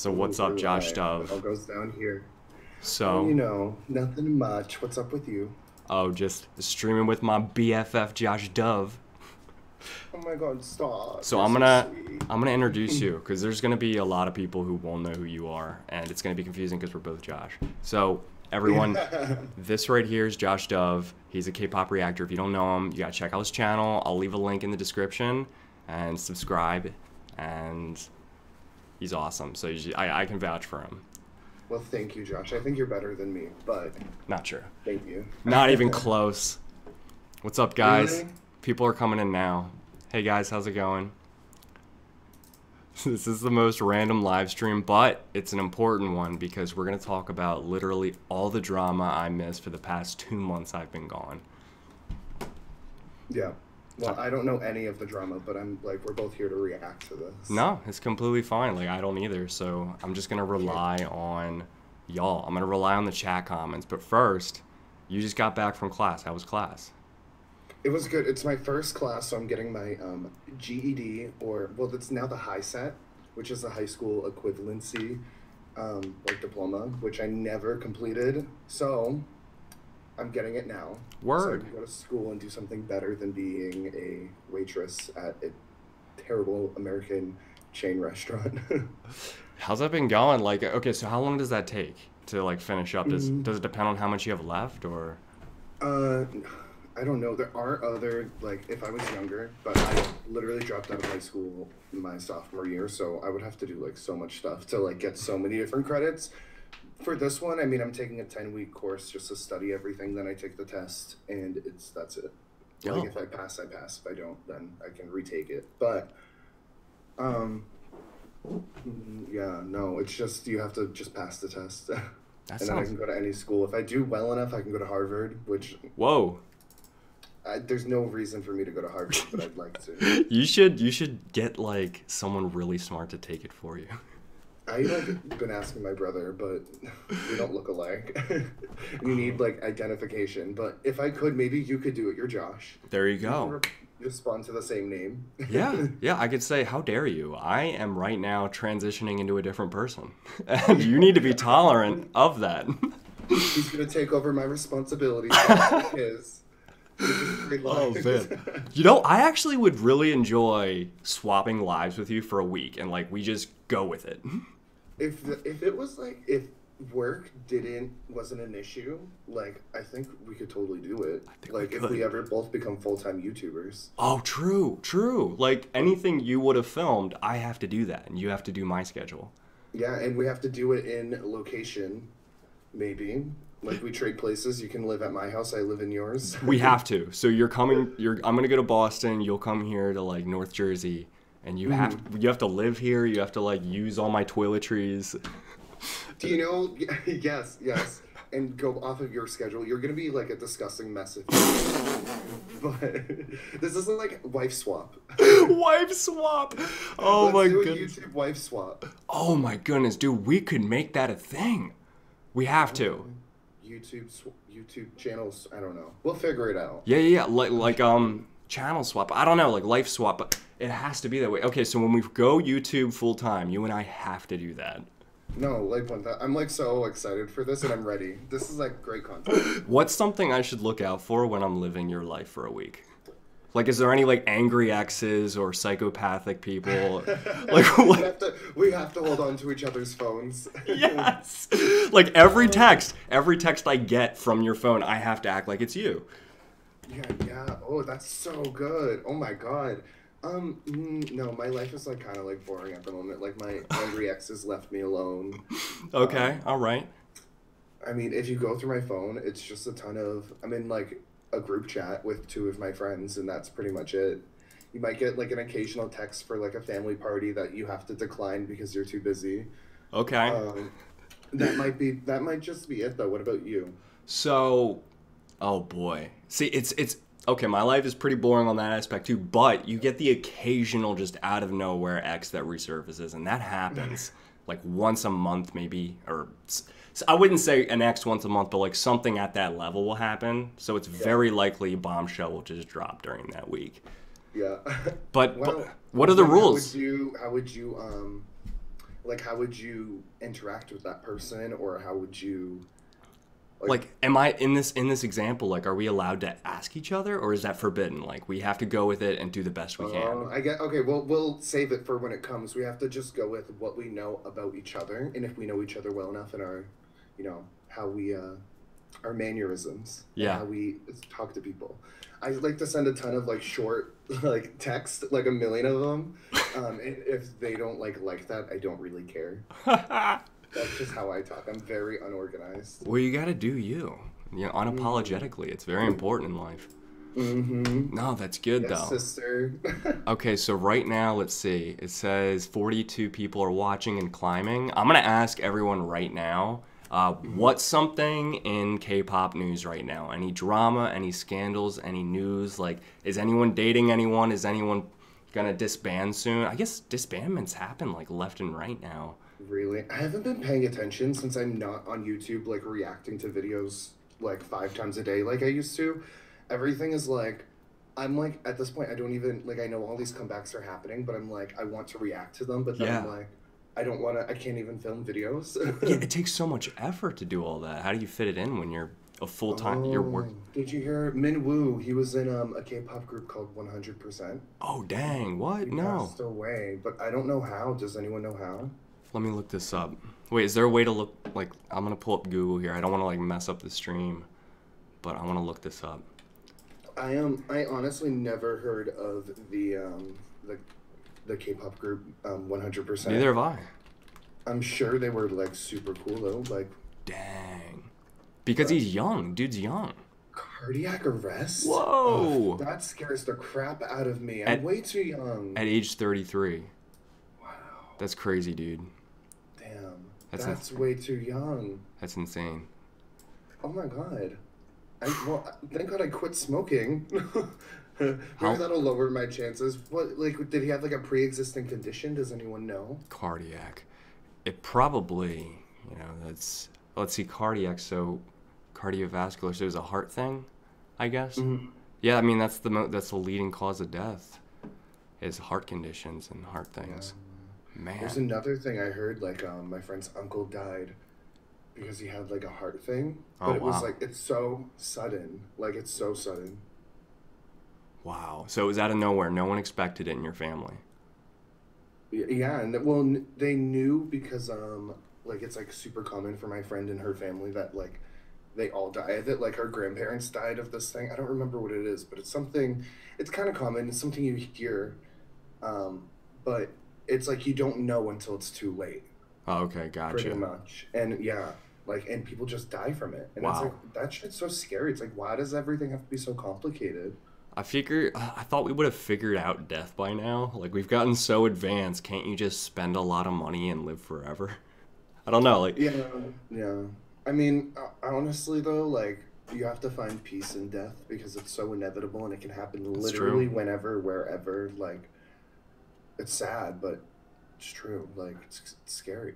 So Ooh, what's up, we're Josh live. It Dove? all goes down here. Oh, So, nothing much. What's up with you? oh, just streaming with my BFF, Josh Dove. Oh my God, stop. So You're I'm so gonna sweet. I'm gonna introduce you because there's gonna be a lot of people who won't know who you are, and it's gonna be confusing because we're both Josh. So everyone, Yeah. this right here is Josh Dove. He's a K-pop reactor. If you don't know him, you gotta check out his channel. I'll leave a link in the description and subscribe. And he's awesome. So I can vouch for him. Well, thank you, Josh. I think you're better than me, but Not true. thank you. Not even close. What's up, guys? Really? People are coming in now. Hey, guys, how's it going? This is the most random live stream, but it's an important one because we're going to talk about literally all the drama I missed for the past 2 months I've been gone. Yeah. Well, I don't know any of the drama, but I'm like, we're both here to react to this. No, it's completely fine. Like, I don't either. So I'm just going to rely on y'all. I'm going to rely on the chat comments. But first, you just got back from class. How was class? It was good. It's my first class, so I'm getting my GED, or, well, it's now the high set, which is the high school equivalency, like diploma, which I never completed. So I'm getting it now. So I Word. can go to school and do something better than being a waitress at a terrible American chain restaurant. How's that been going? Like, okay, so how long does that take to like finish up? Does it depend on how much you have left, or? Uh, I don't know. There are other, like, if I was younger, but I literally dropped out of high school my sophomore year, so I would have to do, like, so much stuff to, like, get so many different credits. For this one, I mean, I'm taking a 10-week course just to study everything, then I take the test, and that's it. Like, Oh, if I pass, I pass. If I don't, then I can retake it. But, um, yeah, no, it's just, you have to just pass the test. that And then I sounds. can go to any school. If I do well enough, I can go to Harvard, which Whoa. there's no reason for me to go to Harvard, but I'd like to. You should get like someone really smart to take it for you. I like been asking my brother, but we don't look alike. You need like identification. But if I could, maybe you could do it. You're Josh. There you You can go. respond to the same name. Yeah, yeah, I could say, how dare you? I am right now transitioning into a different person. And you need to be tolerant of that. He's gonna take over my responsibilities. That's his. Great Oh, lives. man. You know, I actually would really enjoy swapping lives with you for a week and like we just go with it. If it was like if work wasn't an issue, like I think we could totally do it. think we Like if could. we ever both become full-time YouTubers. Oh, true, true. Like anything you would have filmed, I have to do that and you have to do my schedule. Yeah, and we have to do it in location, maybe. Like we trade places. You can live at my house. I live in yours. We have to. So I'm gonna go to Boston, you'll come here to like North Jersey, and you have to live here, you have to like use all my toiletries. Do you know? Yes, yes. And go off of your schedule. You're gonna be like a disgusting mess if you. But this isn't like wife swap. Wife swap. Oh Let's my do a goodness. YouTube wife swap. Oh my goodness, dude, we could make that a thing. We have to. YouTube channels. I don't know. We'll figure it out. Yeah, yeah, yeah. Like channel swap. I don't know, like life swap, but it has to be that way. Okay, so when we go YouTube full time, you and I have to do that. No, like I'm like so excited for this, and I'm ready. This is like great content. What's something I should look out for when I'm living your life for a week? Like, is there any like angry exes or psychopathic people? Like, We what? have to hold on to each other's phones. Yes. Like every text I get from your phone, I have to act like it's you. Yeah, yeah. Oh, that's so good. Oh my God. No, my life is like kind of like boring at the moment. Like my angry exes left me alone. Okay, all right. I mean, if you go through my phone, it's just a ton of. I'm in like a group chat with two of my friends, and that's pretty much it. You might get like an occasional text for like a family party that you have to decline because you're too busy. Okay. That might just be it though. What about you? So, oh boy. See, it's okay, my life is pretty boring on that aspect too, but you get the occasional just out of nowhere ex that resurfaces, and that happens like once a month maybe, or I wouldn't say an ex once a month, but like something at that level will happen. So it's very likely a bombshell will just drop during that week. Yeah. But Well, what are the then rules? how would you like how would you interact with that person, or how would you Like, am I in this example? Like, are we allowed to ask each other, or is that forbidden? Like, we have to go with it and do the best we can. I get okay. Well, we'll save it for when it comes. We have to just go with what we know about each other, and if we know each other well enough, and our, how we our mannerisms, and Yeah. how we talk to people. I like to send a ton of like short like text, like a million of them. And if they don't like that, I don't really care. That's just how I talk. I'm very unorganized. Well, you gotta do you. Unapologetically. It's very important in life. Mm-hmm. No, that's good Yes, though. sister. Okay, so right now, let's see. It says 42 people are watching and climbing. I'm gonna ask everyone right now, what's something in K-pop news right now? Any drama, any scandals, any news? Like, is anyone dating anyone? Is anyone gonna disband soon? I guess disbandments happen like left and right now. Really? I haven't been paying attention since I'm not on YouTube, like reacting to videos like 5 times a day like I used to. Everything is like, I'm like, at this point, I don't even, like, I know all these comebacks are happening, but I'm like, I want to react to them, but then I'm Yeah. like, I don't want to, I can't even film videos. Yeah, it takes so much effort to do all that. How do you fit it in when you're a full-time, you're work? Did you hear Min Woo? He was in a K-pop group called 100%. Oh, dang, what? He No. passed away, but I don't know how. Does anyone know how? Let me look this up. Wait, is there a way to look, like, I'm gonna pull up Google here. I don't want to, like, mess up the stream, but I want to look this up. I honestly never heard of the K-pop group 100%. Neither have I. I'm sure they were like super cool though, like Dang. Because he's young. Dude's young. cardiac arrest. Whoa. Ugh, that scares the crap out of me. At- I'm way too young. At age 33. Wow, That's crazy, dude. damn, That's that's way too young. That's insane. Oh my god. Thank God I quit smoking. Maybe How- that'll lower my chances. What, like, did he have like a pre-existing condition? Does anyone know? Cardiac. It probably, that's, let's see, cardiac, so cardiovascular, so it was a heart thing, I guess. Mm-hmm. Yeah, I mean, that's the leading cause of death, is heart conditions and heart things. There's Man. another thing I heard, like, my friend's uncle died because he had, like, a heart thing. Oh, But it was, wow. like, it's so sudden. Like, it's so sudden. Wow. So it was out of nowhere. No one expected it in your family. Yeah, and, well, they knew because, like, it's, like, super common for my friend and her family that, like, they all die of it. Like, her grandparents died of this thing. I don't remember what it is, but it's something, it's kind of common. It's something you hear. But it's, like, you don't know until it's too late. Oh, okay, Pretty gotcha. much. And yeah, like, and people just die from it. And it's Wow. like, that shit's so scary. It's like, why does everything have to be so complicated? I thought we would have figured out death by now. Like, we've gotten so advanced. Can't you just spend a lot of money and live forever? I don't know. Like, Yeah, yeah. I mean, honestly, though, like, you have to find peace in death because it's so inevitable and it can happen That's literally true. whenever, wherever. Like, it's sad, but it's true. Like, it's scary.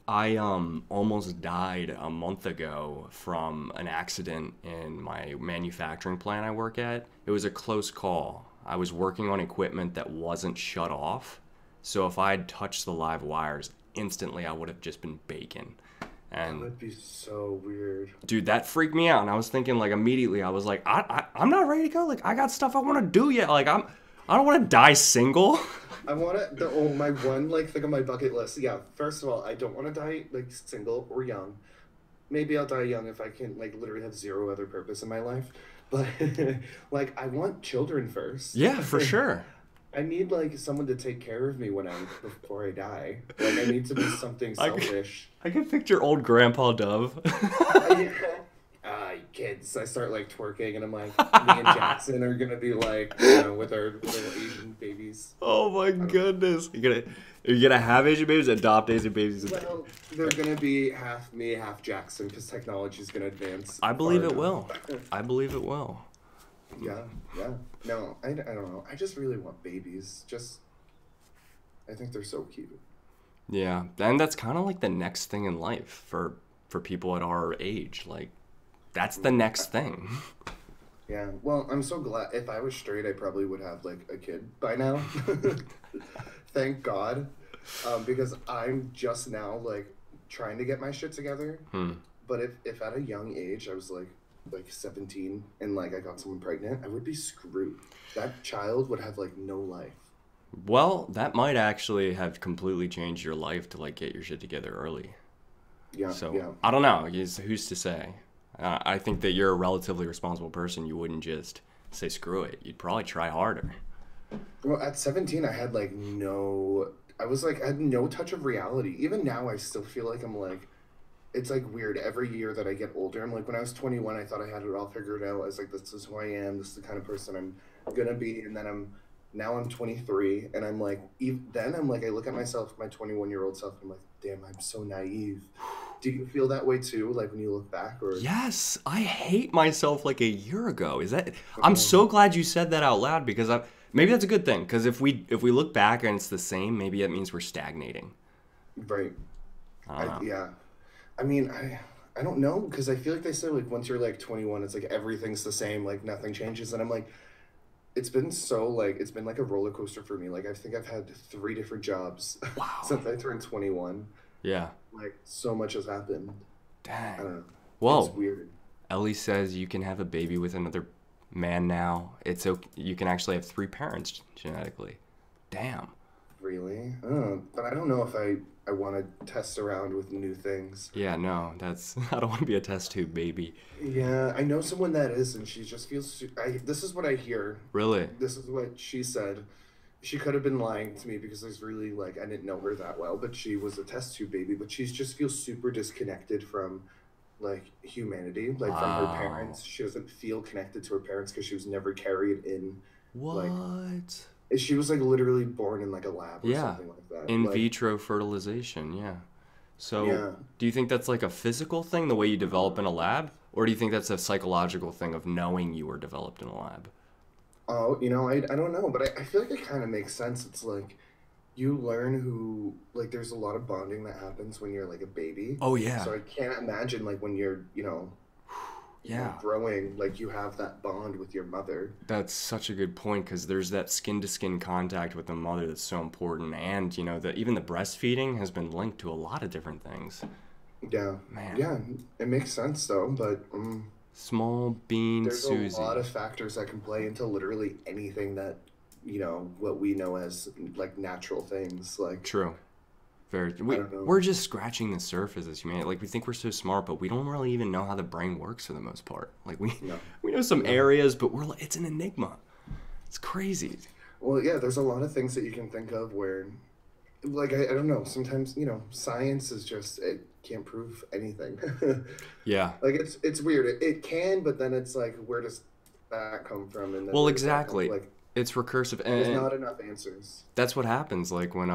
I almost died a month ago from an accident in my manufacturing plant I work at. It was a close call. I was working on equipment that wasn't shut off. So if I had touched the live wires, instantly I would have just been bacon. That And would be so weird. dude, that freaked me out. And I was thinking, like, immediately, I was like, I'm not ready to go. Like, I got stuff I want to do yet. Like, I don't want to die single. I want to, my one, like, thing on my bucket list. Yeah, first of all, I don't want to die, like, single or young. Maybe I'll die young if I can, like, literally have zero other purpose in my life. But, like, I want children first. Yeah, for sure. I need, like, someone to take care of me before I die. Like, I need to be something I can- selfish. I can picture old Grandpa Dove. Kids. I start, like, twerking, and I'm like, me and Jackson are gonna be, like, you know, with our little Asian babies. Oh my goodness. You're gonna have Asian babies, adopt Asian babies. Well, they're gonna be half me, half Jackson, because technology's gonna advance. I believe far it will. enough. I believe it will. Yeah, yeah. No, I don't know. I just really want babies. I think they're so cute. Yeah. And that's kind of like the next thing in life for people at our age. Like, that's the next thing. Yeah. Well, I'm so glad. If I was straight, I probably would have like a kid by now. Thank God. Because I'm just now like trying to get my shit together. Hmm. But if at a young age I was like 17 and like I got someone pregnant, I would be screwed. That child would have like no life. Well, that might actually have completely changed your life to like get your shit together early. Yeah, So yeah. I don't know. Who's to say? I think that you're a relatively responsible person. You wouldn't just say screw it. You'd probably try harder. Well, at 17, I had like no, I was like, I had no touch of reality. Even now, I still feel like I'm like, it's like weird. Every year that I get older, I'm like, when I was 21, I thought I had it all figured out. I was like, this is who I am. This is the kind of person I'm gonna be. And then now I'm 23, and I'm like, then I'm like, I look at myself, my 21-year-old self, and I'm like, damn, I'm so naive. Do you feel that way too? Like when you look back, or Yes, I hate myself like a year ago. Is that? I'm so glad you said that out loud because maybe that's a good thing. Because if we look back and it's the same, maybe it means we're stagnating. right? I don't know. Yeah. I mean, I don't know because I feel like they say like once you're like 21, it's like everything's the same, like nothing changes, and I'm like, it's been so like it's been like a roller coaster for me. Like I think I've had three different jobs Wow. since I turned 21. Yeah. Like so much has happened. I Dang. don't know. It's Whoa. weird. Ellie says you can have a baby with another man now. It's okay. You can actually have three parents genetically. Damn. Really? But I don't know if I want to test around with new things. Yeah, no, that's I don't want to be a test tube baby. Yeah, I know someone that is, and she just feels. This is what I hear. Really? This is what she said. She could have been lying to me because there's really like I didn't know her that well, but she was a test tube baby. But she just feels super disconnected from like humanity, like from her Wow. parents. She doesn't feel connected to her parents because she was never carried in. Like What? she was like literally born in like a lab or Yeah. something like that. In Like vitro fertilization, yeah. So, yeah. do you think that's like a physical thing, the way you develop in a lab? Or do you think that's a psychological thing of knowing you were developed in a lab? Oh, I don't know, but I feel like it kind of makes sense. It's like you learn who, like, there's a lot of bonding that happens when you're like a baby. Oh, yeah. So I can't imagine, like, when you're, Yeah. growing, like, you have that bond with your mother. That's such a good point because there's that skin to skin contact with the mother that's so important. And, even the breastfeeding has been linked to a lot of different things. Yeah. Man. Yeah, it makes sense, though, but Small bean there's a lot Susie. of factors that can play into literally anything that, what we know as, like, natural things. Like, True. Very. I don't know. We're just scratching the surface as humanity. Like we think we're so smart, but we don't really even know how the brain works for the most part. Like we No. we know some No. areas, but it's an enigma. It's crazy. Well, yeah, there's a lot of things that you can think of where, like, I don't know, sometimes, science is just, it can't prove anything. Yeah. Like, it's weird. It can, but then it's like, where does that come from? And then Well, where does that come exactly. like, It's recursive, there's and not enough answers. that's what happens. Like when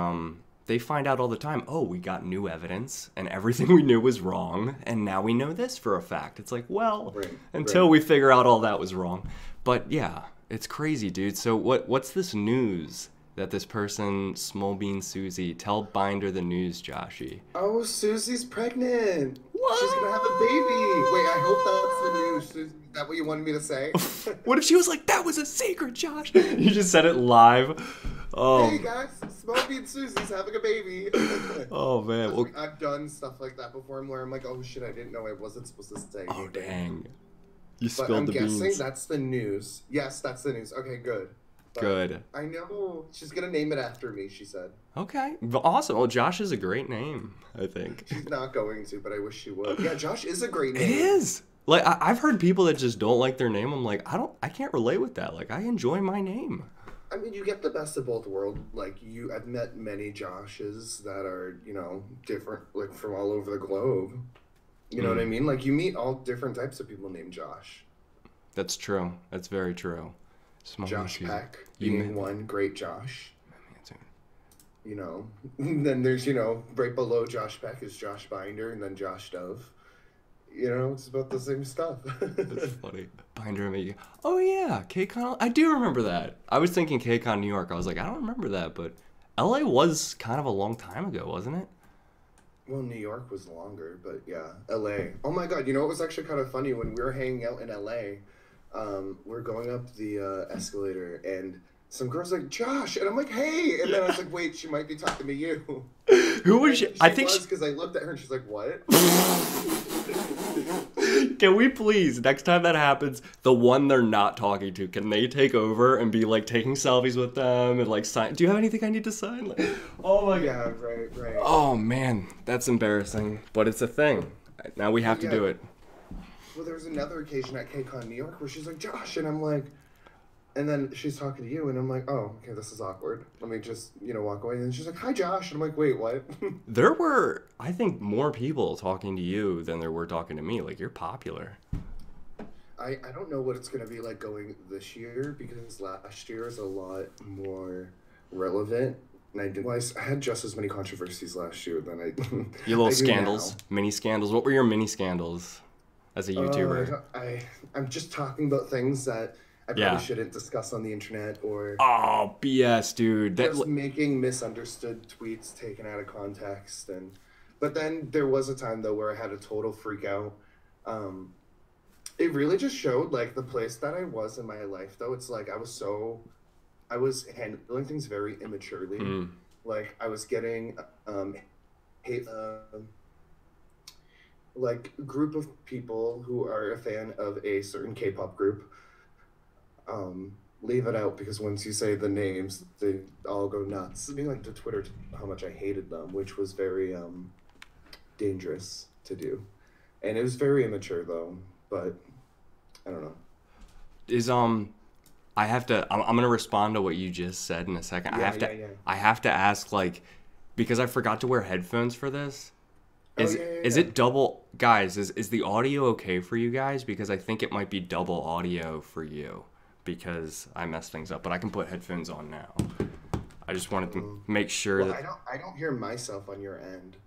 they find out all the time. Oh, we got new evidence, and everything we knew was wrong, and now we know this for a fact. It's like, well, Right, until right. we figure out all that was wrong. But yeah, it's crazy, dude. So what's this news that this person, Small Bean Susie, tell Binder the news, Joshy? Oh, Susie's pregnant. She's gonna have a baby. Wait, I What? hope that's the news. Is that what you wanted me to say? What if she was like, that was a secret, Josh? You just said it live. Hey Oh, guys, Small Bean Susie's having a baby. oh man. Well, I've done stuff like that before where I'm like, oh shit, I didn't know I wasn't supposed to say oh anything. dang. You But I'm spilled the guessing beans. that's the news. Yes, that's the news. Okay, good. But Good. I know she's gonna name it after me, she said. Okay. Awesome. Well, Josh is a great name, I think. She's not going to, but I wish she would. Yeah, Josh is a great It name. is. Like I've heard people that just don't like their name. I'm like, I can't relate with that. Like I enjoy my name. I mean, you get the best of both worlds. Like I've met many Joshes that are, different, like from all over the globe. You know what I mean? Like you meet all different types of people named Josh. That's true. That's very true. Small Josh issues. Peck You being met- one great Josh. Answer. Then there's, right below Josh Peck is Josh Binder and then Josh Dove. It's about the same stuff. That's funny. Binder me. Oh yeah, KCON. I do remember that. I was thinking KCON New York. I was like, I don't remember that, but LA was kind of a long time ago, wasn't it? Well, New York was longer, but yeah, LA. Oh my God, it was actually kind of funny when we were hanging out in LA. We're going up the escalator, and some girl's like, Josh, and I'm like, hey, and then I was like, wait, she might be talking to you. Who was she? And I think she... because I looked at her and she's like, what? Can we please, next time that happens, the one they're not talking to, can they take over and be like taking selfies with them and like sign? Do you have anything I need to sign? Like, oh my god. Yeah, right. Oh man, that's embarrassing, but it's a thing. Now we have to do it. Well, there was another occasion at KCON New York where she's like, Josh, and I'm like, and then she's talking to you, and I'm like, oh, okay, this is awkward. Let me just, walk away. And she's like, hi, Josh. And I'm like, wait, what? There were, I think, more people talking to you than there were talking to me. Like, you're popular. I don't know what it's going to be like going this year, because last year is a lot more relevant. And I had just as many controversies last year than I Your little I do scandals, now. mini scandals. What were your mini scandals as a YouTuber? I'm just talking about things that I probably shouldn't discuss on the internet, or Oh, BS, dude. just making misunderstood tweets taken out of context. But then there was a time though where I had a total freak out. It really just showed like the place that I was in my life though. It's like I was handling things very immaturely. Like I was getting hate, like group of people who are a fan of a certain K-pop group. Leave it out because once you say the names, they all go nuts. I mean, like to Twitter, how much I hated them, which was very dangerous to do, and it was very immature though. But I don't know. I'm gonna respond to what you just said in a second. Yeah. I have to ask, like, because I forgot to wear headphones for this. Is it double, guys? Is the audio okay for you guys? Because I think it might be double audio for you, because I messed things up. But I can put headphones on now. I just wanted to make sure that I don't hear myself on your end,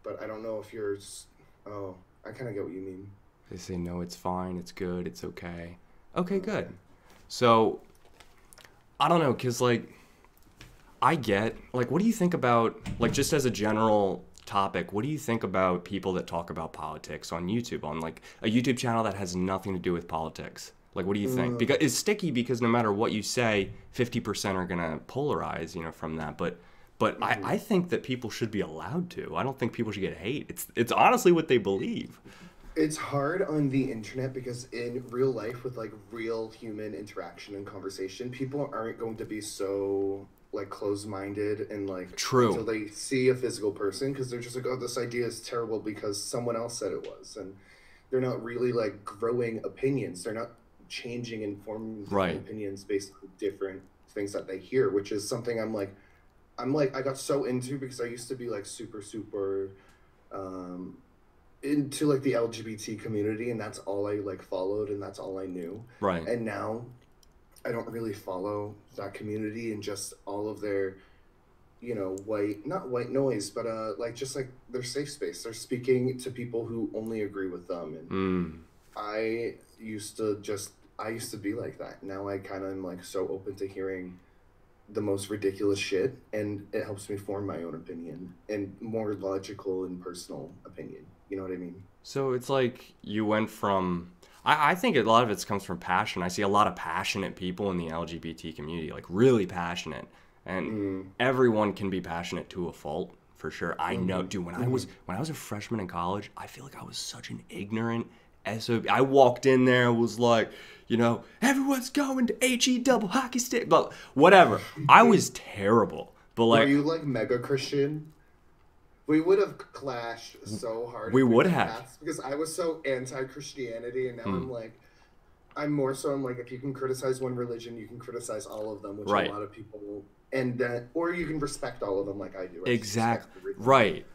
but I don't know if yours. Oh, I kind of get what you mean. they say no, it's fine, it's good, it's okay. Okay, good. So I don't know, cause like I get like, what do you think about, like, just as a general topic, what do you think about people that talk about politics on YouTube, on like a YouTube channel that has nothing to do with politics? Like, what do you think? Because it's sticky, because no matter what you say, 50% are gonna polarize, from that. But I think that people should be allowed to. I don't think people should get hate. It's honestly what they believe. It's hard on the internet because in real life, with like real human interaction and conversation, people aren't going to be so like closed-minded and like True. until they see a physical person, because they're just like, oh, this idea is terrible because someone else said it was, and they're not really like growing opinions. They're not changing and forming Right. opinions based on different things that they hear, which is something I'm like I got so into because I used to be like super into like the LGBT community, and that's all I like followed, and that's all I knew. Right. And now I don't really follow that community and just all of their, not white noise, but like just like their safe space. They're speaking to people who only agree with them. And I used to be like that. Now I kind of am like so open to hearing the most ridiculous shit, and it helps me form my own opinion and more logical and personal opinion. You know what I mean? So it's like you went from, I think a lot of it comes from passion. I see a lot of passionate people in the LGBT community, like really passionate, and everyone can be passionate to a fault, for sure. I know, dude, when I was a freshman in college, I feel like I was such an ignorant SOB. I walked in there and was like, everyone's going to HE double hockey stick, but whatever. I was terrible. But like, are you like mega Christian? We would have clashed so hard. We if would did have. that, because I was so anti-Christianity, and now I'm more so. I'm like, if you can criticize one religion, you can criticize all of them, which Right. a lot of people, and or you can respect all of them, like I do. I just exactly. respect everything. Right.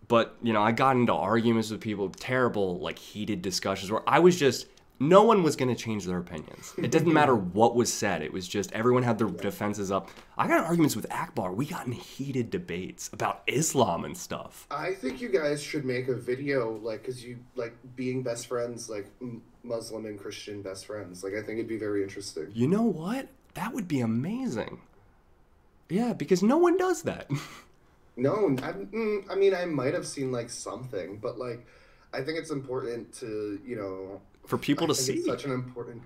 But, I got into arguments with people, terrible, like, heated discussions where I was just, no one was going to change their opinions. It didn't matter what was said. It was just, everyone had their defenses up. I got in arguments with Akbar. We got in heated debates about Islam and stuff. I think you guys should make a video, like, because you like being best friends, like Muslim and Christian best friends. Like, I think it'd be very interesting. You know what? That would be amazing. Yeah, because no one does that. No, I mean, I might have seen like something, but like, I think it's important to, For people to I think see. it's such an important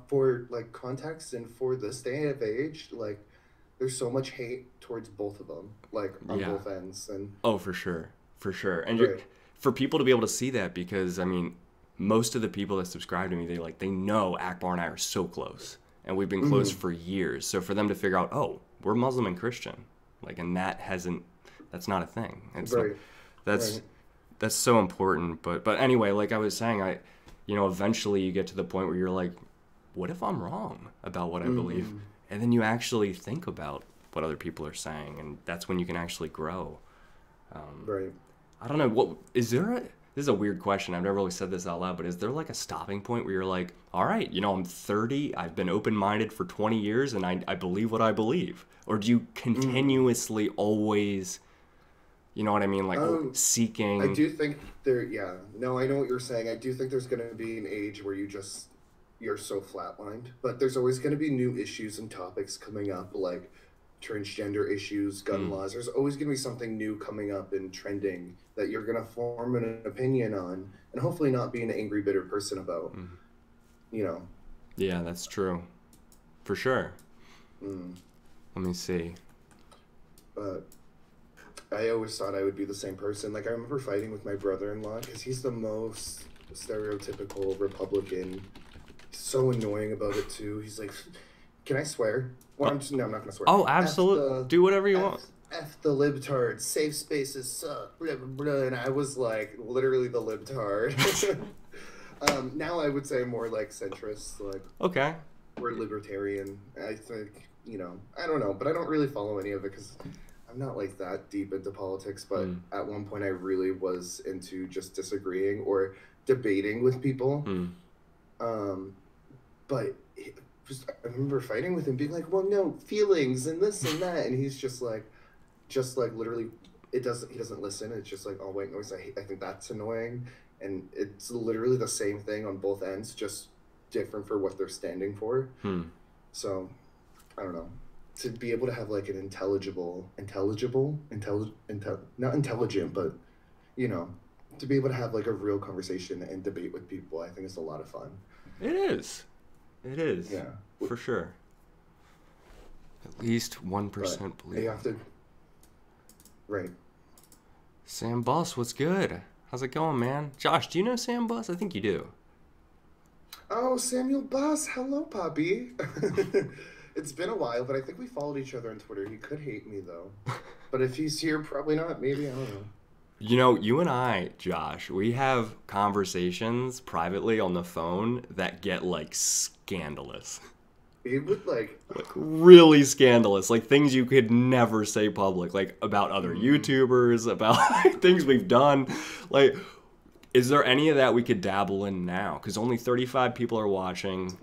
for like context and for this day of age, like there's so much hate towards both of them, like on Yeah. both ends, and Oh, for sure. For sure. And right. for people to be able to see that, because I mean, most of the people that subscribe to me, they know Akbar and I are so close, and we've been close for years. So for them to figure out, oh, we're Muslim and Christian, like, and that's not a thing. It's not, Right. that's Right. that's so important. But anyway, like I was saying, eventually you get to the point where you're like, what if I'm wrong about what I believe? And then you actually think about what other people are saying, and that's when you can actually grow. Right. I don't know, this is a weird question. I've never really said this out loud, but is there like a stopping point where you're like, all right, I'm 30, I've been open-minded for 20 years, and I believe what I believe? Or do you continuously always, you know what I mean, like seeking? I do think there, yeah. No, I know what you're saying. I do think there's going to be an age where you're so flatlined, but there's always going to be new issues and topics coming up, like transgender issues, gun laws. There's always going to be something new coming up and trending that you're going to form an opinion on, and hopefully not be an angry, bitter person about, you know. Yeah, that's true. For sure. Let me see. But I always thought I would be the same person. Like, I remember fighting with my brother-in-law because he's the most stereotypical Republican. So annoying about it too. He's like, "Can I swear?" Well, no, I'm not gonna swear. Oh, absolutely. Do whatever you want. F the libtards. Safe spaces suck. Blah, blah, blah. And I was like, literally the libtard. Now I would say more like centrist, like Okay. or libertarian. I think, I don't know, but I don't really follow any of it because I'm not like that deep into politics. But at one point, I really was into just disagreeing or debating with people. But I remember fighting with him, being like, "Well, no, feelings and this and that," and he's just like literally, he doesn't listen. It's just like, "Oh, white noise. I think that's annoying," and it's literally the same thing on both ends, just different for what they're standing for. So, I don't know. To be able to have like an not intelligent, but to be able to have like a real conversation and debate with people, I think is a lot of fun. It is. Yeah. For sure. At least 1% But believe. you have to. Right. Sam Buss, what's good? How's it going, man? Josh, do you know Sam Buss? I think you do. Oh, Samuel Buss. Hello, Poppy. It's been a while, but I think we followed each other on Twitter. He could hate me, though. But if he's here, probably not. Maybe. I don't know. You and I, Josh, we have conversations privately on the phone that get, like, scandalous. It would, like really scandalous. Like, things you could never say public. Like, about other YouTubers, about like, things we've done. Like, is there any of that we could dabble in now? Because only 35 people are watching.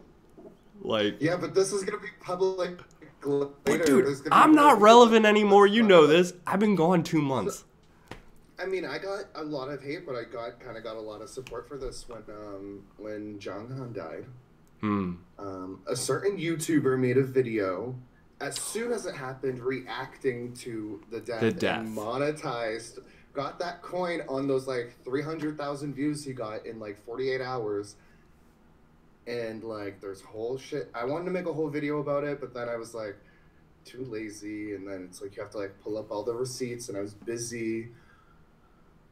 Like... Yeah, but this is going to be public later. But dude, I'm not relevant anymore. You know this. I've been gone 2 months. I mean, I got a lot of hate, but I kind of got a lot of support for this when Jong Han died. A certain YouTuber made a video as soon as it happened, reacting to the death. And monetized, got that coin on those like 300,000 views he got in like 48 hours. And like, there's whole shit. I wanted to make a whole video about it, but then I was like too lazy. And then it's like you have to like pull up all the receipts, and I was busy.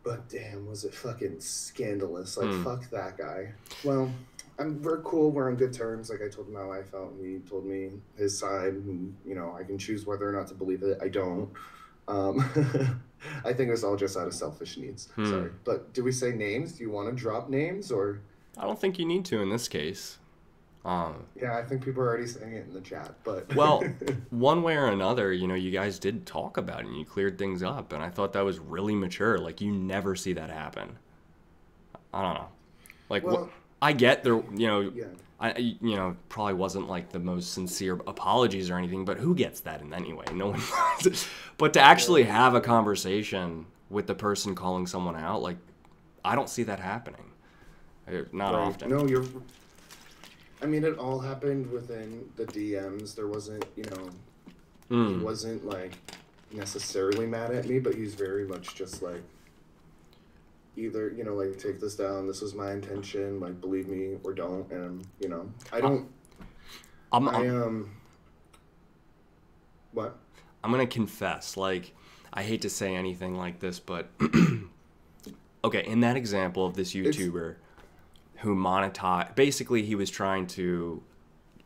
But damn, was it fucking scandalous. Like, fuck that guy. Well, we're cool. We're on good terms. Like, I told him how I felt, and he told me his side. And, I can choose whether or not to believe it. I don't. I think it was all just out of selfish needs. Sorry. But do we say names? Do you want to drop names, or? I don't think you need to in this case. Yeah, I think people are already saying it in the chat, but... Well, one way or another, you guys did talk about it and you cleared things up, and I thought that was really mature. Like, you never see that happen. I don't know. Like, well, I get there, yeah. I probably wasn't like the most sincere apologies or anything, but who gets that in any way? No one does. But to actually have a conversation with the person calling someone out, like, I don't see that happening. Not often. No, I mean, it all happened within the DMs. There wasn't, he wasn't, like, necessarily mad at me, but he's very much just, like, either, you know, like take this down. This was my intention. Like believe me or don't. And you know, I I- don't. I'm, I I'm What? I'm gonna confess, like, I hate to say anything like this, but okay, in that example of this It's YouTuber who monetized, basically he was trying to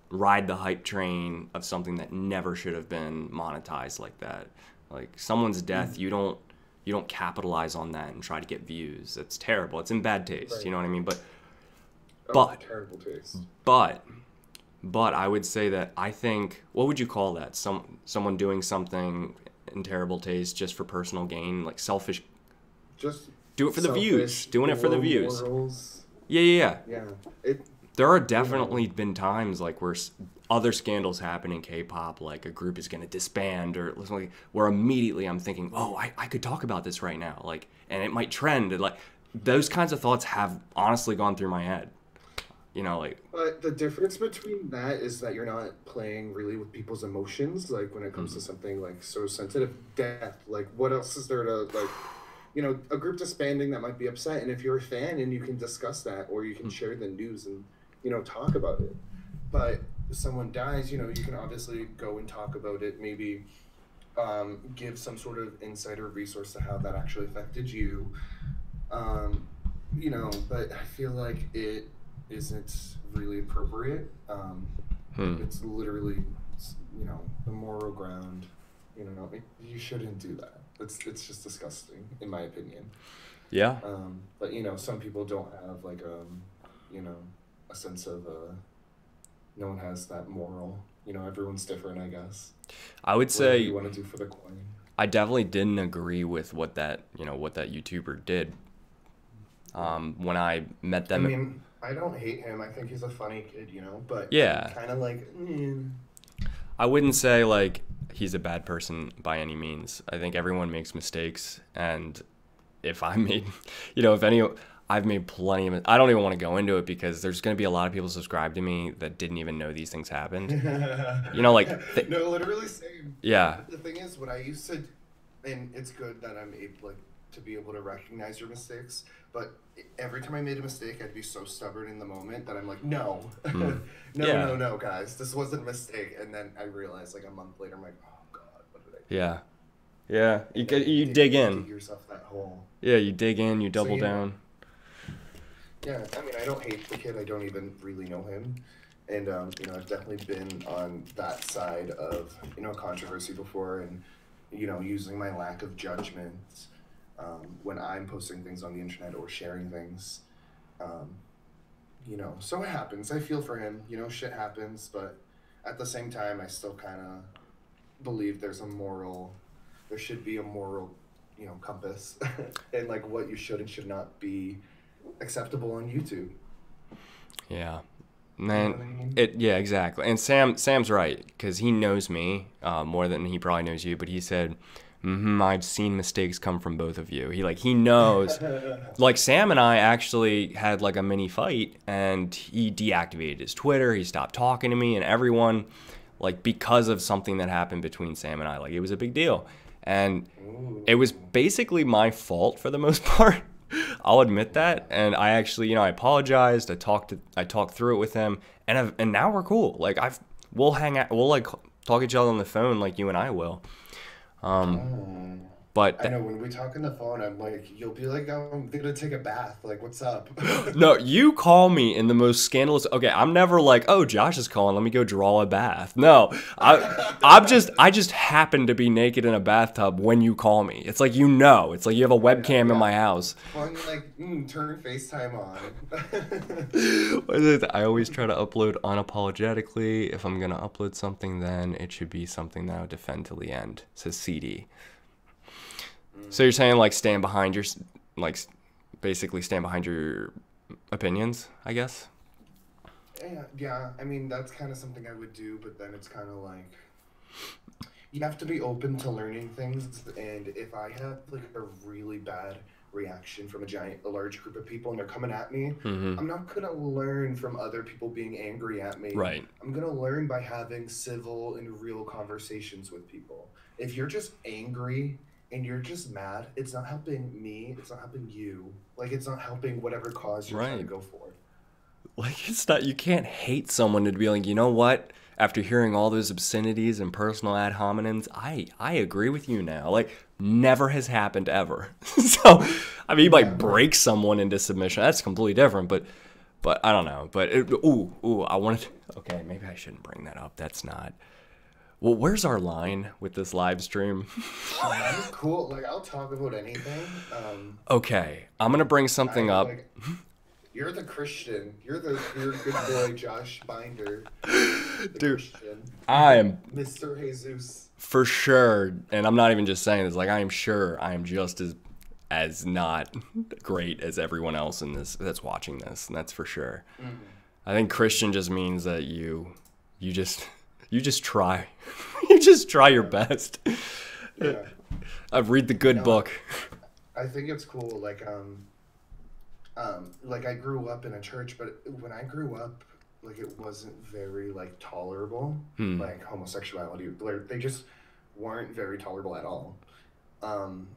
ride the hype train of something that never should have been monetized like that. Like someone's death, you don't capitalize on that and try to get views. That's terrible. It's in bad taste. You right. know what I mean? Oh, But terrible taste. but but I would say that I think, what would you call that? Someone doing something in terrible taste just for personal gain, like selfish. Just Do it for the views. selfish, Doing it for the low views. morals. Yeah, yeah, yeah. Yeah. It. There are You know. definitely been times like where other scandals happen in K-pop, like a group is going to disband or like, where immediately I'm thinking, oh, I could talk about this right now, like, and it might trend. And, like those kinds of thoughts have honestly gone through my head. You know, like, But the difference between that is that you're not playing really with people's emotions. Like when it comes to mhm. something like so sensitive, death. Like what else is there to like? You know, a group disbanding that might be upset, and if you're a fan and you can discuss that, or you can share the news and you know talk about it. But if someone dies, you know, you can obviously go and talk about it. Maybe give some sort of insight or resource to how that actually affected you. Um, you know, but I feel like it isn't really appropriate. Hmm. It's literally, you know, the moral ground. You know, you shouldn't do that. It's just disgusting, in my opinion. Yeah, But you know, some people don't have like you know, a sense of no one has that moral. You know, everyone's different, I guess. I would Whatever you say want to do for the coin. I definitely didn't agree with what that YouTuber did. When I met I them, mean, I don't hate him. I think he's a funny kid, you know, but I'm yeah, kind of like, I wouldn't say like he's a bad person by any means. I think everyone makes mistakes, and if I made, if any, I've made plenty of. I don't even want to go into it because there's going to be a lot of people subscribed to me that didn't even know these things happened. no, literally same. Yeah, But the thing is, what I used to, and it's good that I'm able like to be able to recognize your mistakes. But every time I made a mistake, I'd be so stubborn in the moment that I'm like, no, mm, no, yeah, no, no, guys, this wasn't a mistake. And then I realized like a month later, I'm like, oh God, what did I do? yeah, yeah. You And then you dig you in. dig yourself that hole. Yeah, you dig in. You So double yeah, down. yeah. I mean, I don't hate the kid. I don't even really know him. And you know, I've definitely been on that side of you know controversy before, and you know, using my lack of judgment when I'm posting things on the internet or sharing things. Um, you know, so it happens. I feel for him. You know, shit happens, but at the same time, I still kind of believe there should be a moral, you know, compass, and like what you should and should not be acceptable on YouTube. Yeah. You know Man, what I mean? yeah, exactly. And Sam's right because he knows me more than he probably knows you. But he said, I've seen mistakes come from both of you. He knows. Like Sam and I actually had like a mini fight, and he deactivated his Twitter. He stopped talking to me, and everyone, like because of something that happened between Sam and I, like it was a big deal, and it was Ooh. basically my fault for the most part. I'll admit that, and I actually, I apologized. I talked through it with him, and now we're cool. Like we'll hang out, we'll like talk each other on the phone, like you and I will. Um, Oh. but I know when we talk on the phone, I'm like, you'll be like, "Oh, I'm gonna take a bath. Like, what's up?" no, you call me in the most scandalous. Okay, I'm never like, oh, Josh is calling. Let me go draw a bath. No, I just happen to be naked in a bathtub when you call me. It's like It's like you have a I know, webcam in yeah. my house. Fun, like, turn FaceTime on. What is it? I always try to upload unapologetically. If I'm gonna upload something, then it should be something that I would defend till the end. Says CD. So you're saying like like basically stand behind your opinions, I guess. Yeah, yeah. I mean, that's kind of something I would do, but then it's kind of like you have to be open to learning things. And if I have like a really bad reaction from a large group of people, and they're coming at me, Mm-hmm. I'm not gonna learn from other people being angry at me. Right. I'm gonna learn by having civil and real conversations with people. If you're just angry and you're just mad, it's not helping me, it's not helping you. Like, it's not helping whatever cause you're trying to Right. go for. Like it's not, you can't hate someone to be like, you know what? After hearing all those obscenities and personal ad hominems, I agree with you now. Like never has happened ever. So I mean, you Yeah, might right. break someone into submission. That's completely different. But I don't know. But ooh, I wanted. Okay, maybe I shouldn't bring that up. That's not. Well, where's our line with this live stream? I'm cool. Like, I'll talk about anything. Okay, I'm gonna bring I something up, like you're the Christian. You're good boy Josh Binder, the dude. Christian, I am Mr. Jesus. for sure, and I'm not even just saying this. Like I am sure I am just as not great as everyone else in this that's watching this, and that's for sure. I think Christian just means that you just you just try. You just try your best. Yeah. I read the good No, book. I think it's cool. Like I grew up in a church, but when I grew up, like it wasn't very like tolerable, Hmm. like homosexuality. Like, they just weren't very tolerable at all. Um,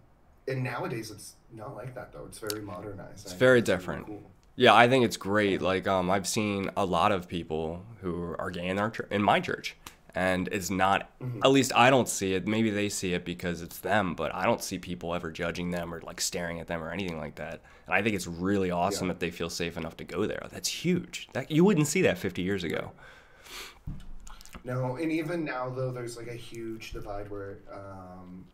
and nowadays it's not like that though. It's very modernized, It's and I think very that's really different. cool. Yeah, I think it's Yeah. great. Like I've seen a lot of people who are gay in our in my church, and it's not. Hmm. At least I don't see it. Maybe they see it because it's them, but I don't see people ever judging them or like staring at them or anything like that. And I think it's really Yeah. awesome if they feel safe enough to go there. That's huge. That you wouldn't see that 50 years Right. ago. No, and even now though, there's like a huge divide where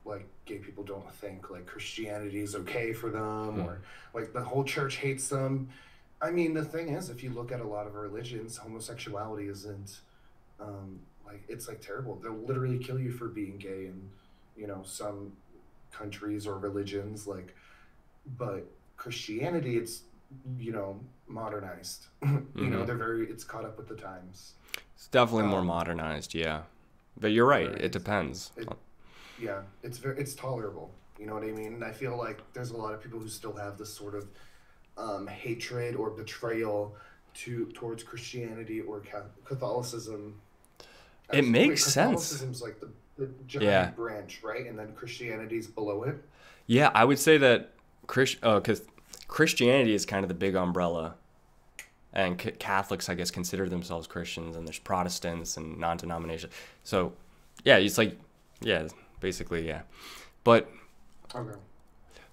like gay people don't think like Christianity is okay for them, Hmm. or like the whole church hates them. I mean, the thing is, if you look at a lot of religions, homosexuality isn't like it's like terrible. They'll literally kill you for being gay in, some countries or religions. Like, but Christianity, it's modernized. Hmm. It's caught up with the times. It's definitely more Um, modernized, yeah. But you're right. It Whereas depends. it, yeah, it's tolerable. You know what I mean? And I feel like there's a lot of people who still have this sort of hatred or betrayal towards Christianity or Catholicism. It As wait, makes sense. Catholicism's like the Yeah. giant branch, right? And then Christianity's below it. Yeah, I would say that because Christianity is kind of the big umbrella, and Catholics, I guess, consider themselves Christians, and there's Protestants and non-denomination. So, yeah, it's like, yeah, basically, yeah. But Okay.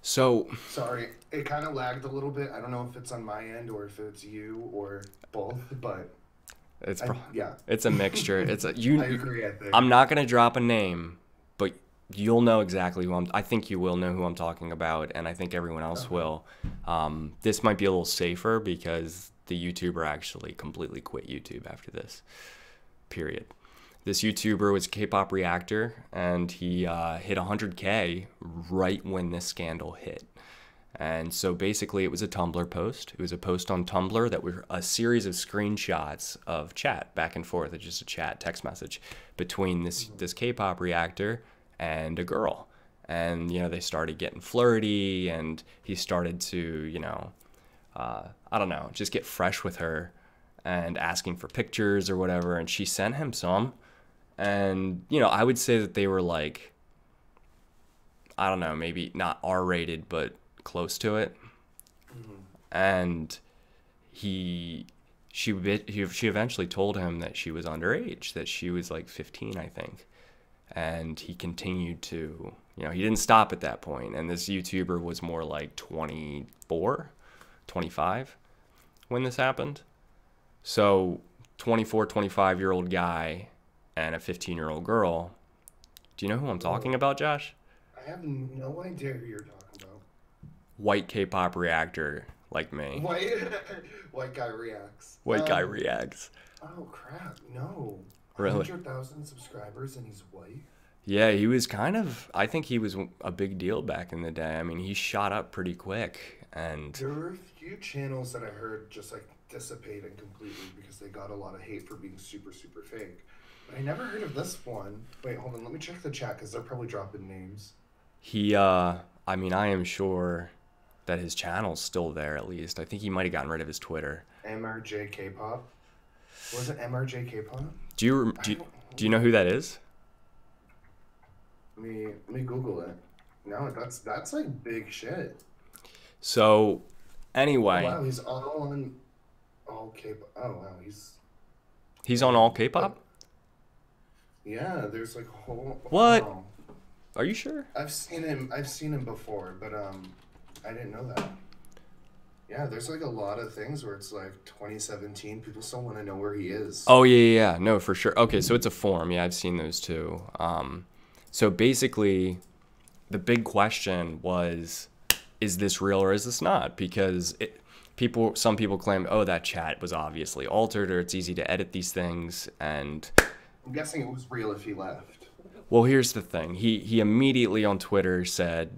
so Sorry, it kind of lagged a little bit. I don't know if it's on my end or if it's you or both, but it's I yeah, it's a mixture. It's a I you. agree. I think. I'm not gonna drop a name, but you'll know exactly who I think you will know who I'm talking about, and I think everyone else Okay. will. This might be a little safer because the YouTuber actually completely quit YouTube after this. Period. This YouTuber was K-pop Reactor, and he hit 100K right when this scandal hit. And so basically, it was a Tumblr post. It was a post on Tumblr that were a series of screenshots of chat back and forth, just a chat text message between this K-pop reactor and a girl. And they started getting flirty, and he started to I don't know, just get fresh with her and asking for pictures or whatever. And she sent him some, and I would say that they were like, I don't know, maybe not R-rated, but close to it. Hmm. And he she eventually told him that she was underage, that she was like 15, I think. And he continued to, he didn't stop at that point. And this YouTuber was more like 24, 25 when this happened. So 24, 25-year-old guy and a 15-year-old girl. Do you know who I'm talking Whoa. about, Josh? I have no idea who you're talking about. White K-pop reactor like me. White white guy reacts. White guy reacts. Oh crap! No, Really? 100,000 subscribers and he's white. Yeah, he was kind of, I think he was a big deal back in the day. I mean, he shot up pretty quick. And There were a few channels that I heard just like dissipating completely because they got a lot of hate for being super super fake. But I never heard of this one. Wait, hold on. Let me check the chat because they're probably dropping names. I mean, I am sure that his channel's still there at least. I think he might have gotten rid of his Twitter. MRJ K-pop. Was it MRJ K-pop? Do you, I do you, don't. do you know who that is? Let me Google it. No, that's like big shit. So Oh anyway, wow, he's all on all K-pop. Oh wow, he's on all damn. But K-pop. yeah, there's like a whole What? wow. Are you sure? I've seen him before, but I didn't know that. Yeah, there's like a lot of things where it's like 2017, people still want to know where he is. Oh yeah, yeah, yeah. No, for sure. Okay, so it's a forum. Yeah, I've seen those too. So basically, the big question was, is this real or is this not? Because some people claim, oh, that chat was obviously altered, or it's easy to edit these things. And I'm guessing it was real if he left. well, here's the thing. He immediately on Twitter said,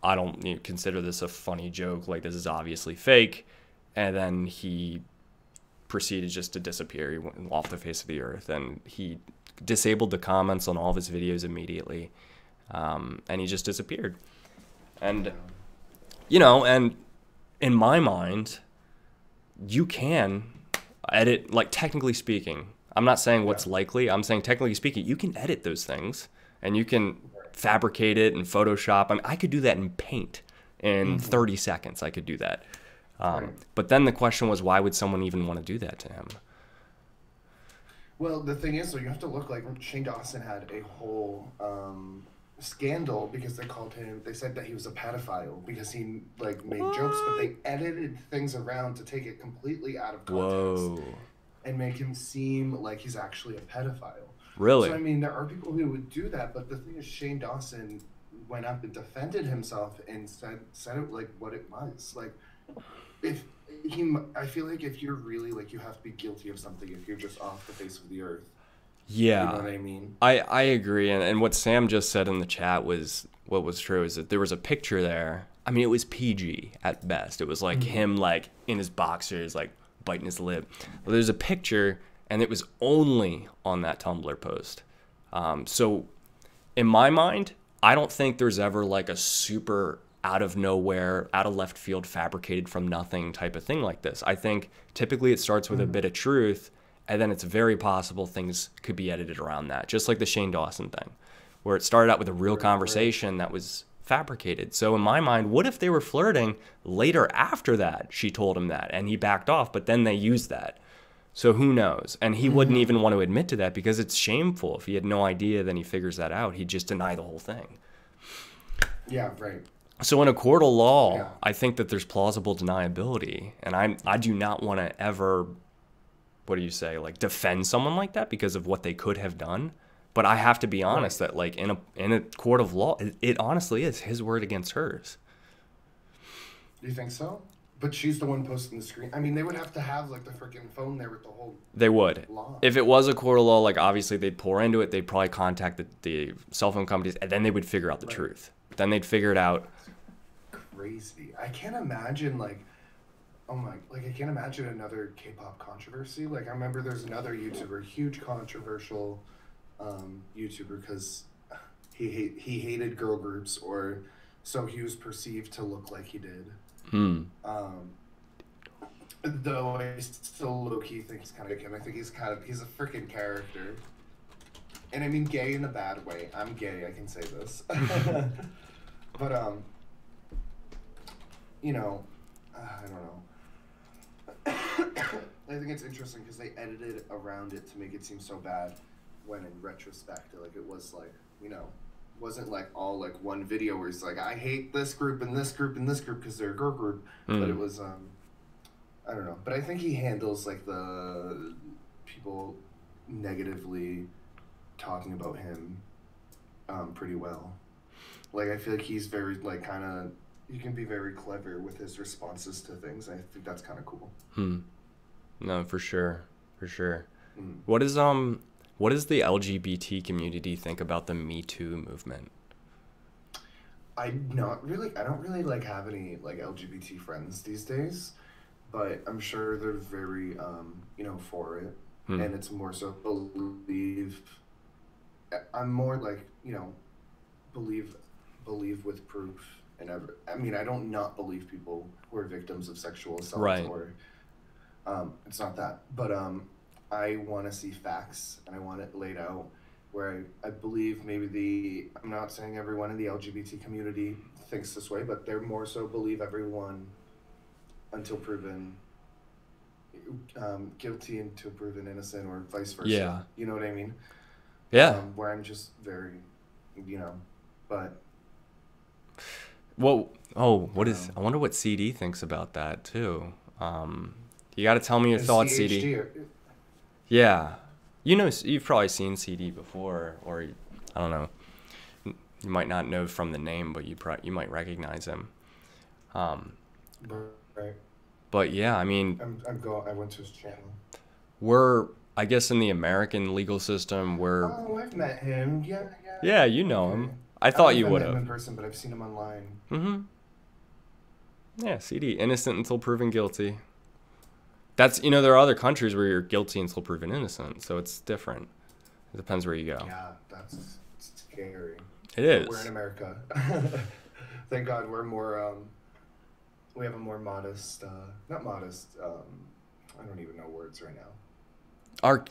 I don't consider this a funny joke. Like, this is obviously fake. And then he proceeded just to disappear. He went off the face of the earth, and he disabled the comments on all of his videos immediately, and he just disappeared. And and in my mind, you can edit, like, technically speaking. I'm not saying Yeah. what's likely. I'm saying technically speaking, you can edit those things, and you can fabricate it in Photoshop. I mean, I could do that in Paint in 30 seconds. I could do that. Right. But then the question was, why would someone even want to do that to him? Well, the thing is, though, you have to look like Shane Dawson had a whole scandal because they called him. They said that he was a pedophile because he like made jokes, but they edited things around to take it completely out of context Whoa. and make him seem like he's actually a pedophile. So I Really? mean, there are people who would do that, but the thing is, Shane Dawson went up and defended himself and said it like what it was. Like if I feel like if you're really like you have to be guilty of something if you're just off the face of the earth. You know Yeah. what I mean? I agree. And what Sam just said in the chat was what was true is that there was a picture there. I mean, it was PG at best. It was like him, like, in his boxers, like, biting his lip. Well, there's a picture, and it was only on that Tumblr post. So in my mind, I don't think there's ever like a super out of nowhere, out of left field, fabricated from nothing type of thing like this. I think typically it starts with a bit of truth, and then it's very possible things could be edited around that, just like the Shane Dawson thing, where it started out with a real Right. conversation that was fabricated. So in my mind, what if they were flirting later after that? She told him that, and he backed off, but then they used that. So who knows? And he wouldn't even want to admit to that because it's shameful. If he had no idea, then he figures that out. He'd just deny the whole thing. Yeah, right. So in a court of law, Yeah. I think that there's plausible deniability, and I do not want to ever, what do you say, like, defend someone like that because of what they could have done. But I have to be Right. honest that, like, in a court of law, it honestly is his word against hers. Do you think so? But she's the one posting the screen. I mean, they would have to have like the freaking phone there with the whole They would. law. If it was a court of law, like, obviously they'd pour into it. They'd probably contact the cell phone companies, and then they would figure out the Right. truth. Then they'd figure it out. Crazy. I can't imagine like oh my like I can't imagine another K-pop controversy. Like I remember there's another YouTuber, huge controversial YouTuber because he hated girl groups or so he was perceived to look like he did. Hmm. Um though I still low key think he's kind of I think he's a freaking character. And I mean gay in a bad way. I'm gay, I can say this. But you know, I don't know. I think it's interesting because they edited around it to make it seem so bad when in retrospect, like it was like, wasn't like all like one video where he's like, I hate this group and this group and this group because they're a girl group. But it was, I don't know. But I think he handles like the people negatively talking about him pretty well. Like I feel like he's very like kind of he can be very clever with his responses to things. I think that's kind of cool. Hmm. No, for sure. For sure. Mm. What does the LGBT community think about the Me Too movement? I don't really like have any like LGBT friends these days, but I'm sure they're very for it, Hmm. and it's more so believe. I'm more like believe with proof and I mean I don't not believe people who are victims of sexual assault Right. or it's not that, but I want to see facts and I want it laid out, where I believe maybe I'm not saying everyone in the LGBT community thinks this way, but they're more so believe everyone until proven guilty until proven innocent, or vice versa. Yeah. You know what I mean? Yeah. Where I'm just very, but. Well, I wonder what CD thinks about that too. You got to tell me your thoughts, CD. Yeah. You've probably seen CD before, or I don't know. You might not know from the name, but you might recognize him. Right. But yeah, I mean, I went to his channel. I guess in the American legal system, Oh, I've met him. Yeah. Yeah, you know him. I thought you would have. I've met him in person, but I've seen him online. Mm-hmm. Yeah, CD, innocent until proven guilty. That's, there are other countries where you're guilty until proven innocent, so it's different. It depends where you go. Yeah, that's scary. It is. We're in America. Thank God we're more, we have a more modest, not modest, I don't even know words right now.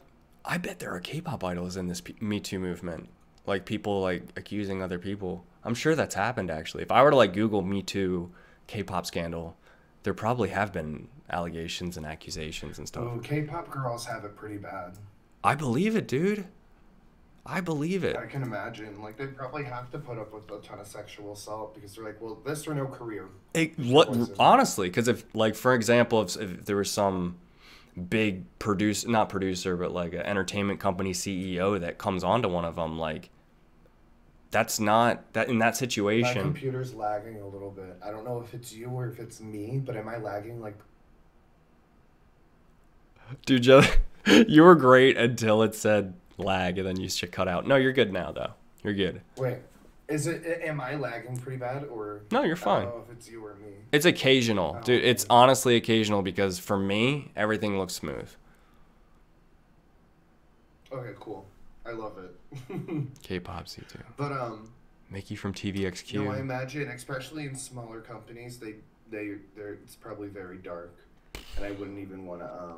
I bet there are K-pop idols in this Me Too movement. Like, people, like, accusing other people. I'm sure that's happened, actually. If I were to, like, Google Me Too K-pop scandal, there probably have been allegations and accusations and stuff. Oh, K-pop girls have it pretty bad. I believe it, dude. I believe it. I can imagine. Like, they probably have to put up with a ton of sexual assault because they're like, well, this or no career. Honestly, because if, like, for example, if there was some big not producer, but like an entertainment company CEO that comes onto one of them, like, that's not that in that situation. My computer's lagging a little bit. I don't know if it's you or if it's me, but am I lagging? Like, dude, Joe, you were great until it said lag, and then you should cut out. No, you're good now, though. You're good. Wait, am I lagging pretty bad, or no? You're fine. I don't know if it's you or me. It's occasional, dude. It's honestly occasional because for me, everything looks smooth. Okay, cool. I love it. K-pop C too. But Mickey from TVXQ. I imagine, especially in smaller companies, they're it's probably very dark, and I wouldn't even want to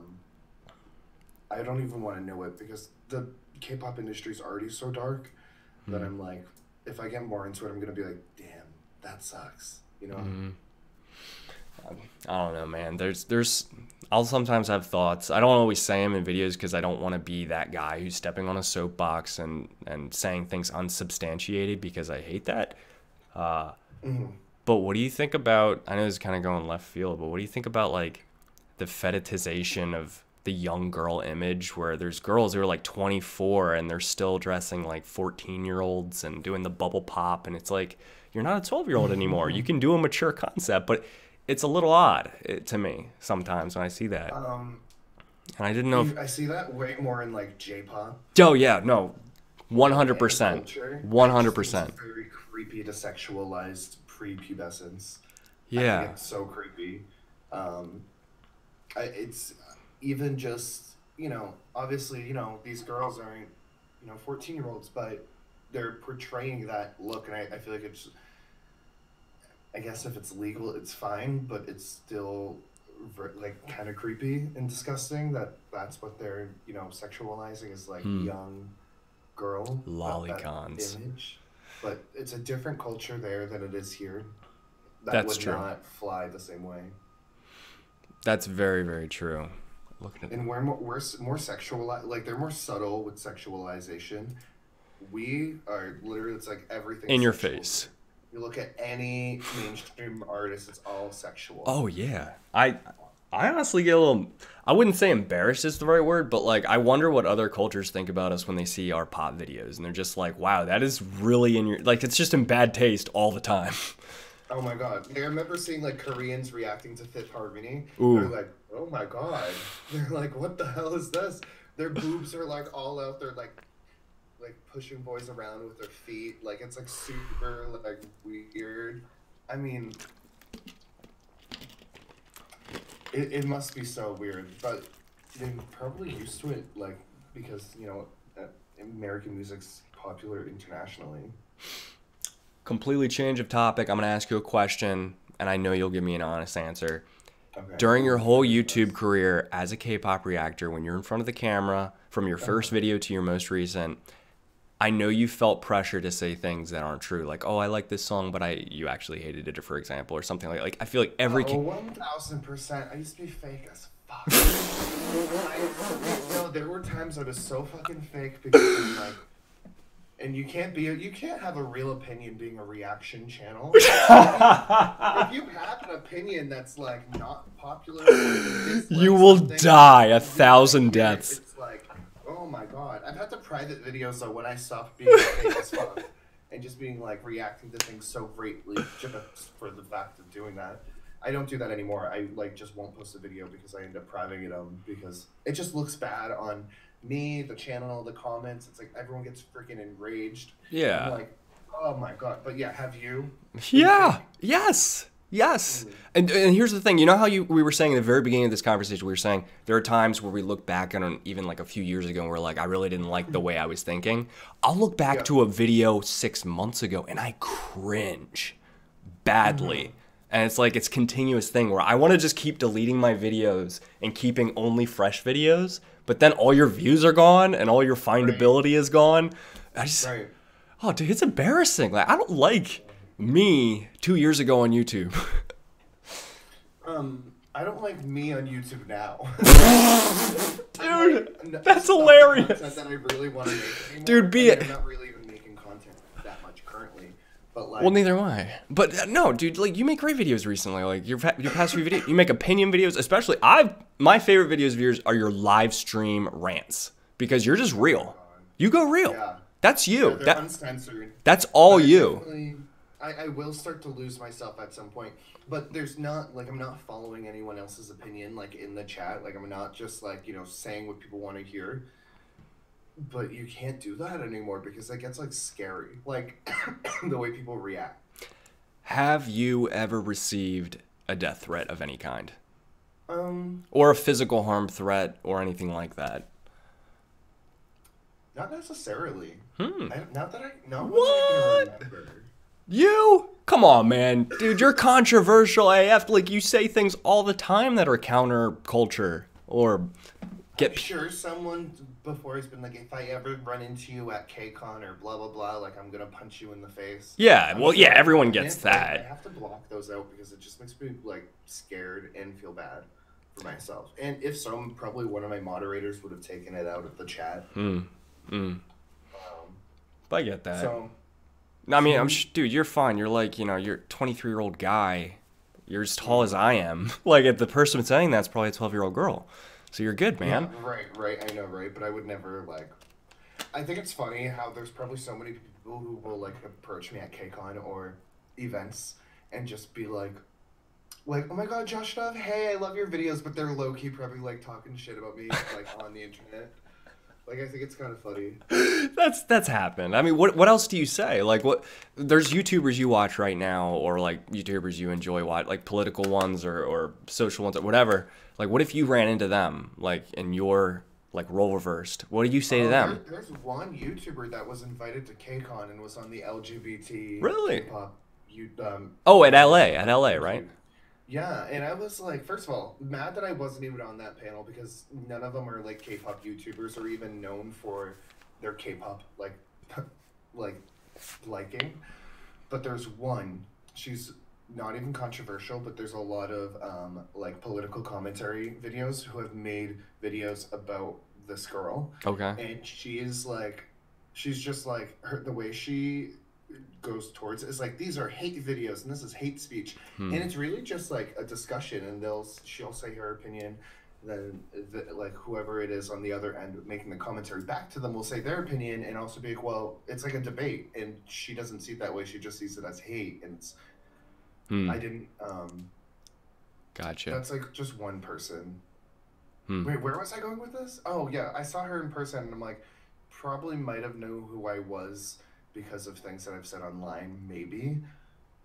I don't even want to know it because the K-pop industry is already so dark that I'm like, if I get more into it, I'm gonna be like, damn, that sucks, I don't know, man. I'll sometimes have thoughts. I don't always say them in videos because I don't want to be that guy who's stepping on a soapbox and saying things unsubstantiated because I hate that. But what do you think about, I know this is kind of going left field, but what do you think about, like, the fetishization of the young girl image, where there's girls who are like 24 and they're still dressing like 14-year-olds and doing the bubble pop, and it's like, you're not a 12-year-old anymore. You can do a mature concept, but it's a little odd to me sometimes when I see that. And I didn't know I see that way more in like J-pop. Oh yeah, no, 100%, 100%. It's very creepy to sexualized prepubescence. Yeah, I think it's so creepy. It's even just, obviously, these girls aren't, 14-year-olds, but they're portraying that look, and I feel like it's, I guess if it's legal, it's fine, but it's still, like, kind of creepy and disgusting that's what they're, sexualizing is, like, young girl. Lolicons. Image. But it's a different culture there than it is here. That's true. Would not fly the same way. That's very, very true. And we're more sexualized, like, they're more subtle with sexualization. We are literally, it's like everything in your sexual. face. You look at any mainstream artist, it's all sexual. Oh yeah, I honestly get a little, I wouldn't say embarrassed is the right word, but like, I wonder what other cultures think about us when they see our pop videos, and they're just like, wow, that is really in your, like, it's just in bad taste all the time. Oh my god. I remember seeing, like, Koreans reacting to Fifth Harmony. Ooh. They're like, oh my god. They're like, what the hell is this? Their boobs are, like, all out there, like pushing boys around with their feet. Like, it's, like, super, like, weird. I mean, it must be so weird. But they're probably used to it, like, because, American music's popular internationally. Completely change of topic. I'm going to ask you a question, and I know you'll give me an honest answer. Okay. During your whole YouTube career as a K-pop reactor, when you're in front of the camera, from your first video to your most recent, I know you felt pressure to say things that aren't true, like, oh, I like this song, but you actually hated it, for example, or something like I feel like every Oh, 1000%. I used to be fake as fuck. No, there were times I was so fucking fake because I'm like, and you can't have a real opinion being a reaction channel. If you have an opinion that's like not popular, you will die 1,000 deaths. It's like, oh my god. I've had to private videos though when I stopped being fake as fuck and just being like reacting to things so greatly just for the fact of doing that. I don't do that anymore. I like just won't post a video because I end up privating it because it just looks bad on me, the channel, the comments. It's like everyone gets freaking enraged. Yeah. I'm like, oh my god. But yeah, have you? Yeah. Yes. Yes. And here's the thing. You know how we were saying at the very beginning of this conversation, we were saying there are times where we look back on even like a few years ago and we're like, I really didn't like the way I was thinking. I'll look back to a video 6 months ago and I cringe badly. And it's like it's continuous thing where I want to just keep deleting my videos and keeping only fresh videos, but then all your views are gone and all your findability is gone. I just, oh, dude, it's embarrassing. Like I don't like me 2 years ago on YouTube. I don't like me on YouTube now. Dude, that's hilarious. That I really want to make anymore. Dude, I'm not really even making content that much currently. But like, well, neither am I. But no, dude, like you make great videos recently. Like your past few videos, you make opinion videos. Especially, my favorite videos of yours are your live stream rants because you're just real. You go real. Yeah. That's you. They're uncensored. That's all you. I will start to lose myself at some point, but there's not like I'm not following anyone else's opinion like in the chat. Like I'm not just like saying what people want to hear. But you can't do that anymore because that gets like scary, like the way people react. Have you ever received a death threat of any kind? Or a physical harm threat or anything like that? Not necessarily. Not that I remember. You? Come on, man. Dude, you're controversial AF. Like, you say things all the time that are counterculture or I'm sure someone before has been like, if I ever run into you at KCON or blah, blah, blah, like, I'm going to punch you in the face. Yeah, well, yeah, everyone gets that. I have to block those out because it just makes me, like, scared and feel bad for myself. And if so, probably one of my moderators would have taken it out of the chat. I get that. So... I mean, dude, you're fine. You're like, you're a 23-year-old guy. You're as tall as I am. Like, the person saying that's probably a 12-year-old girl. So you're good, man. Yeah, right. I know, right? But I would never, like... I think it's funny how there's probably so many people who will, like, approach me at KCON or events and just be like, oh my god, Josh Dove, hey, I love your videos, but they're low-key probably, like, talking shit about me, like, on the internet. Like, I think it's kind of funny. That's happened. I mean, what else do you say? Like, there's YouTubers you watch right now, or like YouTubers you enjoy watch, like political ones or social ones or whatever. Like, what if you ran into them, like, and you're like role reversed? What do you say to them? There's one YouTuber that was invited to KCON and was on the LGBT really? K-pop, oh, at LA, right? Yeah, and I was like, first of all, mad that I wasn't even on that panel because none of them are like K-pop YouTubers or even known for their K-pop liking. But there's one. She's not even controversial, but there's a lot of like political commentary videos who have made videos about this girl. Okay. And she's just like the way she goes towards it is like, these are hate videos and this is hate speech, and it's really just like a discussion, and she'll say her opinion, then like whoever it is on the other end making the commentary back to them will say their opinion and also be like, well, it's like a debate, and she doesn't see it that way, she just sees it as hate, and it's I didn't gotcha. That's like just one person. Wait, where was I going with this? Oh yeah, I saw her in person and I'm like, probably might have known who I was because of things that I've said online, maybe.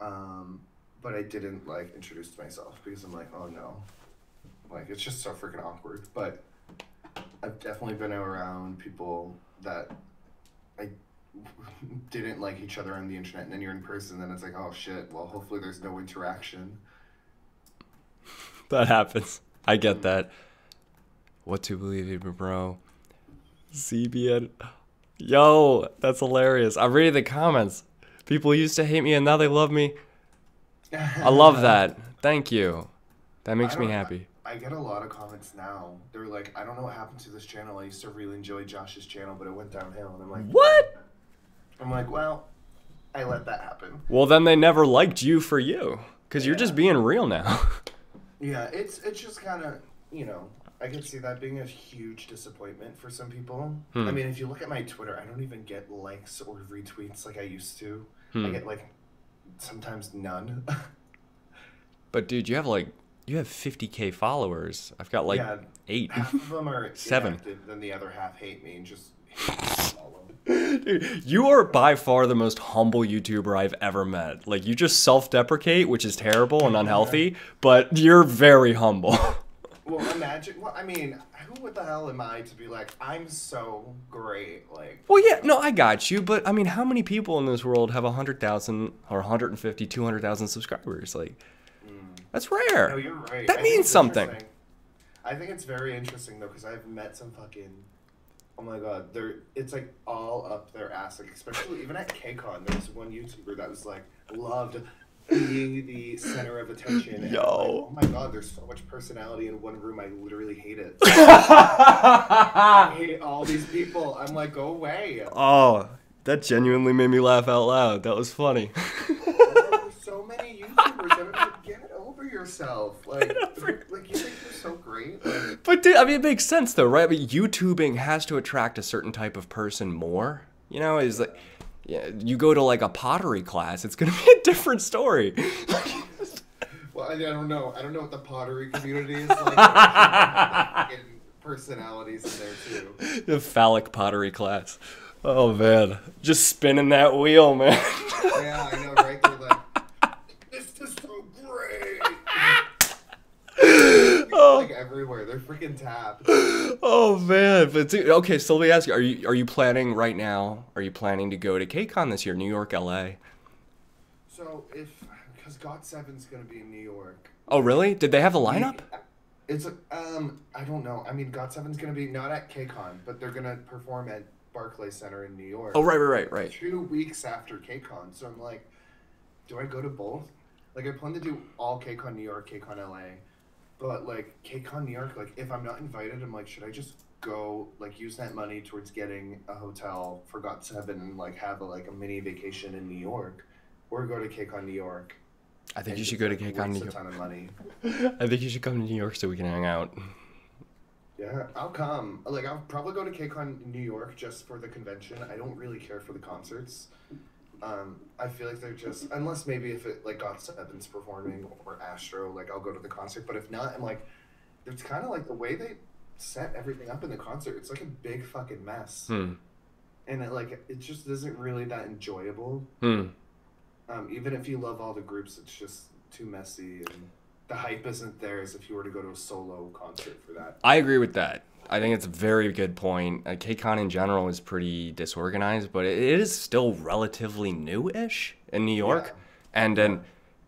But I didn't, like, introduce myself because I'm like, oh no. Like, it's just so freaking awkward. But I've definitely been around people that I didn't like each other on the internet, and then you're in person, and it's like, oh shit, well, hopefully there's no interaction. That happens. I get that. What to believe, bro? CBN. Yo, that's hilarious. I'm reading the comments. People used to hate me and now they love me. I love that. Thank you. That makes me happy. I get a lot of comments now. They're like, I don't know what happened to this channel. I used to really enjoy Josh's channel, but it went downhill. And I'm like, what? I'm like, well, I let that happen. Well, then they never liked you for you. Because you're just being real now. Yeah, it's just kind of, you know, I can see that being a huge disappointment for some people. I mean, if you look at my Twitter, I don't even get likes or retweets like I used to. I get, like, sometimes none. But, dude, you have 50K followers. I've got, like, 8. Half of them are 7. inactive, then the other half hate me and just follow. Dude, you are by far the most humble YouTuber I've ever met. Like, you just self-deprecate, which is terrible and unhealthy, but you're very humble. Well, imagine. Well, I mean, who the hell am I to be like, I'm so great? Like. Well, yeah, no, I got you, but I mean, how many people in this world have 100,000 or 150, 200,000 subscribers? Like, that's rare. No, you're right. That means something. I think it's very interesting though, because I've met some fucking. Oh my god, it's like all up their ass. Like, especially even at KCON, there was one YouTuber that was like loved being the center of attention. And Yo. like, oh my god, there's so much personality in one room. I literally hate it. I hate all these people. I'm like, go away. Oh, that genuinely made me laugh out loud. That was funny. There's so many YouTubers. I'm like, get it over yourself. Like you think you're so great. Like, But dude, I mean, it makes sense though, right? But YouTubing has to attract a certain type of person more. You know, is like, yeah, you go to like a pottery class, it's gonna be a different story. well, I don't know. I don't know what the pottery community is like. Personalities in there too. The phallic pottery class. Oh man, just spinning that wheel, man. Yeah, I know, right? They're like, this is so great. Like everywhere, they're freaking tapped. Oh man, but dude, okay. So let me ask you: Are you planning right now? Are you planning to go to KCON this year, New York, LA? So because GOT7's gonna be in New York. Oh really? Did they have the lineup? It's I don't know. I mean, GOT7's gonna be not at KCON, but they're gonna perform at Barclays Center in New York. Oh right. 2 weeks after KCON, so I'm like, do I go to both? Like, I plan to do all KCON New York, KCON LA. But, like, KCON New York, like, if I'm not invited, I'm like, should I just go, like, use that money towards getting a hotel for GOT7 and, like, have, a mini vacation in New York? Or go to KCON New York? I think you should go to KCON New York. A ton of money. I think you should come to New York so we can hang out. Yeah, I'll come. Like, I'll probably go to KCON New York just for the convention. I don't really care for the concerts. I feel like they're just, unless maybe if it like GOT7's performing or Astro, like I'll go to the concert. But if not, I'm like, it's kind of like the way they set everything up in the concert. It's like a big fucking mess, and it just isn't really that enjoyable. Even if you love all the groups, it's just too messy, and the hype isn't there as if you were to go to a solo concert for that. I agree with that. I think it's a very good point. KCON in general is pretty disorganized, but it is still relatively new-ish in New York. Yeah.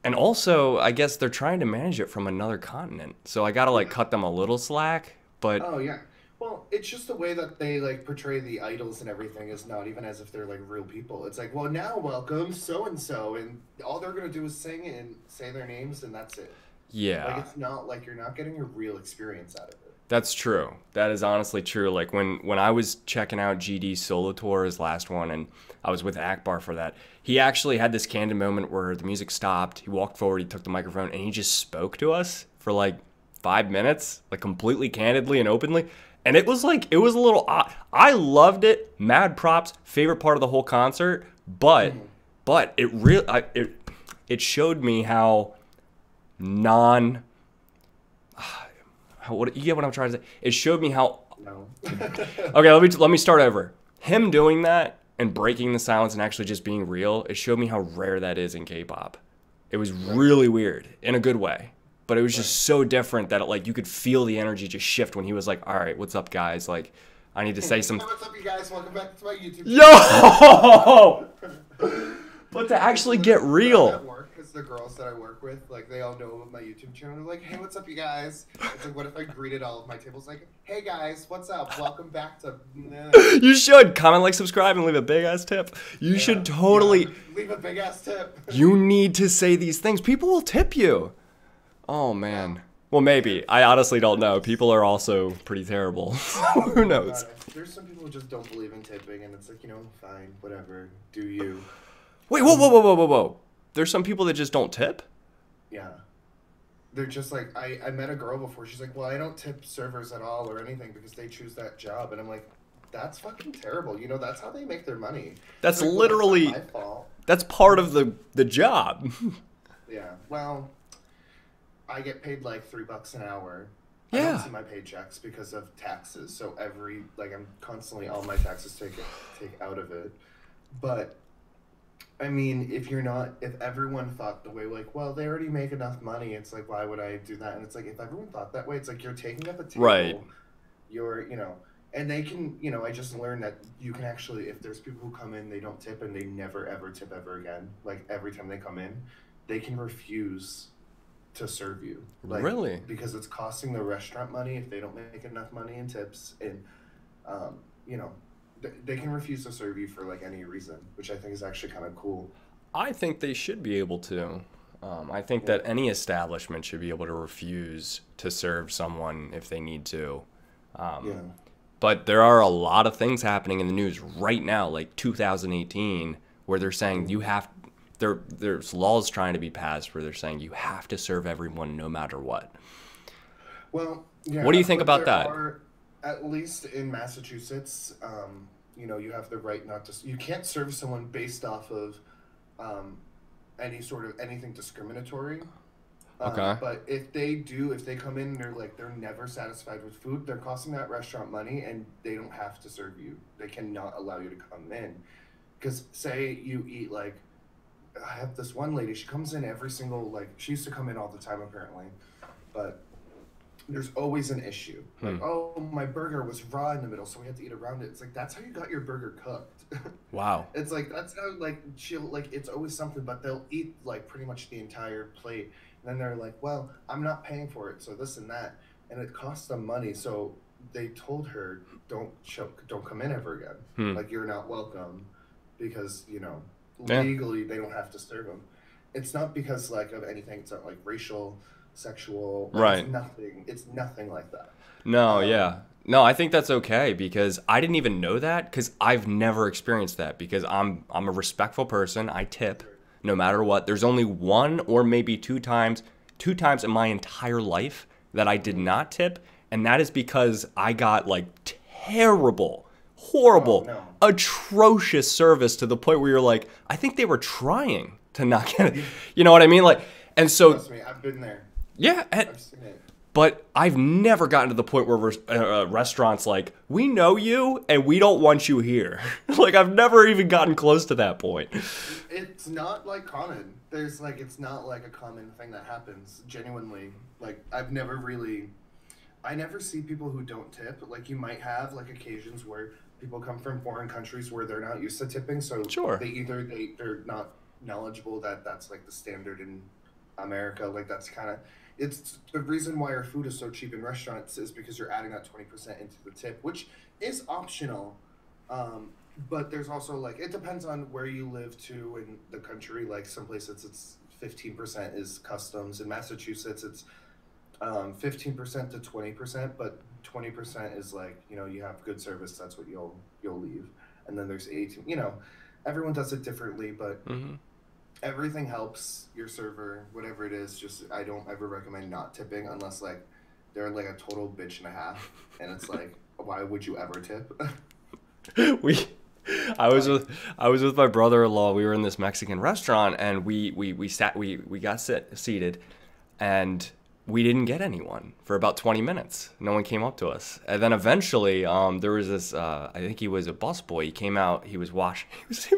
And also, I guess they're trying to manage it from another continent. So I got to like cut them a little slack, but oh yeah. Well, it's just the way that they like portray the idols and everything is not even as if they're like real people. It's like, well, now welcome so and so, and all they're going to do is sing and say their names and that's it. Yeah. Like, it's not like you're not getting a real experience out of it. That's true. That is honestly true. Like when I was checking out GD's solo tour, his last one, and I was with Akbar for that, he actually had this candid moment where the music stopped. He walked forward, he took the microphone, and he just spoke to us for like 5 minutes, like completely candidly and openly. And it was a little odd. I loved it. Mad props. Favorite part of the whole concert. But it really it showed me how you get what I'm trying to say? It showed me how. No. Okay, let me start over. Him doing that and breaking the silence and actually just being real. It showed me how rare that is in K-pop. It was really weird in a good way, but it was just so different that you could feel the energy just shift when he was like, "All right, what's up, guys? Like, I need to say some." What's up, you guys? Welcome back to my YouTube channel. Yo! But to actually get real. Because the girls that I work with, like, they all know about my YouTube channel. They're like, hey, what's up, you guys? It's like, what if I greeted all of my tables like, hey, guys, what's up? Welcome back to... You should comment, like, subscribe, and leave a big-ass tip. You should totally... Yeah, leave a big-ass tip. You need to say these things. People will tip you. Oh, man. Well, maybe. I honestly don't know. People are also pretty terrible. Who knows? There's some people who just don't believe in tipping, and it's like, you know, fine, whatever. Do you? Wait, whoa. There's some people that just don't tip? Yeah. They're just like, I met a girl before. She's like, well, I don't tip servers at all or anything because they choose that job. And I'm like, that's fucking terrible. You know, that's how they make their money. That's like, literally... Well, that's not my fault. That's part of the job. Yeah. Well, I get paid like $3 an hour. Yeah. I don't see my paychecks because of taxes. So I'm constantly, all my taxes take out of it. But I mean, if everyone thought the way, like, well, they already make enough money, it's like, why would I do that? And it's like, if everyone thought that way, it's like, you're taking up a table. Right. You're, you know, and they can, you know, I just learned that you can actually, if there's people who come in, they don't tip and they never ever tip ever again. Like, every time they come in, they can refuse to serve you. Like, really? Because it's costing the restaurant money if they don't make enough money in tips. And, you know, they can refuse to serve you for like any reason, which I think is actually kind of cool. I think they should be able to. I think that any establishment should be able to refuse to serve someone if they need to. Yeah. But there are a lot of things happening in the news right now, like 2018, where they're saying you have. There's laws trying to be passed where they're saying you have to serve everyone no matter what. Well, yeah. What do you think about that? At least in Massachusetts, you know, you have the right not to. You can't serve someone based off of anything discriminatory. Okay. But if they come in and they're never satisfied with food, they're costing that restaurant money, and they don't have to serve you. They cannot allow you to come in, because say you eat like. I have this one lady, she comes in every single, like, she used to come in all the time apparently, but there's always an issue. Like, oh, my burger was raw in the middle, so we had to eat around it. It's like, that's how you got your burger cooked. Wow. It's like, that's how, like, she'll, like, it's always something, but they'll eat, like, pretty much the entire plate. And then they're like, well, I'm not paying for it, so this and that. And it costs them money, so they told her, don't come in ever again. Like, you're not welcome, because, you know, legally they don't have to serve them. It's not because like of anything. It's not like racial, sexual. Right. It's nothing like that. No, yeah. No, I think that's okay, because I didn't even know that, because I've never experienced that, because I'm a respectful person. I tip no matter what. There's only one or maybe two times in my entire life that I did not tip, and that is because I got like horrible, atrocious service to the point where you're like, I think they were trying to not get it. You know what I mean? Like, and so. Trust me, I've been there. Yeah. I've seen it. But I've never gotten to the point where restaurants like, we know you and we don't want you here. Like, I've never even gotten close to that point. It's not like common. There's like, it's not like a common thing that happens. Genuinely, like I never see people who don't tip. Like, you might have like occasions where people come from foreign countries where they're not used to tipping, so sure. they're not knowledgeable that that's like the standard in America. Like, that's kind of, it's the reason why our food is so cheap in restaurants is because you're adding that 20% into the tip, which is optional. But there's also like, it depends on where you live too in the country. Like, some places it's 15% is customs. In Massachusetts, it's 15% to 20%, but 20% is like, you know, you have good service, that's what you'll leave. And then there's 18, you know, everyone does it differently, but everything helps your server, whatever it is. Just, I don't ever recommend not tipping unless like they're like a total bitch and a half, and it's like, why would you ever tip? I was with my brother-in-law. We were in this Mexican restaurant, and we got seated, and we didn't get anyone for about 20 minutes. No one came up to us. And then eventually, there was this, I think he was a busboy. He came out, he was washing, he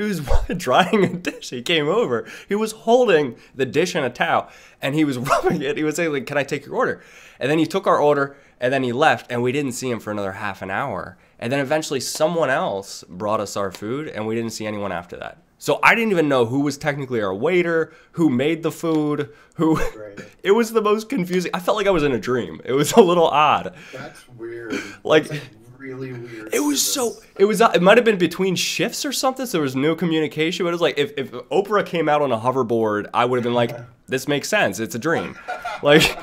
was drying a dish. He came over, he was holding the dish in a towel, and he was rubbing it. He was saying, like, can I take your order? And then he took our order, and then he left, and we didn't see him for another half an hour. And then eventually someone else brought us our food, and we didn't see anyone after that. So I didn't even know who was technically our waiter, who made the food, who. Right. It was the most confusing. I felt like I was in a dream. It was a little odd. That's weird. Like, That's, really weird. it was so. It was. It might have been between shifts or something. So there was no communication. But it was like if Oprah came out on a hoverboard, I would have been like, "This makes sense. It's a dream." Like,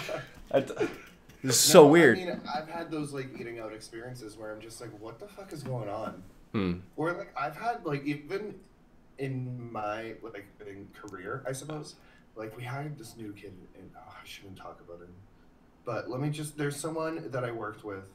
it's so weird. I mean, I've had those like eating out experiences where I'm just like, "What the fuck is going on?" Or like I've had like even in my like in career, I suppose. Like we hired this new kid, and I shouldn't talk about him, but let me just. There's someone that I worked with,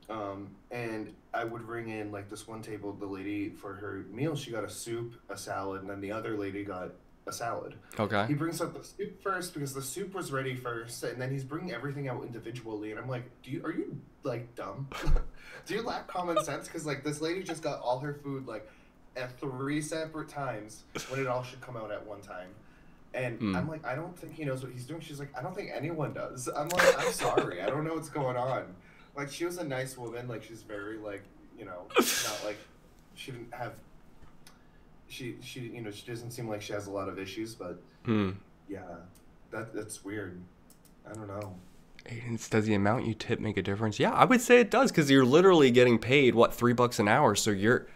and I would ring in like this one table. The lady for her meal, she got a soup, a salad, and then the other lady got a salad. Okay. He brings up the soup first because the soup was ready first, and then he's bringing everything out individually. And I'm like, are you like dumb? Do you lack common sense? Because like this lady just got all her food like at 3 separate times when it all should come out at one time. And I'm like, I don't think he knows what he's doing. She's like, I don't think anyone does. I'm like, I'm sorry, I don't know what's going on. Like she was a nice woman. Like she's very like not like she didn't have. She she doesn't seem like she has a lot of issues, but yeah, that's weird. I don't know. Aiden, does the amount you tip make a difference? Yeah, I would say it does because you're literally getting paid what $3 an hour, so your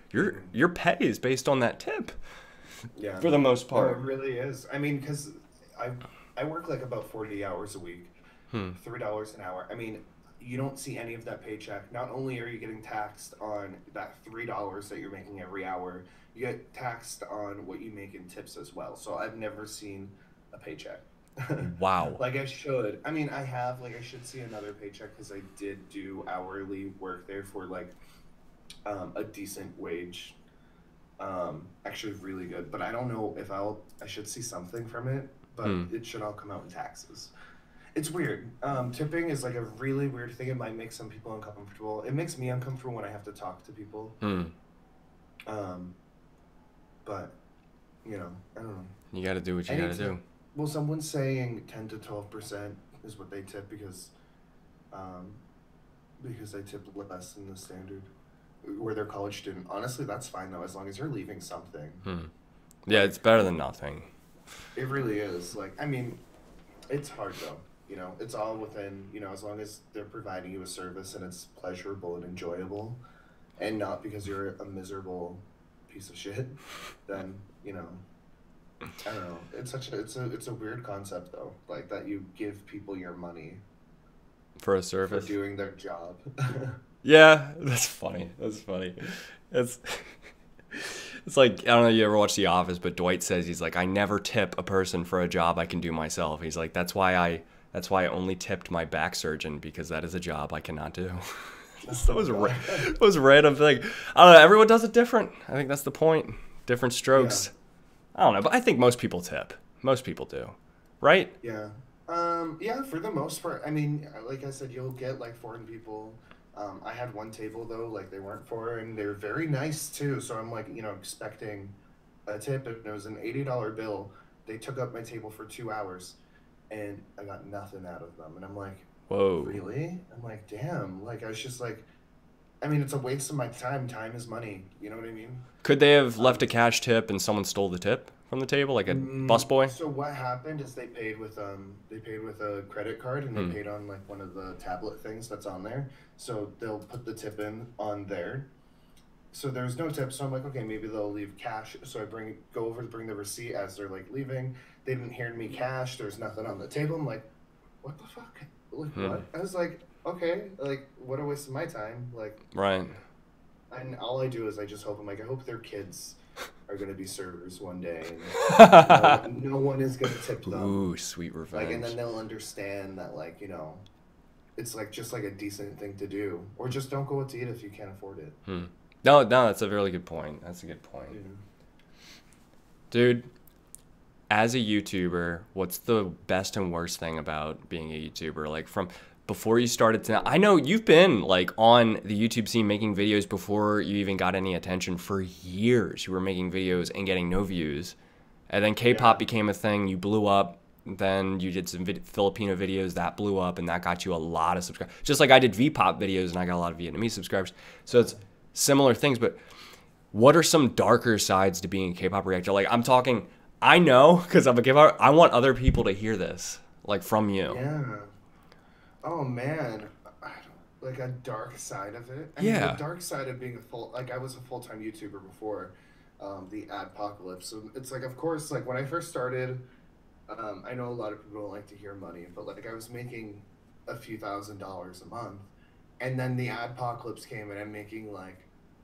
pay is based on that tip. Yeah, for the most part. No, it really is. I mean, because I work like about 40 hours a week, $3 an hour. I mean, you don't see any of that paycheck. Not only are you getting taxed on that $3 that you're making every hour, you get taxed on what you make in tips as well. So I've never seen a paycheck. Wow. Like I should. I mean, I have. Like I should see another paycheck because I did do hourly work there for like a decent wage. Actually really good. But I don't know if I should see something from it, but it should all come out in taxes. It's weird. Tipping is like a really weird thing. It might make some people uncomfortable. It makes me uncomfortable when I have to talk to people. But, I don't know. You got to do what you got to do. Well, someone's saying 10 to 12% is what they tip because they tip less than the standard where they're college student. Honestly, that's fine though, as long as you're leaving something. Yeah, it's better than nothing. It really is. Like, I mean, it's hard though. It's all within, as long as they're providing you a service and it's pleasurable and enjoyable and not because you're a miserable piece of shit, then, I don't know. It's a weird concept though, like that you give people your money for a service, for doing their job. Yeah, that's funny. It's like, I don't know if you ever watch The Office, but Dwight says, he's like, I never tip a person for a job I can do myself. He's like, that's why I only tipped my back surgeon, because that is a job I cannot do. That was a random thing. I don't know, everyone does it different. I think that's the point. Different strokes. Yeah. I don't know, but I think most people tip. Most people do, right? Yeah. Yeah, for the most part. I mean, like I said, you'll get like foreign people. I had one table though, like they weren't foreign. They were very nice too. So I'm like, expecting a tip, and it was an $80 bill. They took up my table for 2 hours, and I got nothing out of them. And I'm like, whoa, really? I'm like, damn. Like I was just like, I mean, it's a waste of my time. Time is money. You know what I mean? Could they have left a cash tip and someone stole the tip from the table, like a busboy? So what happened is they paid with a credit card, and they paid on like one of the tablet things that's on there. So they'll put the tip in on there. So there's no tip. So I'm like, okay, maybe they'll leave cash. So I go over to bring the receipt as they're like leaving. They didn't hand me cash. There's nothing on the table. I'm like, what the fuck? Like what? I was like, okay, like what a waste of my time. Like, right. And all I do is I just hope, I'm like, I hope their kids are going to be servers one day. And no one is going to tip them. Ooh, sweet revenge. Like, and then they'll understand that, like, it's like just like a decent thing to do. Or just don't go out to eat if you can't afford it. No, that's a really good point. That's a good point. Dude, as a YouTuber, what's the best and worst thing about being a YouTuber? Like from before you started to now, I know you've been like on the YouTube scene making videos before you even got any attention for years. You were making videos and getting no views. And then K-pop became a thing. You blew up. Then you did some Filipino videos that blew up, and that got you a lot of subscribers. Just like I did V-pop videos and I got a lot of Vietnamese subscribers. So it's similar things. But what are some darker sides to being a K-pop reactor? Like, I'm talking, I know, because I'm a K-pop, I want other people to hear this, like, from you. Yeah. Oh man, I don't, like a dark side of it. I mean, Yeah. the dark side of being a full, like I was a full-time YouTuber before, the adpocalypse. So it's like, of course, like when I first started, I know a lot of people don't like to hear money, but like I was making a few $1,000s a month, and then the adpocalypse came, and I'm making like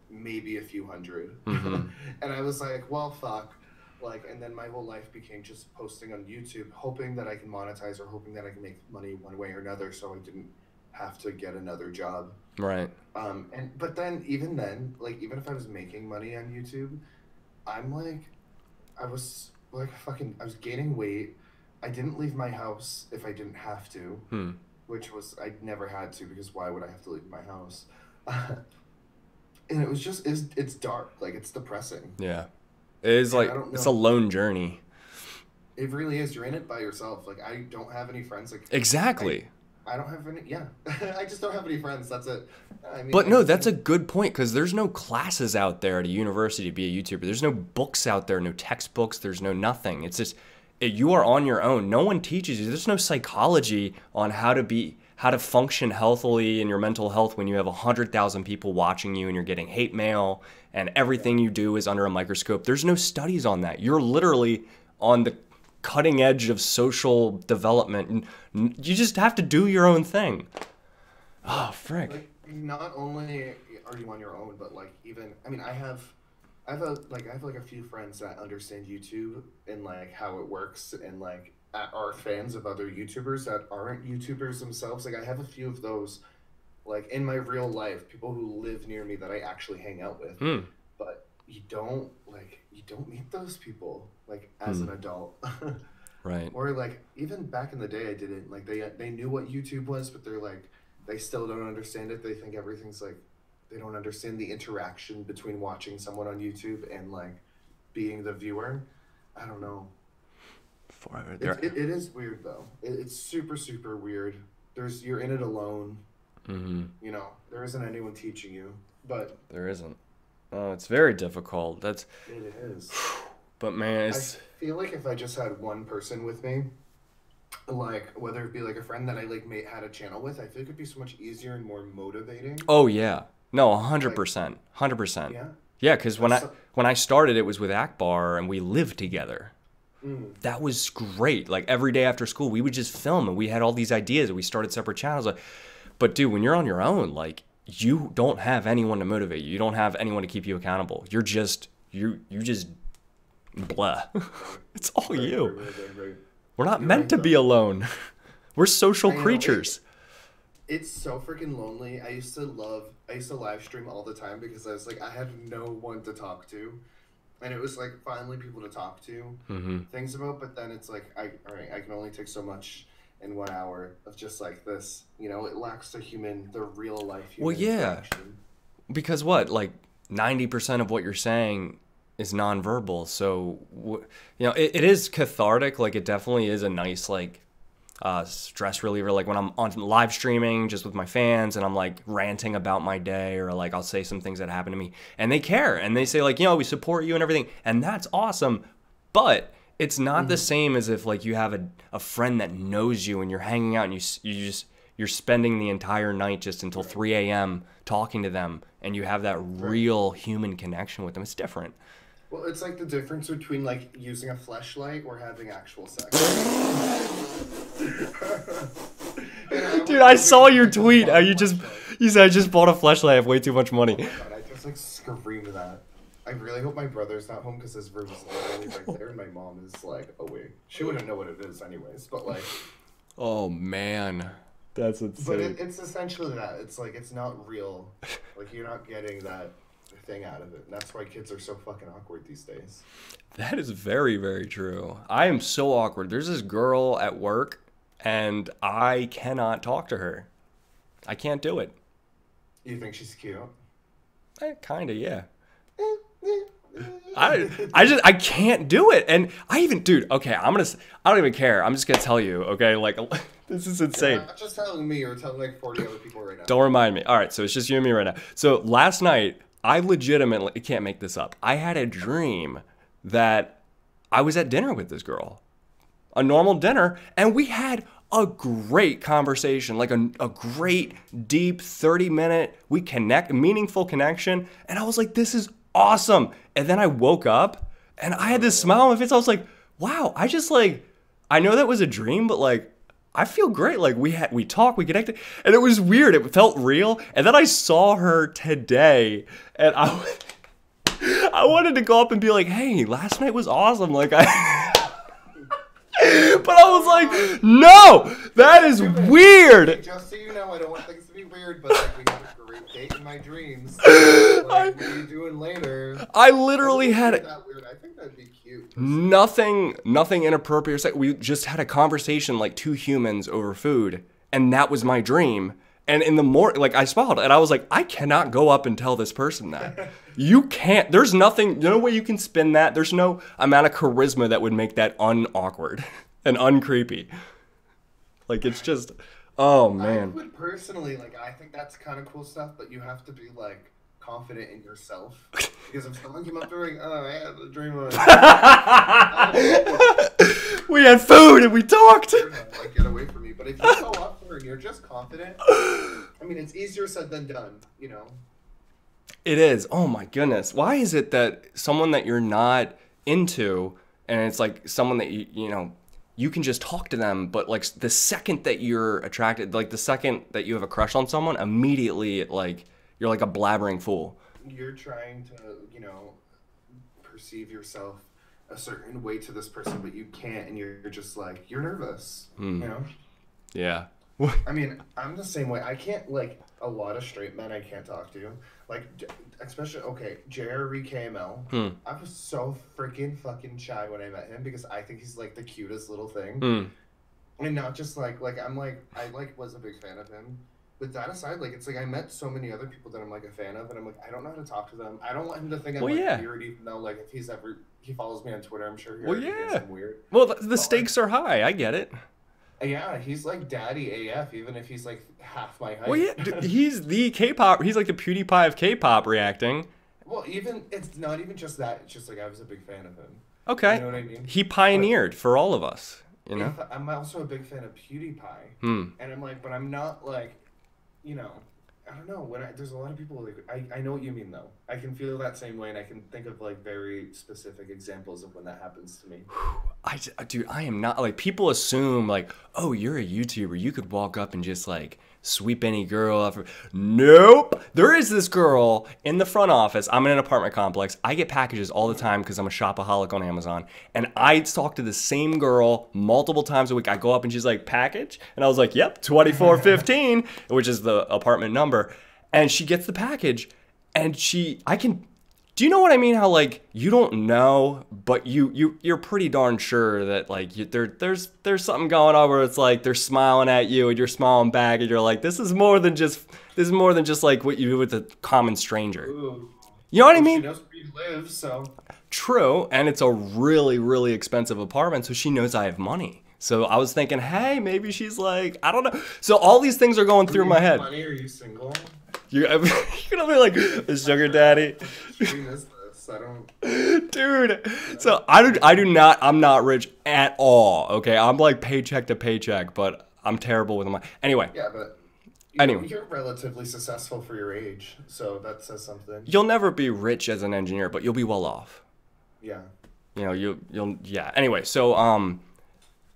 maybe a few hundred, Mm-hmm. and I was like, well, fuck. Like, and then my whole life became just posting on YouTube, hoping that I can monetize or hoping that I can make money one way or another, so I didn't have to get another job. Right. But then even then, like even if I was making money on YouTube, I'm like, I was like I was gaining weight. I didn't leave my house if I didn't have to, Hmm. which was I never had to because why would I have to leave my house? And it was just it's dark, like it's depressing. Yeah. It is And like, I don't it's know. a lone journey. It really is. You're in it by yourself. Like I don't have any friends. Like Exactly. I don't have any. Yeah, I just don't have any friends. That's it. I mean, But no, that's a good point, because there's no classes out there at a university to be a YouTuber. There's no books out there, no textbooks. There's no nothing. It's just you are on your own. No one teaches you. There's no psychology on how to function healthily in your mental health when you have 100,000 people watching you and you're getting hate mail and everything you do is under a microscope. There's no studies on that. You're literally on the cutting edge of social development, and you just have to do your own thing. Oh, frick. like not only are you on your own, but like even I mean I have a few friends that understand YouTube and like how it works and like are fans of other YouTubers that aren't YouTubers themselves. Like I have a few of those like in my real life, people who live near me that I actually hang out with. Hmm. But you don't meet those people like as an adult. Right. Or like even back in the day I didn't like they knew what YouTube was, but they're like they still don't understand it. They think everything's like they don't understand the interaction between watching someone on YouTube and like being the viewer. I don't know. It is weird though. It's super super weird. You're in it alone. Mm-hmm. You know, there isn't anyone teaching you, but There isn't. Oh, it's very difficult. it is. But man, I it's feel like if I just had one person with me, like whether it be like a friend that I like had a channel with, I feel like it'd be so much easier and more motivating. oh yeah, no, 100%, 100%. Yeah. Yeah, because That's when I started, it was with Akbar and we lived together. Mm. That was great. Like every day after school, we would just film and we had all these ideas and we started separate channels. Like, but dude, when you're on your own, like you don't have anyone to motivate you. You don't have anyone to keep you accountable. You're just you just blah. It's all you. Right. We're not You're meant right, to be though. alone. We're social I know, creatures. It's so freaking lonely. I used to live stream all the time because I was like I had no one to talk to, and it was like finally people to talk to Mm-hmm. things about. But then it's like all right, I can only take so much in 1 hour of just like this. You know, it lacks the real life human Well, yeah. interaction. Because what, like 90% of what you're saying is nonverbal. So, you know, it is cathartic. Like it definitely is a nice, like, stress reliever. Like when I'm on live streaming just with my fans and I'm like ranting about my day, or like I'll say some things that happen to me and they care and they say like, you know, we support you and everything. And that's awesome. But it's not the same as if like you have a friend that knows you and you're hanging out and you're spending the entire night just until 3 a.m. talking to them and you have that real human connection with them. It's different. Well, it's like the difference between like using a fleshlight or having actual sex. Dude, I saw your tweet. You said I just bought a flashlight. I have way too much money. God, I just like screamed that. I really hope my brother's not home because his room is literally right there, and my mom is like awake. She wouldn't know what it is anyways, but like. Oh man, that's insane. But it's essentially that. It's like it's not real. Like you're not getting that thing out of it. And that's why kids are so fucking awkward these days. That is very, very true. I am so awkward. There's this girl at work, and I cannot talk to her. I can't do it. You think she's cute? Kinda, yeah. I can't do it. And I even, dude, okay, I don't even care. I'm just gonna tell you, okay? Like, this is insane. You're not just telling me, you're telling like 40 other people right now. Don't remind me. All right, so it's just you and me right now. So last night, I legitimately can't make this up. I had a dream that I was at dinner with this girl, a normal dinner, and we had a great conversation, like a great, deep 30-minute, meaningful connection. And I was like, this is awesome. And then I woke up and I had this smile on my face. I was like, wow, I know that was a dream, but like, I feel great. Like we talked, we connected, and it was weird. It felt real. And then I saw her today, and I wanted to go up and be like, hey, last night was awesome. Like but I was like, no, that is weird. Just so you know, I don't want things to be weird, but like we had a great date in my dreams. Like, what are you doing later? I literally had that weird. I think that'd be cute. nothing inappropriate. We just had a conversation like two humans over food, and that was my dream. And in the morning, like I smiled, and I was like, I cannot go up and tell this person that. You can't. There's no way you can spin that. There's no amount of charisma that would make that unawkward and uncreepy. Like it's just, oh man. I would personally like. I think that's kind of cool stuff, but you have to be like confident in yourself. Because if someone came up to me, like, oh, I had a dream of we had food and we talked. Like, get away from me. But if you go up to her and you're just confident, I mean, it's easier said than done, you know? It is. Oh my goodness. Why is it that someone that you're not into, and it's like someone that you can just talk to them, but like the second that you're attracted, like the second that you have a crush on someone, immediately like you're like a blabbering fool. You're trying to, perceive yourself a certain way to this person, but you can't, and you're just like, you're nervous, you know? Yeah. I mean, I'm the same way. I can't, like, a lot of straight men I can't talk to. Like, especially, okay, JRE I was so freaking fucking shy when I met him because I think he's, like, the cutest little thing. And not just, like, I was a big fan of him. With that aside, like, it's like I met so many other people that I'm, like, a fan of, and I'm like, I don't know how to talk to them. I don't want him to think I'm, weird, even though, like, if he follows me on Twitter, I'm sure he thinks I'm weird. Well, the stakes are high. I get it. Yeah, he's like daddy AF, even if he's like half my height. Well, yeah, he's the K-pop. He's like the PewDiePie of K-pop reacting. Well, it's not even just that. It's just like I was a big fan of him. Okay. You know what I mean? He pioneered for all of us, you know? I'm also a big fan of PewDiePie. And I'm like, but I'm not like, I don't know. There's a lot of people, like, I know what you mean, though. I can feel that same way, and I can think of, like, very specific examples of when that happens to me. Dude, I am not, like, people assume, like, oh, you're a YouTuber. You could walk up and just, like, sweep any girl up. Nope. There is this girl in the front office. I'm in an apartment complex. I get packages all the time because I'm a shopaholic on Amazon. And I talk to the same girl multiple times a week. I go up and she's like, package? And I was like, yep, 2415, which is the apartment number. And she gets the package and do you know what I mean? How like you don't know, but you're pretty darn sure that like there's something going on where it's like they're smiling at you and you're smiling back and you're like this is more than just like what you do with a common stranger. Ooh. You know what I mean? She knows where you live, so. True, and it's a really really expensive apartment, so she knows I have money. So I was thinking, hey, maybe she's like, I don't know. So all these things are going through my head. Money? Are you single? You're gonna be like a sugar daddy. I don't. Dude, so I'm not rich at all. Okay, I'm like paycheck to paycheck, but I'm terrible with my. Anyway. Yeah, but. You're relatively successful for your age, so that says something. You'll never be rich as an engineer, but you'll be well off. Yeah. You'll yeah. Anyway, so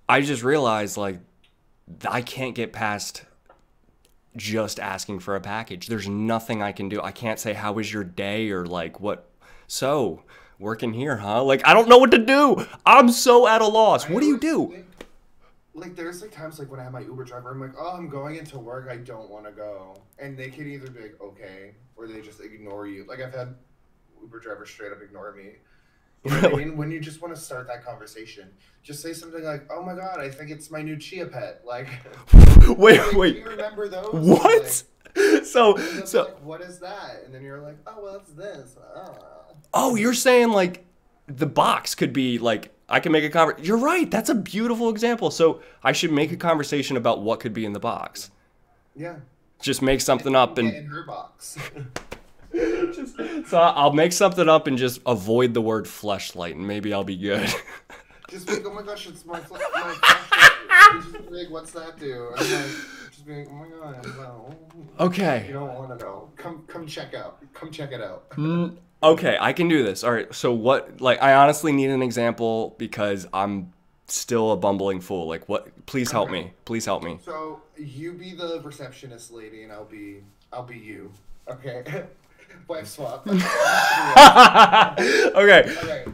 I just realized like I can't get past just asking for a package. There's nothing I can do. I can't say how was your day or like what. So working here, huh? Like I don't know what to do. I'm so at a loss. What do you do? Like there's like times like when I have my Uber driver, I'm like, oh, I'm going into work. I don't want to go, and they can either be like, okay, or they just ignore you. Like I've had Uber drivers straight up ignore me. You know what I mean? When you just want to start that conversation, just say something like, "Oh my God, I think it's my new chia pet." Like, wait. Do you remember those? What? Like, so like, what is that? And then you're like, "Oh well, it's this." Oh, you're saying like the box could be like I can make a conversation. You're right. That's a beautiful example. So I should make a conversation about what could be in the box. Yeah. Just make something up and in her box. So I'll make something up and just avoid the word fleshlight, and maybe I'll be good. Just be like, oh my gosh, it's my flashlight. Just be like, what's that do? And I'm like, just be like, oh my god, well. Okay. You don't want to know. Come check out. Come check it out. Okay, I can do this. All right. So what? Like, I honestly need an example because I'm still a bumbling fool. Like, what? Please help me. Please help me. So you be the receptionist lady, and I'll be you. Okay. Wife swap. Okay. Okay.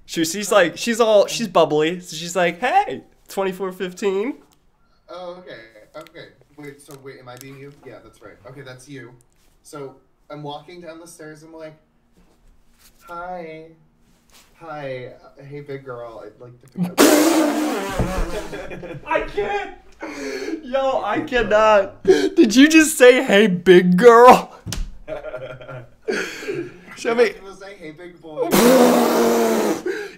She's bubbly. So she's like, hey, 2415. Oh, okay. Okay. Wait, am I being you? Yeah, that's right. Okay, that's you. So I'm walking down the stairs. I'm like, hi, hey, big girl. I'd like to pick up. I can't. Yo, I cannot. Did you just say, hey, big girl? Show me. Say, hey, big boy.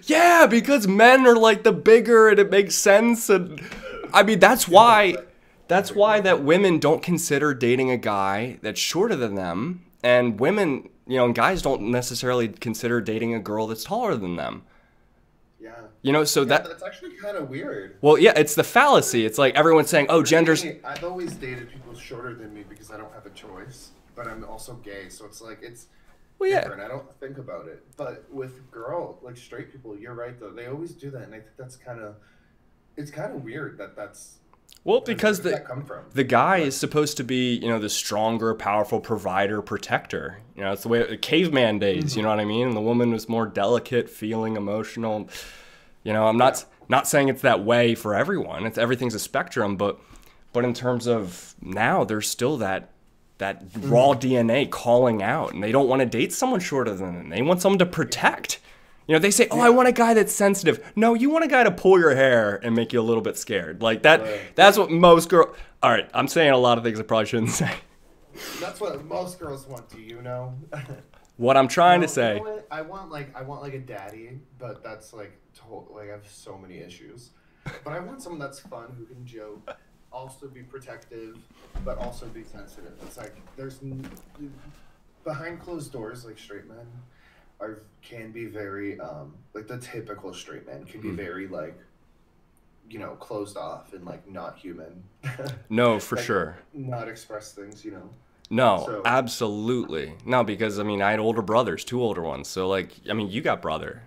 Yeah, because men are like the bigger, and it makes sense. And I mean, that's why that women don't consider dating a guy that's shorter than them, and women, and guys don't necessarily consider dating a girl that's taller than them. Yeah. So that's actually kind of weird. Well, yeah, it's the fallacy. It's like everyone's saying, oh, gender's. I've always dated people shorter than me because I don't have a choice, but I'm also gay, so it's like it's. Well, yeah. Different. I don't think about it, but with straight people, you're right though. They always do that, and I think it's kind of weird that's. Well, because where does that come from? The guy is supposed to be, the stronger, powerful provider, protector. It's the way caveman days. Mm-hmm. You know what I mean? And the woman was more delicate, feeling, emotional. I'm not saying it's that way for everyone. Everything's a spectrum, but in terms of now, there's still that raw DNA calling out, and they don't want to date someone shorter than them. They want someone to protect. They say, oh, I want a guy that's sensitive. No, you want a guy to pull your hair and make you a little bit scared. Like that. Right. That's what most girls. All right, I'm saying a lot of things I probably shouldn't say. That's what most girls want. Do you know? What I'm trying to say. I want like a daddy, but that's like I have so many issues. But I want someone that's fun, who can joke, also be protective, but also be sensitive. It's like there's behind closed doors, like straight men can be very like the typical straight man can be very like closed off and like not human. No, for like, sure. Not express things, No, absolutely. No, because I had older brothers, 2 older ones. So like, you got brother,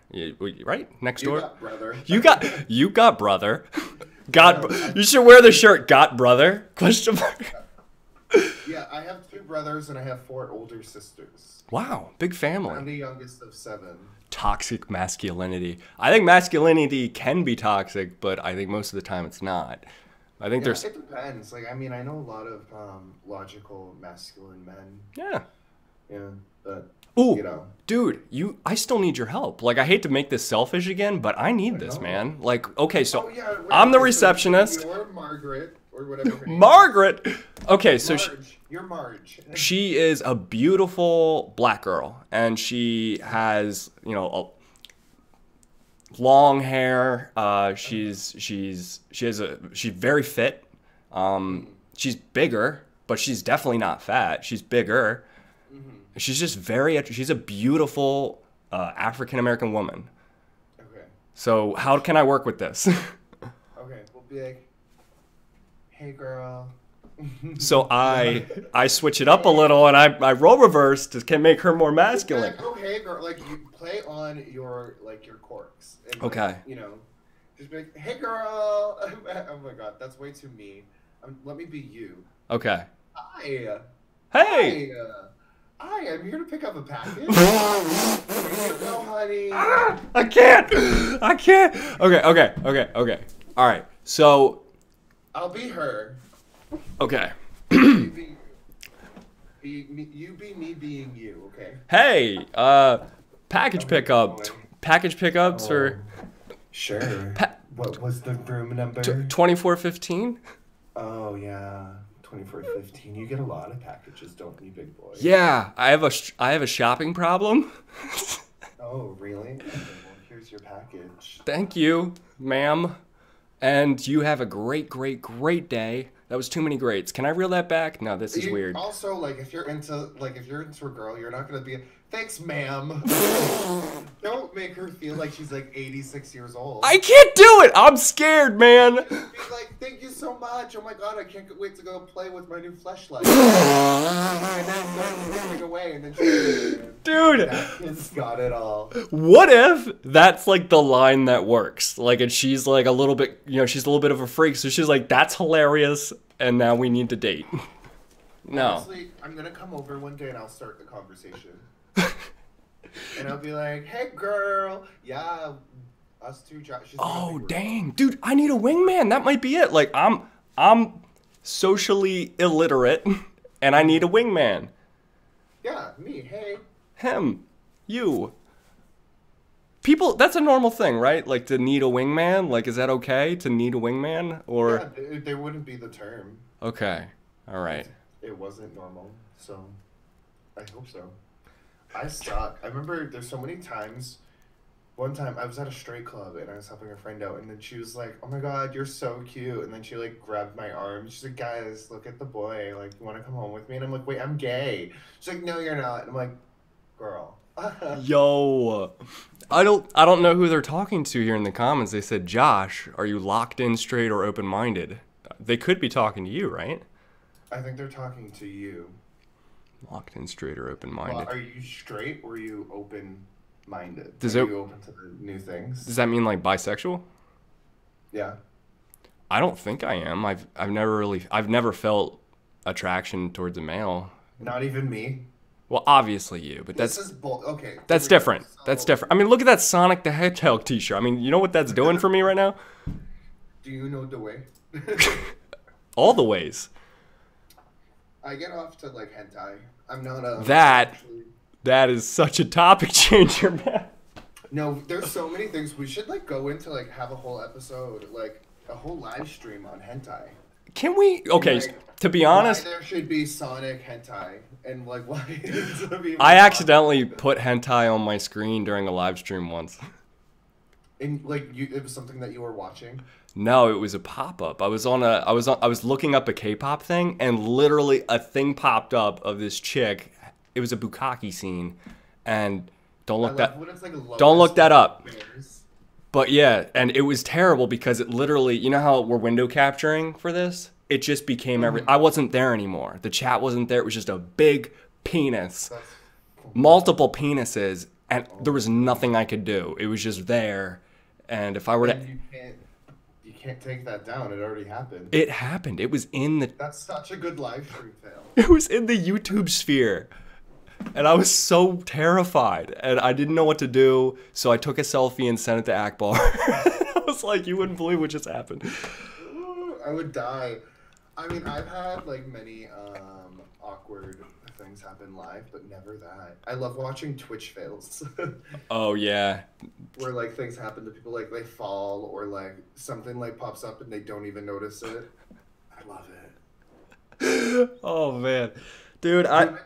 right? Next door. You got brother. You got brother. You should wear the shirt. Got brother? Question mark. Yeah, I have 2 brothers and I have 4 older sisters. Wow, big family. I'm the youngest of 7. Toxic masculinity. I think masculinity can be toxic, but I think most of the time it's not. I think it depends. Like, I know a lot of logical masculine men. Yeah. Yeah, but ooh, dude, I still need your help. Like, I hate to make this selfish again, but I need this, man. Like, okay, so I'm the receptionist. You're Margaret or whatever. Margaret. Okay, so you're Marge. She is a beautiful black girl, and she has long hair. She's very fit. She's bigger, but she's definitely not fat. She's bigger. Mm-hmm. She's a beautiful African American woman. Okay. So how can I work with this? Okay, we'll be like, hey girl. So I switch it up a little, and I role reverse to make her more masculine. Like, oh hey girl, like you play on your quirks. And, okay. Just be like, hey girl. Oh my god, that's way too mean. Let me be you. Okay. Hi. Hey. Hi, I'm here to pick up a package. No, honey. I can't. Okay. All right. So. I'll be her. Okay. You be me being you, okay? Hey, package pickup. Package pickups or. Sure. What was the room number? 2415. Oh yeah, 2415. You get a lot of packages, don't you, big boy? Yeah, I have a shopping problem. Oh really? Well, here's your package. Thank you, ma'am. And you have a great day. That was too many greats. Can I reel that back? No, this is weird. Also, like, if you're into a girl, you're not gonna be, thanks, ma'am. Don't make her feel like she's like 86 years old. I can't do it. I'm scared, man. Be like, thank you so much. Oh my god, I can't wait to go play with my new fleshlight. And then take away, and then dude, that kid's got it all. What if that's like the line that works? Like, and she's like a little bit, you know, she's a little bit of a freak, so she's like, that's hilarious, and now we need to date. No. Honestly, I'm gonna come over one day and I'll start the conversation. And I'll be like, hey girl, yeah, us two. Oh dang, dude, I need a wingman. That might be it. Like, I'm socially illiterate, and I need a wingman. Yeah, me. Hey. Him. You. People, that's a normal thing, right? Like, to need a wingman? Like, is that okay to need a wingman? Or yeah, there wouldn't be the term. Okay. All right. It wasn't normal, so I hope so. I suck. I remember there's so many times. One time I was at a straight club and I was helping a friend out, and then she was like, "Oh my god, you're so cute!" And then she like grabbed my arm. She's like, "Guys, look at the boy. Like, you want to come home with me?" And I'm like, "Wait, I'm gay." She's like, "No, you're not." And I'm like, "Girl." Yo, I don't know who they're talking to here in the comments. They said, "Josh, are you locked in, straight, or open-minded?" They could be talking to you, right? I think they're talking to you. Locked in, straight, or open-minded. Well, are you straight or are you open-minded? Are you open to the new things? Does that mean like bisexual? Yeah. I don't think I am. I've never felt attraction towards a male. Not even me. Well, obviously you, but This is okay. That's different. So, that's different. I mean, look at that Sonic the Hedgehog t-shirt. I mean, you know what that's doing for me right now? Do you know the way? All the ways. I get off to like hentai. I'm not a that is such a topic changer, man. No, there's so many things we should like go into, like have a whole episode, like a whole live stream on hentai. Can we? Okay, like, to be honest, why there should be Sonic hentai and like why I accidentally put hentai on my screen during a live stream once. And like it was something that you were watching? No, it was a pop-up. I was looking up a K-pop thing, and literally a thing popped up of this chick. It was a bukkake scene, and don't look that up. Bears. But yeah, and it was terrible because it literally, you know how we're window capturing for this? It just became I wasn't there anymore. The chat wasn't there. It was just a big penis, multiple penises, and there was nothing I could do. It was just there, and if I were to. You can't take that down. It already happened. It happened. It was in the. That's such a good live stream fail. It was in the YouTube sphere. And I was so terrified. And I didn't know what to do. So I took a selfie and sent it to Akbar. I was like, you wouldn't believe what just happened. I would die. I mean, I've had like many awkward things happen live, but never that. I love watching Twitch fails. Oh, yeah. Where like things happen to people, like they fall or like something like pops up and they don't even notice it. I love it. Oh man, dude, are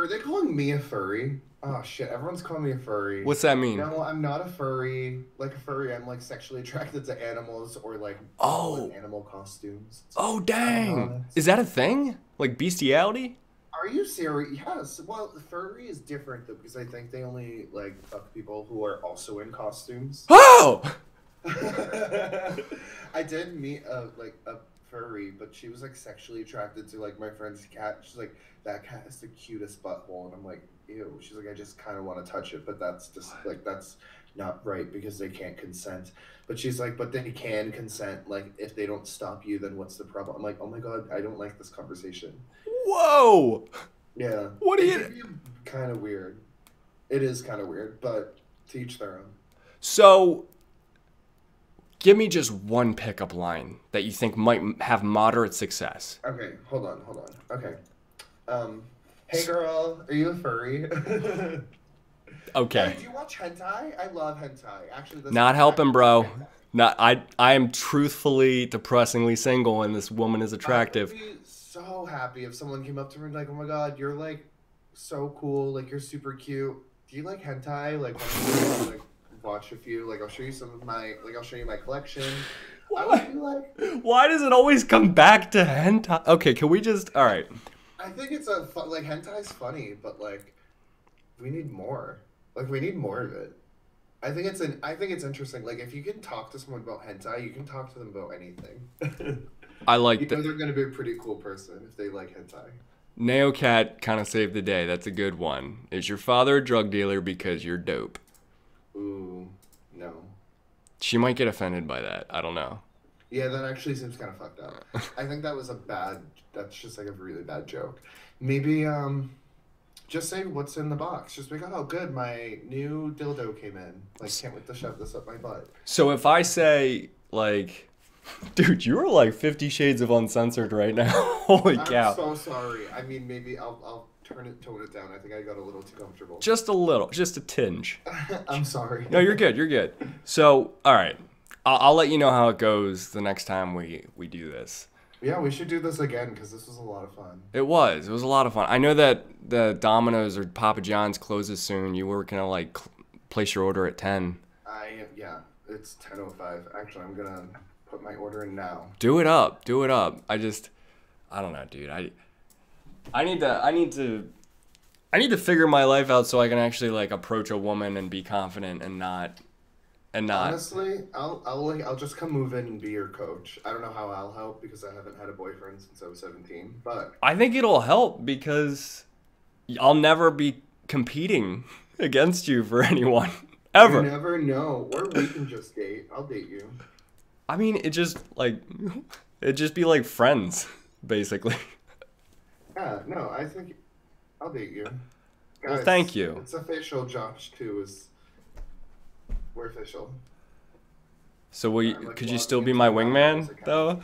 they calling me a furry? Oh shit, everyone's calling me a furry. What's that mean? No, I'm not a furry. Like a furry, I'm like sexually attracted to animals or like animal costumes. Oh dang, is that a thing? Like bestiality? Are you serious? Yes. Well, furry is different though, because I think they only like fuck people who are also in costumes. Oh! I did meet a furry, but she was like sexually attracted to like my friend's cat. She's like, that cat has the cutest butthole, and I'm like, ew. She's like, I just kind of want to touch it, but that's just like that's not right because they can't consent. But she's like, but they can consent. Like if they don't stop you, then what's the problem? I'm like, oh my god, I don't like this conversation. Whoa! Yeah. What are you? Kind of weird. It is kind of weird, but to each their own. So, give me just one pickup line that you think might have moderate success. Okay, hold on. Okay. Hey girl, are you a furry? Okay. Hey, do you watch hentai? I love hentai. Actually, that's not helping, bro. Not I am truthfully, depressingly single, and this woman is attractive. I would be so happy if someone came up to me and like, oh my god, you're like so cool, like you're super cute. Do you like hentai? Like, like watch a few. Like, I'll show you some of my. Like, I'll show you my collection. I would be like, Why does it always come back to hentai? Okay, can we just... All right. I think it's a fun, like hentai's funny, but like we need more. Like we need more of it. I think it's interesting. Like if you can talk to someone about hentai, you can talk to them about anything. I You like know that. they're gonna be a pretty cool person if they like hentai. Neocat kind of saved the day. That's a good one. Is your father a drug dealer because you're dope? Ooh, no. She might get offended by that. I don't know. Yeah, that actually seems kind of fucked up. I think that was a bad. That's just like a really bad joke. Maybe just say what's in the box. Just be like, oh, good, my new dildo came in. Like, can't wait to shove this up my butt. So if I say, like, dude, you are like 50 Shades of Uncensored right now. Holy I'm cow. so sorry. I mean, maybe I'll tone it down. I think I got a little too comfortable. Just a little, just a tinge. I'm sorry. No, you're good. You're good. So, all right. I'll let you know how it goes the next time we do this. Yeah, we should do this again because this was a lot of fun. It was a lot of fun. I know that the Domino's or Papa John's closes soon. You were gonna like place your order at 10. Yeah, it's 10:05. Actually, I'm gonna put my order in now. Do it up. Do it up. I don't know, dude. I need to figure my life out so I can actually like approach a woman and be confident and not. Honestly, I'll just come move in and be your coach. I don't know how I'll help because I haven't had a boyfriend since I was 17. But I think it'll help because I'll never be competing against you for anyone ever. you never know. Or we can just date. I'll date you. I mean, it'd just be like friends, basically. Yeah, no, I think I'll date you. Well, Guys, thank you. It's official. Josh too is. We're official. So I'm, like, could you logged still be into my my wingman Domino's account. though?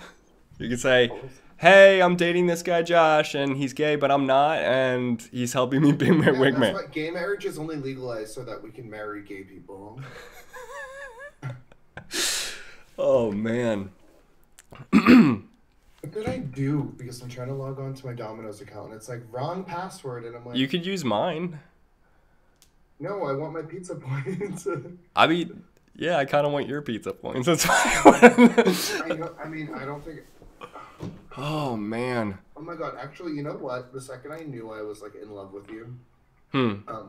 You could say, "Hey, I'm dating this guy Josh, and he's gay, but I'm not, and he's helping me be my Yeah, that's wingman." why gay marriage is only legalized so that we can marry gay people. Oh man. What did I do? Because I'm trying to log on to my Domino's account and it's like wrong password and I'm like, You could use mine. no, I want my pizza points. I mean, yeah, I kind of want your pizza points. That's fine. I mean, I don't think. Oh man. Oh my god! Actually, you know what? The second I knew I was like in love with you,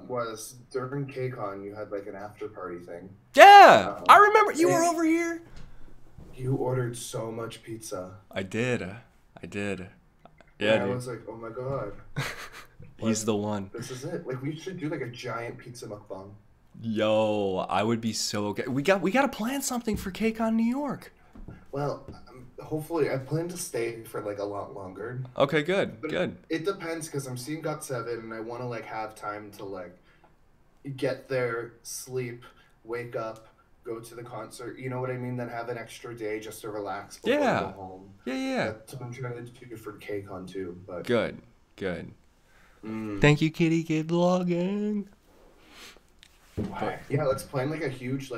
was during KCON. You had like an after party thing. Yeah, I remember you were and- over here. You ordered so much pizza. I did. Yeah, And I dude. was like, oh my god, He's the one. this is it. Like we should do like a giant pizza mukbang. Yo, I would be so okay. We got to plan something for KCON New York. Well, hopefully, I plan to stay for like a lot longer. Okay, good. But Good. it depends because I'm seeing GOT7 and I want to like have time to like get there, sleep, wake up, go to the concert. You know what I mean? Then have an extra day just to relax before I Yeah. go home. Yeah. That's what I'm trying to do for KCON too. But Good. Thank you, Kitty Kid Vlogging. yeah, let's plan like a huge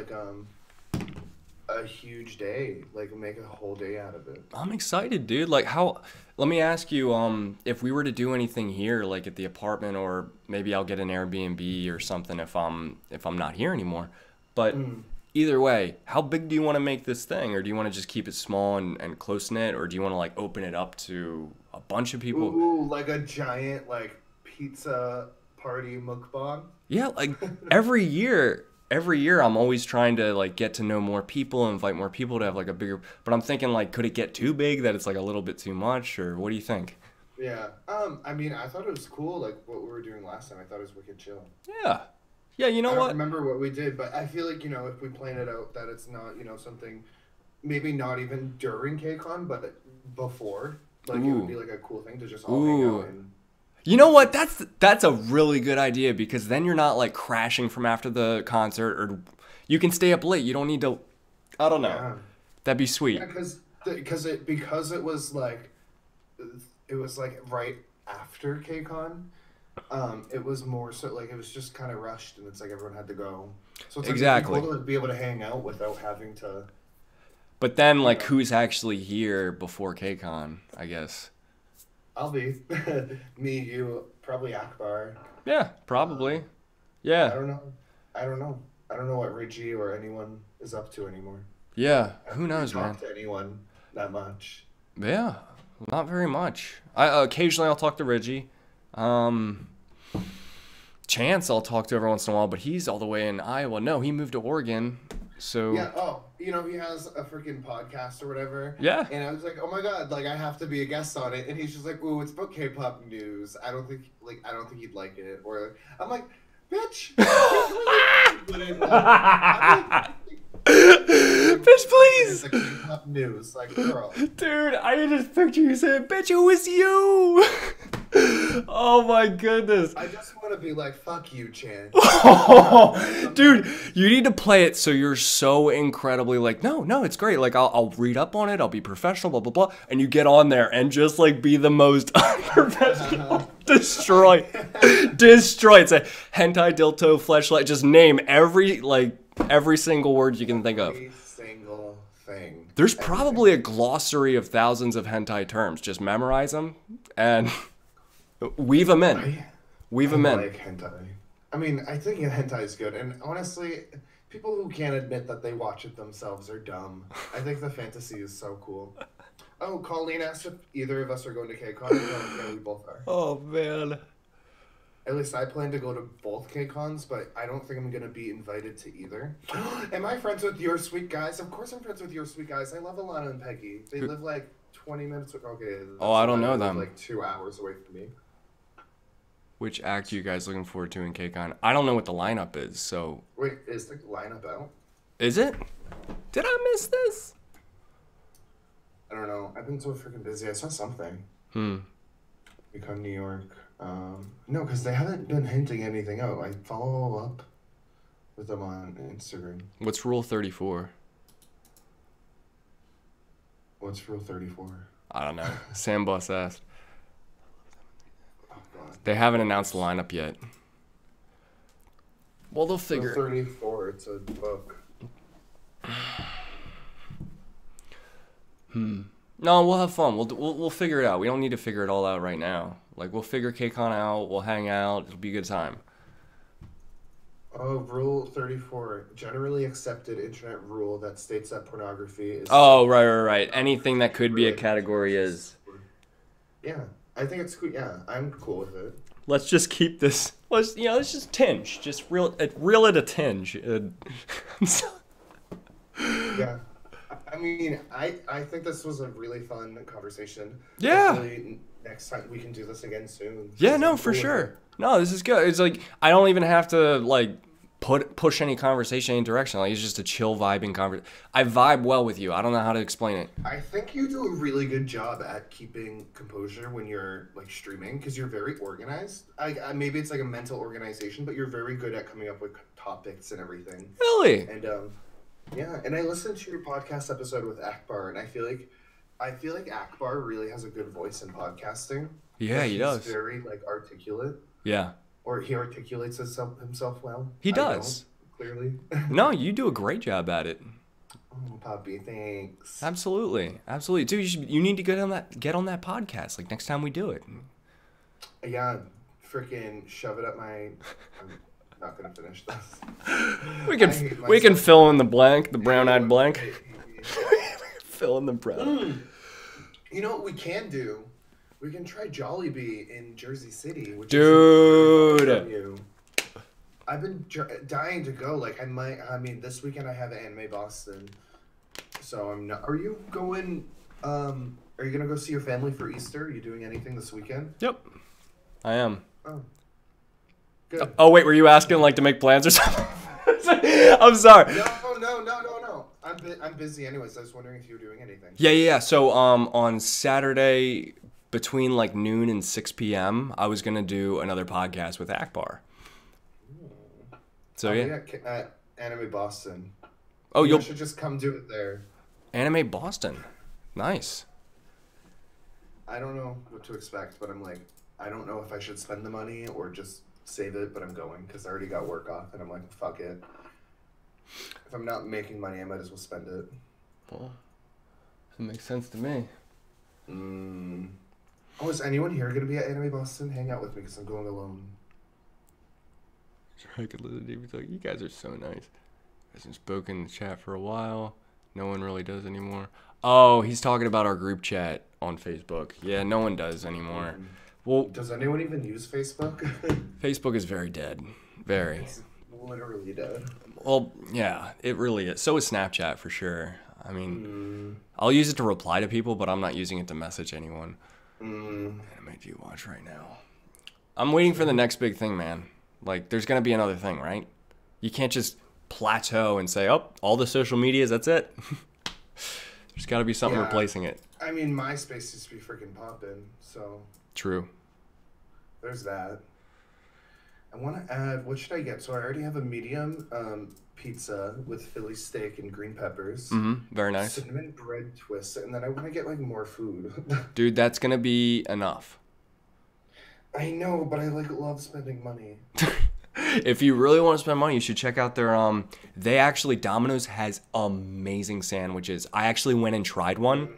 day. Like make a whole day out of it. I'm excited, dude. Like how let me ask you, if we were to do anything here, like at the apartment, or maybe I'll get an Airbnb or something if I'm not here anymore. But either way, how big do you want to make this thing? Or do you want to just keep it small and close knit? Or do you want to like open it up to a bunch of people? Ooh, like a giant like pizza party mukbang. Yeah, like every year I'm always trying to like get to know more people, invite more people to have like a bigger, but I'm thinking like, could it get too big that it's like a little bit too much, or what do you think? Yeah. I mean, I thought it was cool, like what we were doing last time. I thought it was wicked chill. Yeah, you know I don't what? remember what we did, but I feel like, if we plan it out, that it's not, something, maybe not even during KCON, but before. Like, it would be like a cool thing to just all hang out and. You know what? That's a really good idea, because then you're not like crashing from after the concert, or you can stay up late. You don't need to. I don't know. Yeah. That'd be sweet. Yeah, because it was like right after KCON. It was more so like it was just kind of rushed, and it's like everyone had to go. So it's like Exactly. it'd be cool to be able to hang out without having to. But then, like, who's actually here before KCON? I guess. I'll be me, you, probably Akbar. Yeah, probably. I Yeah. don't know. I don't know what Reggie or anyone is up to anymore. Yeah, I who don't really knows, man? talk to anyone that much. Yeah, not very much. I occasionally I'll talk to Reggie. Um, Chance I'll talk to every once in a while, but he's all the way in Iowa. No, he moved to Oregon. So Yeah. Oh, he has a freaking podcast or whatever. yeah. And I was like, oh my god, like I have to be a guest on it. And he's just like, ooh, it's about K-pop news. I don't think he'd like it. Or I'm like, bitch. Bitch, please. It's like K-pop news, like girl. Dude, I can just picture you saying, bitch, who is you? Oh my goodness. I just want to be like, fuck you, Chan. Dude, you need to play it so you're so incredibly like, no, it's great. Like, I'll read up on it. I'll be professional, blah, blah, blah. And you get on there and just like be the most unprofessional. Destroy. It's a hentai, dilto, fleshlight. Just name every single word you can think of. Every single thing. There's probably a glossary of thousands of hentai terms. Just memorize them and weave them in. Weave them in. Like hentai. I mean, I think hentai is good, and honestly, people who can't admit that they watch it themselves are dumb. I think the fantasy is so cool. Oh, Colleen asked if either of us are going to KCON. Yeah, we both are. Oh man. At least I plan to go to both KCONs, but I don't think I'm going to be invited to either. Am I friends with your sweet guys? Of course I'm friends with your sweet guys. I love Alana and Peggy. They live like 20 minutes. Okay. Oh, I don't know them. Like 2 hours away from me. Which act are you guys looking forward to in KCON? I don't know what the lineup is, so... Wait, is the lineup out? Is it? Did I miss this? I don't know. I've been so freaking busy. I saw something. Become New York. No, because they haven't been hinting anything out. I follow up with them on Instagram. What's Rule 34? What's Rule 34? I don't know. Sam Boss asked. Oh, God. They haven't announced the lineup yet. Well, they'll figure... Rule 34, it's a book. No, we'll have fun. We'll figure it out. We don't need to figure it all out right now. Like, we'll figure KCON out. We'll hang out. It'll be a good time. Oh, Rule 34. Generally accepted internet rule that states that pornography is... Oh, right. Anything that could be a category is... Yeah, I think it's cool. Yeah, I'm cool with it. Let's just keep this... Let's just tinge. Just reel it a tinge. Yeah. I mean, I think this was a really fun conversation. Yeah. Hopefully next time we can do this again soon. Yeah, no, for sure. No, this is good. It's like I don't even have to like push any conversation in direction. Like it's just a chill vibing conversation. I vibe well with you. I don't know how to explain it. I think you do a really good job at keeping composure when you're like streaming because you're very organized. Maybe it's like a mental organization, but you're very good at coming up with topics and everything. Really? And yeah, and I listened to your podcast episode with Akbar, and I feel like Akbar really has a good voice in podcasting. Yeah, like, he does. He's very like articulate. Yeah. Or he articulates himself well. He does. Clearly. No, you do a great job at it. Oh, Poppy, thanks. Absolutely. Dude, you need to get on that podcast. Like next time we do it. Yeah, freaking shove it up my. I'm not gonna finish this. We can fill in the blank, the brown-eyed blank. Fill in the brown. You know what we can do? We can try Jollibee in Jersey City, which dude. is I've been dying to go. Like I mean, this weekend I have Anime Boston, so I'm not. Are you going? Are you gonna go see your family for Easter? Are you doing anything this weekend? Yep, I am. Oh, good. Oh wait, were you asking like to make plans or something? I'm sorry. No. I'm busy anyways. I was wondering if you were doing anything. Yeah. So on Saturday between like noon and 6 p.m. I was gonna do another podcast with Akbar. So yeah. At Anime Boston. Oh, you should just come do it there. Anime Boston. Nice. I don't know what to expect, but I'm like, I don't know if I should spend the money or just save it, but I'm going because I already got work off, and I'm like, fuck it. If I'm not making money, I might as well spend it. Well, that makes sense to me. Oh, is anyone here going to be at Anime Boston? Hang out with me because I'm going alone. I could listen to you talk. You guys are so nice. You guys have spoken in the chat for a while. No one really does anymore. Oh, he's talking about our group chat on Facebook. Yeah, no one does anymore. Well, Does anyone even use Facebook? Facebook is very dead. Very. It's literally dead. Well, yeah, it really is. So is Snapchat for sure. I mean, I'll use it to reply to people, but I'm not using it to message anyone. Anime do you watch right now? I'm waiting for the next big thing, man. Like, there's gonna be another thing, right? You can't just plateau and say, oh, all the social medias, that's it. There's got to be something replacing it. I mean, MySpace used to be freaking poppin', so True. there's that. I want to add, what should I get? So I already have a medium pizza with Philly steak and green peppers. Very nice. Cinnamon bread twist, and then I want to get like more food. Dude, that's going to be enough. I know, but I like love spending money. If you really want to spend money, you should check out their Domino's has amazing sandwiches. I actually went and tried one.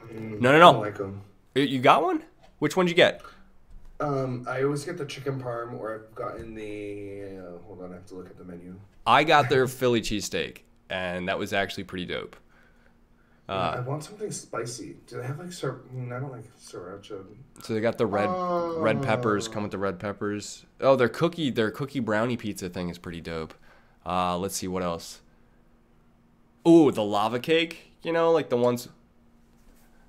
No. I don't like them. You got one? Which one did you get? I always get the chicken parm, or I've gotten the. Hold on, I have to look at the menu. I got their Philly cheesesteak, and that was actually pretty dope. I want something spicy. Do they have like I don't like sriracha. So they got the red peppers. Come with the red peppers. Oh, their cookie brownie pizza thing is pretty dope. Let's see what else. Ooh, the lava cake. You know, like the ones.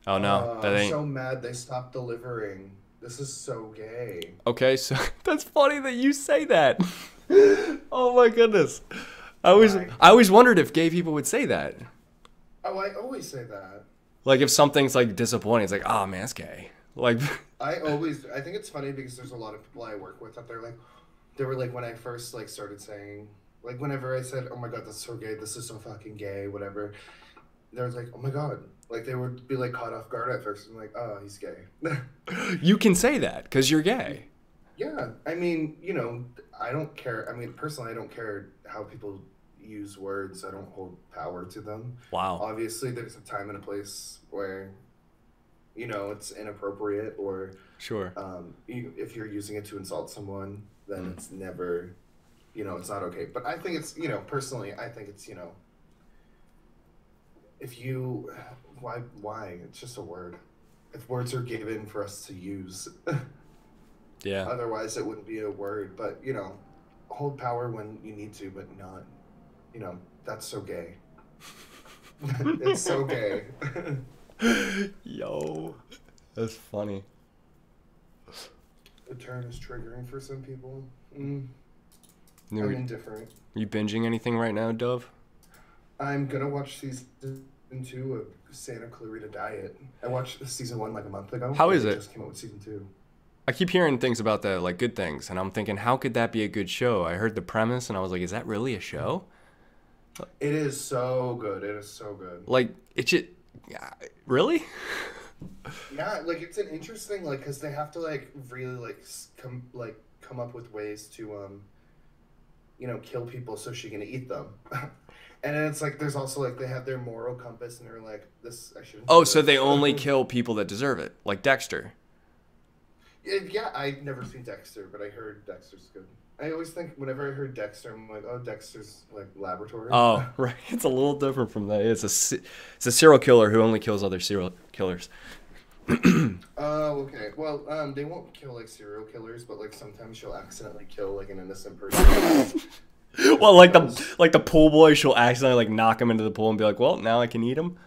Oh no, that I'm ain't. so mad they stopped delivering. This is so gay. Okay, so that's funny that you say that. Oh my goodness. I always wondered if gay people would say that. Oh, I always say that. Like if something's like disappointing, it's like, oh man, it's gay. Like I think it's funny because there's a lot of people I work with that they were like when I first like started saying, like whenever I said, oh my god, that's so gay, this is so fucking gay, whatever, they was like, oh my god, like they would be like caught off guard at first. I'm like, oh, he's gay. you can say that because you're gay. Yeah, I mean, you know, I don't care. I mean, personally, I don't care how people use words. I don't hold power to them. Wow. Obviously, there's a time and a place where, you know, it's inappropriate, or Sure. if you're using it to insult someone, then it's never, you know, it's not okay. But I think it's, you know, personally, I think it's, you know, if you, why? It's just a word. If words are given for us to use, Yeah. otherwise it wouldn't be a word. But, you know, hold power when you need to, but not, you know, that's so gay. It's so gay. Yo, that's funny. The term is triggering for some people. New- I'm indifferent. You binging anything right now, Dove? I'm gonna watch season 2 of Santa Clarita Diet. I watched season 1 like a month ago. How is They it? just came out with season 2. I keep hearing things about that, like good things, and I'm thinking, how could that be a good show? I heard the premise, and I was like, is that really a show? It is so good. It is so good. Like, it should... Yeah, really? Yeah, like it's an interesting, like, because they have to like really come up with ways to you know, kill people so she can eat them. And then it's like there's also like they have their moral compass and they're like, this I shouldn't. Oh, do so this. they only kill people that deserve it, like Dexter. Yeah, I've never seen Dexter, but I heard Dexter's good. I always think whenever I heard Dexter, I'm like, oh, Dexter's like laboratory. Oh, right. It's a little different from that. It's a serial killer who only kills other serial killers. Oh, okay. Well, they won't kill like serial killers, but like sometimes she'll accidentally kill like an innocent person. Well, like the pool boy, she'll accidentally like knock him into the pool and be like, "Well, now I can eat him."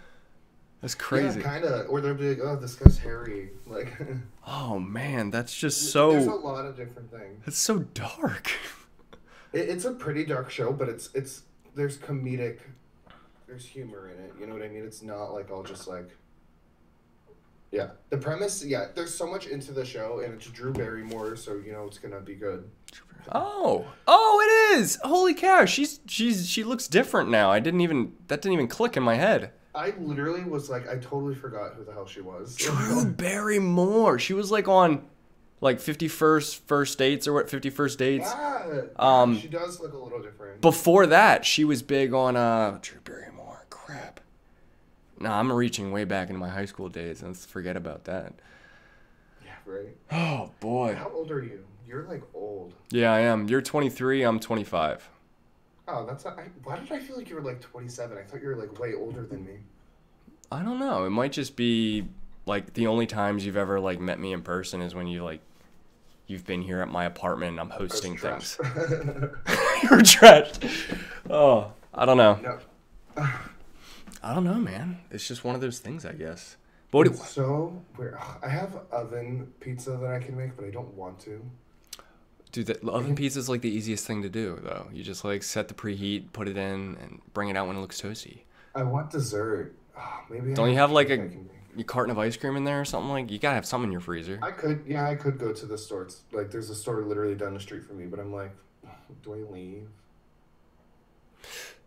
That's crazy. Yeah, kind of. Or they'll be like, oh, this guy's hairy. Like. Oh man, that's just There's a so. lot of different things. It's so dark. It's a pretty dark show, but it's there's humor in it. You know what I mean? It's not like all just like. Yeah, the premise. Yeah, there's so much into the show, and it's Drew Barrymore, so you know it's gonna be good. Oh, it is. Holy cow, she looks different now. That didn't even click in my head. I literally was like, I totally forgot who the hell she was. Drew Barrymore. She was like on, like 51st Dates or what? 51st Dates. Yeah, she does look a little different. Before that, she was big on Drew Barrymore. Crap. Nah, I'm reaching way back into my high school days. Let's forget about that. Yeah, right. Oh boy. How old are you? You're like old. Yeah, I am. You're 23. I'm 25. Oh, that's not. Why did I feel like you were like 27? I thought you were like way older than me. I don't know. It might just be like the only times you've ever like met me in person is when you've been here at my apartment and I'm hosting things. You're trashed. Oh, I don't know. No. I don't know, man. It's just one of those things, I guess. But what So weird. I have oven pizza that I can make, but I don't want to. dude, the oven pizza is like the easiest thing to do, though. You just like set the preheat, put it in, and bring it out when it looks toasty. I want dessert. Oh, maybe. Don't you have like a carton of ice cream in there or something? Like you gotta have something in your freezer. I could go to the store. Like, there's a store literally down the street from me, but I'm like, do I leave?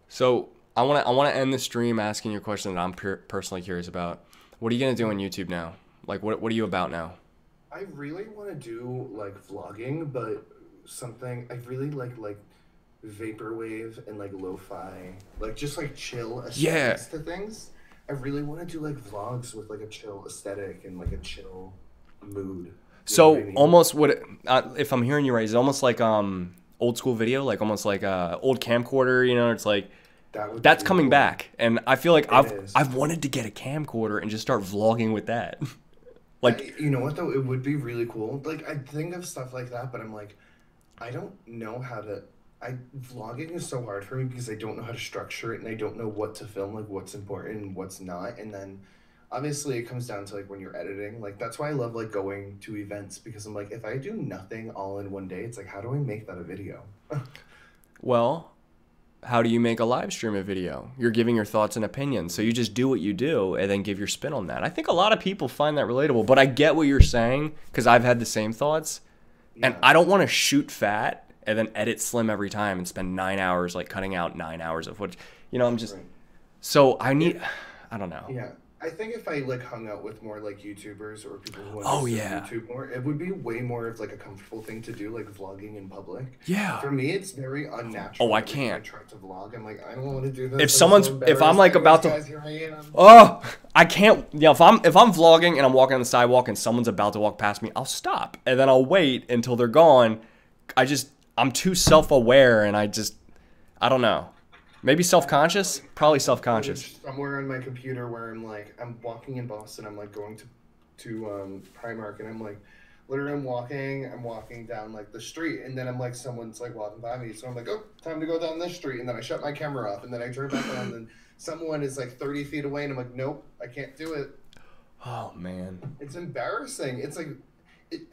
So I wanna end the stream asking you a question that I'm personally curious about. What are you gonna do on YouTube now? Like what are you about now? I really want to do like vlogging, but something I really like vaporwave and like lo-fi, like just like chill aesthetics to things. I really want to do like vlogs with like a chill aesthetic and like a chill mood. You know So what I mean? almost if I'm hearing you right, is it almost like old school video, like almost like old camcorder, you know? It's like that's coming back, and I feel like I've wanted to get a camcorder and just start vlogging with that. Like, you know what though, it would be really cool. Like I think of stuff like that, but I'm like, I don't know how to. Vlogging is so hard for me because I don't know how to structure it and I don't know what to film, like what's important and what's not. And then obviously it comes down to like when you're editing. Like that's why I love like going to events, because I'm like, if I do nothing all in one day, it's like, how do I make that a video? well, how do you make a live stream a video? You're giving your thoughts and opinions. So you just do what you do and then give your spin on that. I think a lot of people find that relatable, but I get what you're saying because I've had the same thoughts. Yeah. And I don't want to shoot fat and then edit slim every time and spend 9 hours like cutting out 9 hours of footage. You know, I'm just so I don't know. Yeah. I think if I like hung out with more like YouTubers or people who understand YouTube more, it would be way more of like a comfortable thing to do, like vlogging in public. Yeah. For me, it's very unnatural. Oh, I can't. I try to vlog. I'm like, I don't want to do this. If I'm like about to, guys, here I am. Oh, I can't. You know, if I'm vlogging and I'm walking on the sidewalk and someone's about to walk past me, I'll stop and then I'll wait until they're gone. I'm too self-aware and I don't know. Maybe self-conscious? Probably self-conscious. Somewhere on my computer where I'm like, I'm walking in Boston. I'm like going to Primark and I'm like, literally I'm walking down like the street and then I'm like, someone's like walking by me. So I'm like, oh, time to go down this street. And then I shut my camera off and then I turn back on and someone is like 30 feet away and I'm like, nope, I can't do it. Oh, man. It's embarrassing. It's like,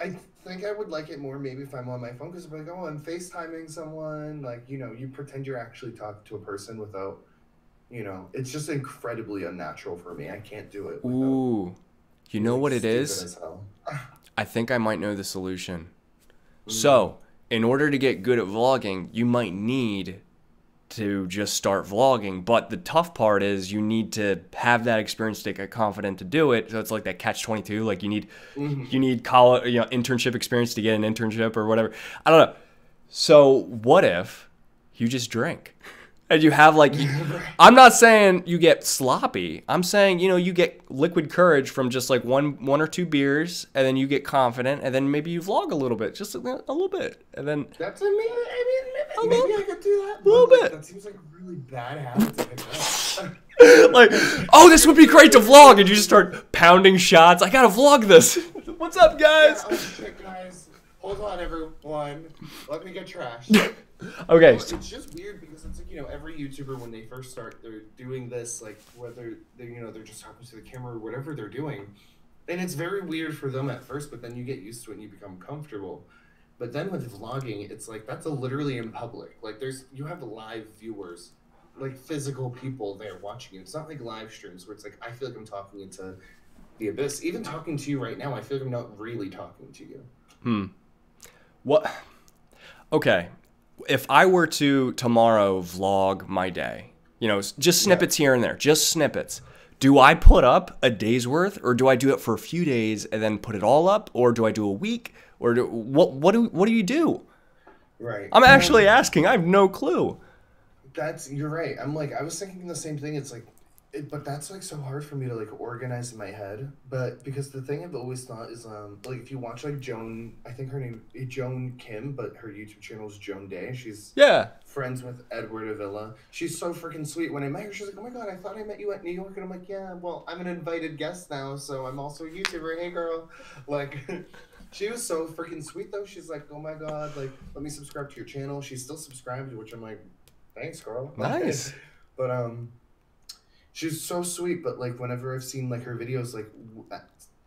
I think I would like it more maybe if I'm on my phone because I'm like, oh, I'm FaceTiming someone. Like, you know, you pretend you're actually talking to a person without, you know, it's just incredibly unnatural for me. I can't do it. Ooh, you know what it is? As hell. I think I might know the solution. So, in order to get good at vlogging, you might need to just start vlogging, but the tough part is you need to have that experience to get confident to do it. So it's like that catch-22, like you need college, you know, internship experience to get an internship or whatever. I don't know. So what if you just drink and you have like, I'm not saying you get sloppy. I'm saying, you know, you get liquid courage from just like one or two beers and then you get confident and then maybe you vlog a little bit, just a little bit. And then that's maybe I could do that. A little bit. That seems like a really bad habit to pick up. Like, oh, this would be great to vlog, and you just start pounding shots. I gotta vlog this. What's up, guys? Yeah, oh, shit, guys. Hold on, everyone. Let me get trashed. Okay. Well, it's just weird because it's like, you know, every YouTuber when they first start, they're doing this, like whether they, you know, they're just talking to the camera or whatever they're doing, and it's very weird for them at first, but then you get used to it and you become comfortable. But then with vlogging, it's like that's literally in public. Like you have live viewers, like physical people there watching you. It's not like live streams where it's like I feel like I'm talking into the abyss. Even talking to you right now, I feel like I'm not really talking to you. What? Okay. If I were to tomorrow vlog my day, you know, just snippets here and there, just snippets. Do I put up a day's worth, or do I do it for a few days and then put it all up, or do I do a week, or what do you do? Right. I'm actually asking. I have no clue. You're right. I'm like, I was thinking the same thing. It's like, But that's like so hard for me to like organize in my head. But because the thing I've always thought is like if you watch like Joan, I think her name is Joan Kim, but her YouTube channel is Joan Day. She's Yeah. friends with Edward Avila. She's so freaking sweet. When I met her, she's like, "Oh my god, I thought I met you at New York," and I'm like, "Yeah, well, I'm an invited guest now, so I'm also a YouTuber. Hey, girl." Like, she was so freaking sweet though. She's like, "Oh my god, like, let me subscribe to your channel." She's still subscribed, which I'm like, "Thanks, girl." Nice. But she's so sweet. But like, whenever I've seen like her videos, like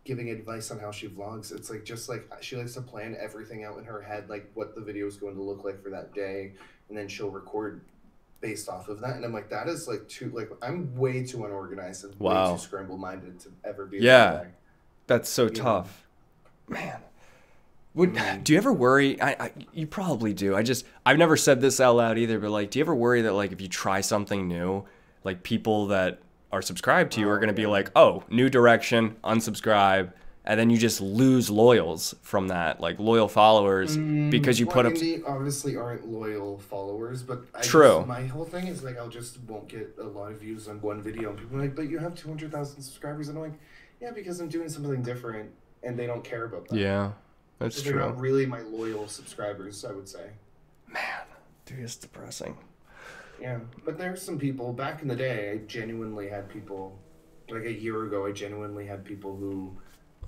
giving advice on how she vlogs, it's like just like she likes to plan everything out in her head, like what the video is going to look like for that day, and then she'll record based off of that. And I'm like, that is like too like I'm way too unorganized and way Wow. too scramble minded to ever be Yeah. that way. That's so know? tough. Man. Do you ever worry? You probably do. I've never said this out loud either, but like, do you ever worry that like if you try something new, like people that are subscribed to you are going to be like, oh, new direction, unsubscribe, and then you just lose loyals from that, like loyal followers because you put up. They obviously aren't loyal followers, but True. My whole thing is like I'll just won't get a lot of views on one video, and people are like, "But you have 200,000 subscribers," and I'm like, "Yeah, because I'm doing something different, and they don't care about that." Yeah, that's They're not true. really my loyal subscribers, I would say. Man, dude, it's depressing. Yeah, but there's some people back in the day. I genuinely had people, like a year ago. I genuinely had people who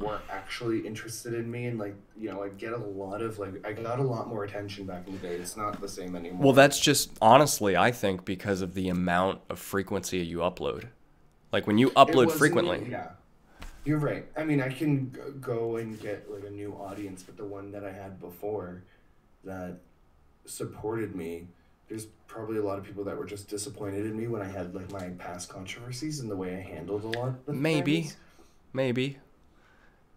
were actually interested in me, and like I get a lot of I got a lot more attention back in the day. It's not the same anymore. Well, that's just honestly, I think, because of the amount of frequency you upload. Like when you upload frequently. Yeah, you're right. I mean, I can go and get like a new audience, but the one that I had before that supported me, there's probably a lot of people that were just disappointed in me when I had like my past controversies and the way I handled a lot of Maybe. things. Maybe.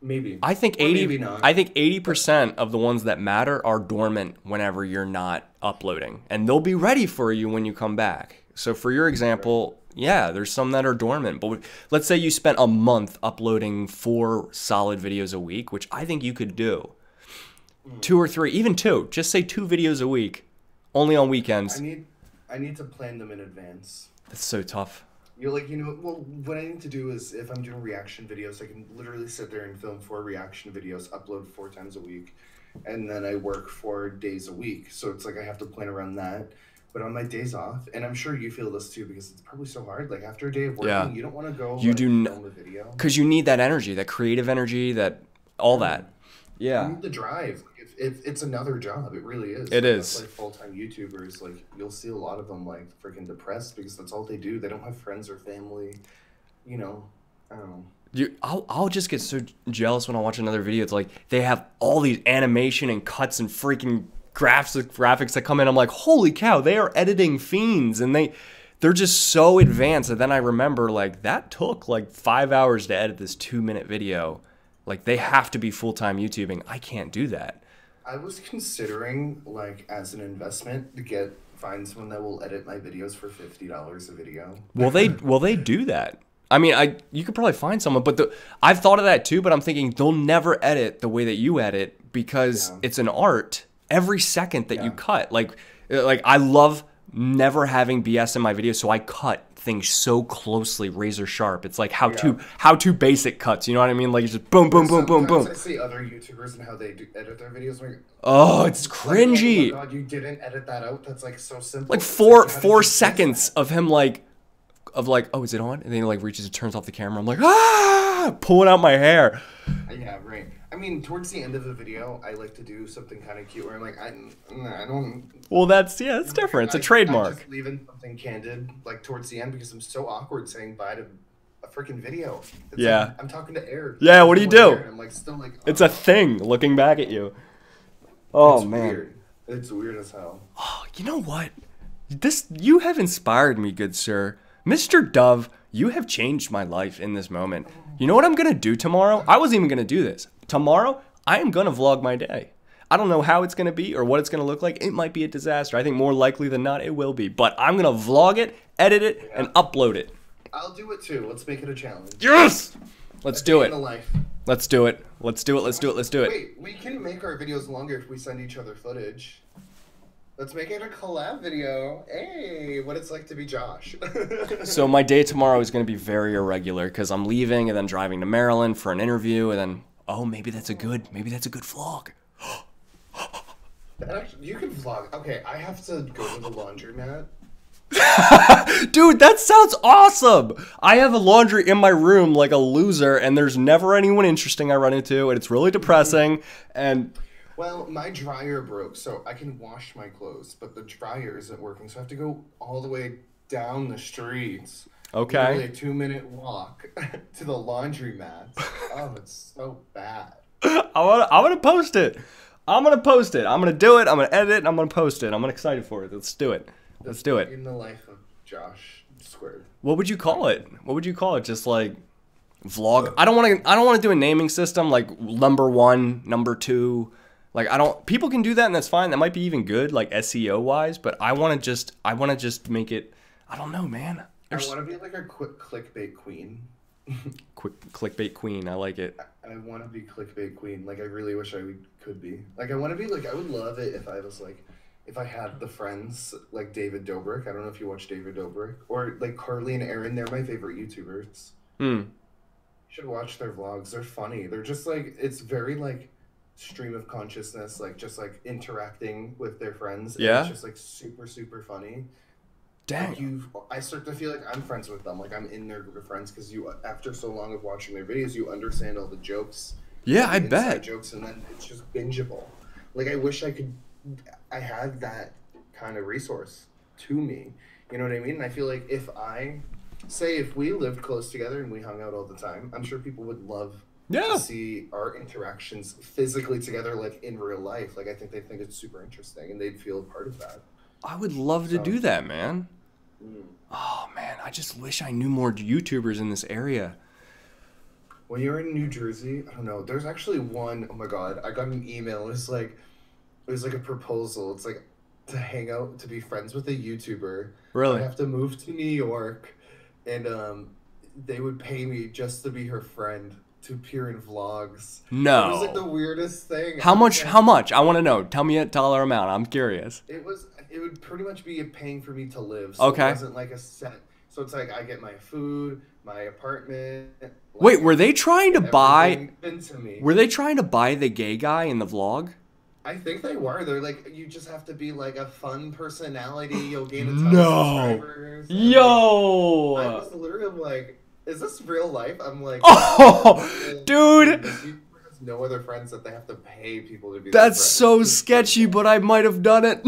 Maybe. I think Or 80 maybe not. I think 80% of the ones that matter are dormant whenever you're not uploading. And they'll be ready for you when you come back. So for your example, yeah, there's some that are dormant. But let's say you spent a month uploading 4 solid videos a week, which I think you could do. 2 or 3, even 2. Just say 2 videos a week, only on weekends. I need to plan them in advance. That's so tough. Well, what I need to do is if I'm doing reaction videos, I can literally sit there and film 4 reaction videos, upload 4 times a week, and then I work 4 days a week. So it's like I have to plan around that. But on my days off, and I'm sure you feel this too because it's probably so hard. Like after a day of working, Yeah. you don't want to go You do film a video. Because you need that energy, that creative energy, that all that. You Yeah. need the drive. If it's another job, it really is. It is. That's like full-time YouTubers, like you'll see a lot of them like freaking depressed because that's all they do. They don't have friends or family. I don't know. I'll just get so jealous when I watch another video. It's like they have all these animation and cuts and freaking graphics that come in. I'm like, holy cow, they are editing fiends, and they're just so advanced. And then I remember like that took like 5 hours to edit this 2-minute video. Like they have to be full-time YouTubing. I can't do that. I was considering, like, as an investment, to find someone that will edit my videos for $50 a video. Will they do that? I mean, you could probably find someone, but I've thought of that too. But I'm thinking they'll never edit the way that you edit because it's an art. Every second that you cut, like I love never having BS in my videos, so I cut things so closely, razor sharp. It's like how to basic cuts. You know what I mean? Like it's just boom, boom, boom, boom, boom. I see other YouTubers and how they edit their videos. Like, Oh, it's cringy. oh my god, you didn't edit that out. That's like so simple. Like It's four how did you do seconds that? of him oh, is it on? And then he like reaches and turns off the camera. I'm like, pulling out my hair. Yeah, right. I mean, towards the end of the video, I like to do something kind of cute where I'm like, I don't. Well, that's different. It's a I trademark. just leave in something candid, like towards the end, because I'm so awkward saying bye to a freaking video. It's Yeah. like, I'm talking to Eric. Yeah, what do you do? I'm like still like. It's a thing looking back at you. Oh, it's man. Weird. It's weird as hell. Oh, you know what? You have inspired me, good sir. Mr. Dove, you have changed my life in this moment. You know what I'm going to do tomorrow? I wasn't even going to do this. Tomorrow, I am going to vlog my day. I don't know how it's going to be or what it's going to look like. It might be a disaster. I think more likely than not, it will be. But I'm going to vlog it, edit it, and upload it. I'll do it too. Let's make it a challenge. Yes! Let's do In it. the life. Let's do it. Let's do it. Let's do it. Let's do it. Wait, we can make our videos longer if we send each other footage. Let's make it a collab video. Hey, what it's like to be Josh. So my day tomorrow is going to be very irregular because I'm leaving and then driving to Maryland for an interview and then maybe that's a good vlog. You can vlog. Okay, I have to go to the laundromat. Dude, that sounds awesome. I have a laundry in my room like a loser and there's never anyone interesting I run into and it's really depressing and Well, my dryer broke, so I can wash my clothes, but the dryer isn't working, so I have to go all the way down the streets. okay. Literally a 2-minute walk to the laundromat. Oh, it's so bad. I'm gonna post it. I'm gonna post it. I'm gonna do it. I'm gonna edit it and I'm gonna post it. I'm excited for it. Let's do it. Let's do it. In the life of Josh Squared. What would you call it? What would you call it? Just like vlog. I don't want to do a naming system like number 1, number 2. Like people can do that and that's fine. That might be even good like SEO wise, but I want to just make it I don't know, man. I want to be like a quick clickbait queen. Quick clickbait queen. I like it. I want to be clickbait queen. Like I really wish could be. Like I want to be like I would love it if I was like if I had the friends like David Dobrik. I don't know if you watch David Dobrik or like Carly and Aaron. They're my favorite YouTubers. You should watch their vlogs. They're funny. They're just like it's very like stream of consciousness, like just like interacting with their friends. Yeah. It's just like super, super funny. Dang. Like I start to feel like I'm friends with them. Like I'm in their group of friends because after so long of watching their videos, you understand all the jokes. Yeah, I inside bet. Jokes, and then it's just bingeable. Like I wish I had that kind of resource to me. You know what I mean? And I feel like if we lived close together and we hung out all the time, I'm sure people would love to see our interactions physically together, like in real life. Like I think they think it's super interesting and they'd feel a part of that. I would love to do that, man. Oh man, I just wish I knew more YouTubers in this area. When you're in New Jersey, I don't know. There's actually one. Oh my god, I got an email. It was like a proposal. It's like to hang out, to be friends with a YouTuber. Really? I have to move to New York, and they would pay me just to be her friend. To appear in vlogs. No. It was like the weirdest thing. How much? How much? I want to know. Tell me a dollar amount. I'm curious. It would pretty much be paying for me to live. So okay. It wasn't like a set. So it's like I get my food, my apartment. Wait, were they trying to buy? Into me. Were they trying to buy the gay guy in the vlog? I think they were. They're like, you just have to be like a fun personality. You'll gain a ton of subscribers. Yo. I was literally like, is this real life? I'm like, oh, dude. Has no other friends that they have to pay people to be. That's so sketchy, but I might have done it.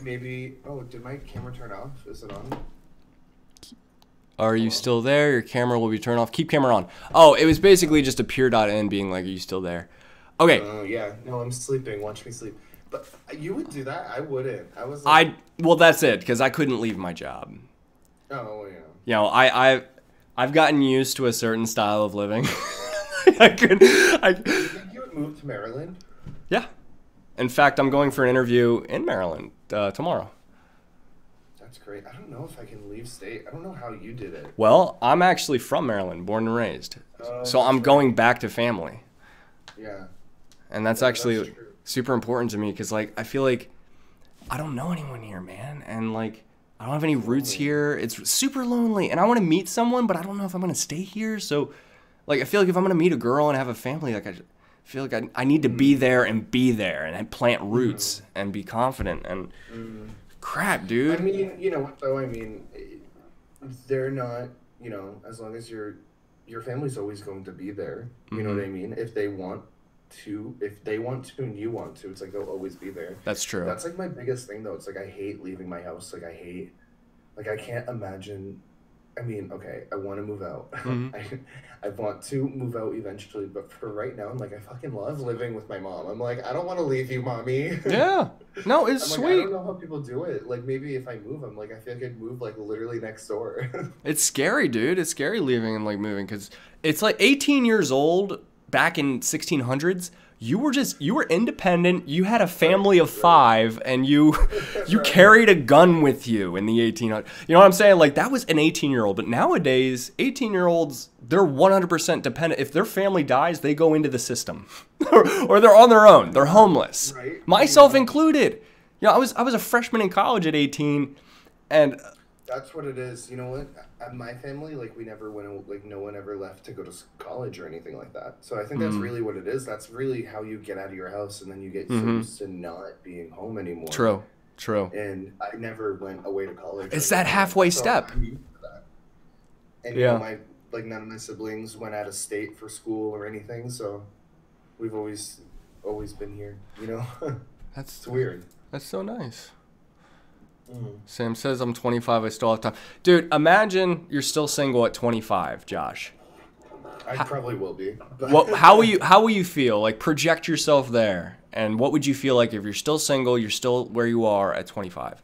Maybe. Oh, did my camera turn off? Is it on? Are you still there? Your camera will be turned off. Keep camera on. Oh, it was basically just a pure.in being like, are you still there? Okay. Oh, yeah. No, I'm sleeping. Watch me sleep. But you would do that? I wouldn't. I was like... Well, that's it, because I couldn't leave my job. Oh, yeah. You know, I've gotten used to a certain style of living. I Do you think you would move to Maryland? Yeah. In fact, I'm going for an interview in Maryland tomorrow. That's great. I don't know if I can leave state. I don't know how you did it. Well, I'm actually from Maryland, born and raised. So I'm going back to family. Yeah. And that's actually super important to me because, like, I feel like I don't know anyone here, man. And, like, I don't have any roots here. It's super lonely. And I want to meet someone, but I don't know if I'm going to stay here. So, like, I feel like if I'm going to meet a girl and have a family, like, I feel like I need to be there and plant roots and be confident. And crap, dude. I mean, you know what, though? I mean, they're not, as long as your family's always going to be there. You know what I mean? If they want to and you want to, it's like they'll always be there. That's true. That's like my biggest thing, though. It's like I hate leaving my house. Like I can't imagine. I mean, okay, I want to move out. I want to move out eventually, but for right now, I'm like, I fucking love living with my mom. I'm like, I don't want to leave you, mommy. Yeah. No, it's I'm sweet. Like, I don't know how people do it. Like, maybe if I move, I'm like, I feel like I'd move, like, literally next door. It's scary, dude. It's scary leaving and, like, moving because it's, like, 18 years old back in 1600s, you were independent. You had a family of 5, and you carried a gun with you in the 1800s. You know what I'm saying? Like, that was an 18-year-old. But nowadays, 18-year-olds, they're 100% dependent. If their family dies, they go into the system, or they're on their own. They're homeless, Right. myself included. You know, I was a freshman in college at 18, and That's what it is. You know what? At my family, like, we never went, like, no one ever left to go to college or anything like that. So I think that's really what it is. That's really how you get out of your house, and then you get so used to not being home anymore. true. And I never went away to college. It's that halfway step. I'm used to that. And, you know, none of my siblings went out of state for school or anything, so we've always been here, you know? It's weird. That's so nice. Sam says I'm 25. I still have time. Dude, imagine you're still single at 25, Josh. I probably will be. But How will you feel? Like, project yourself there. And what would you feel like if you're still single, you're still where you are at 25?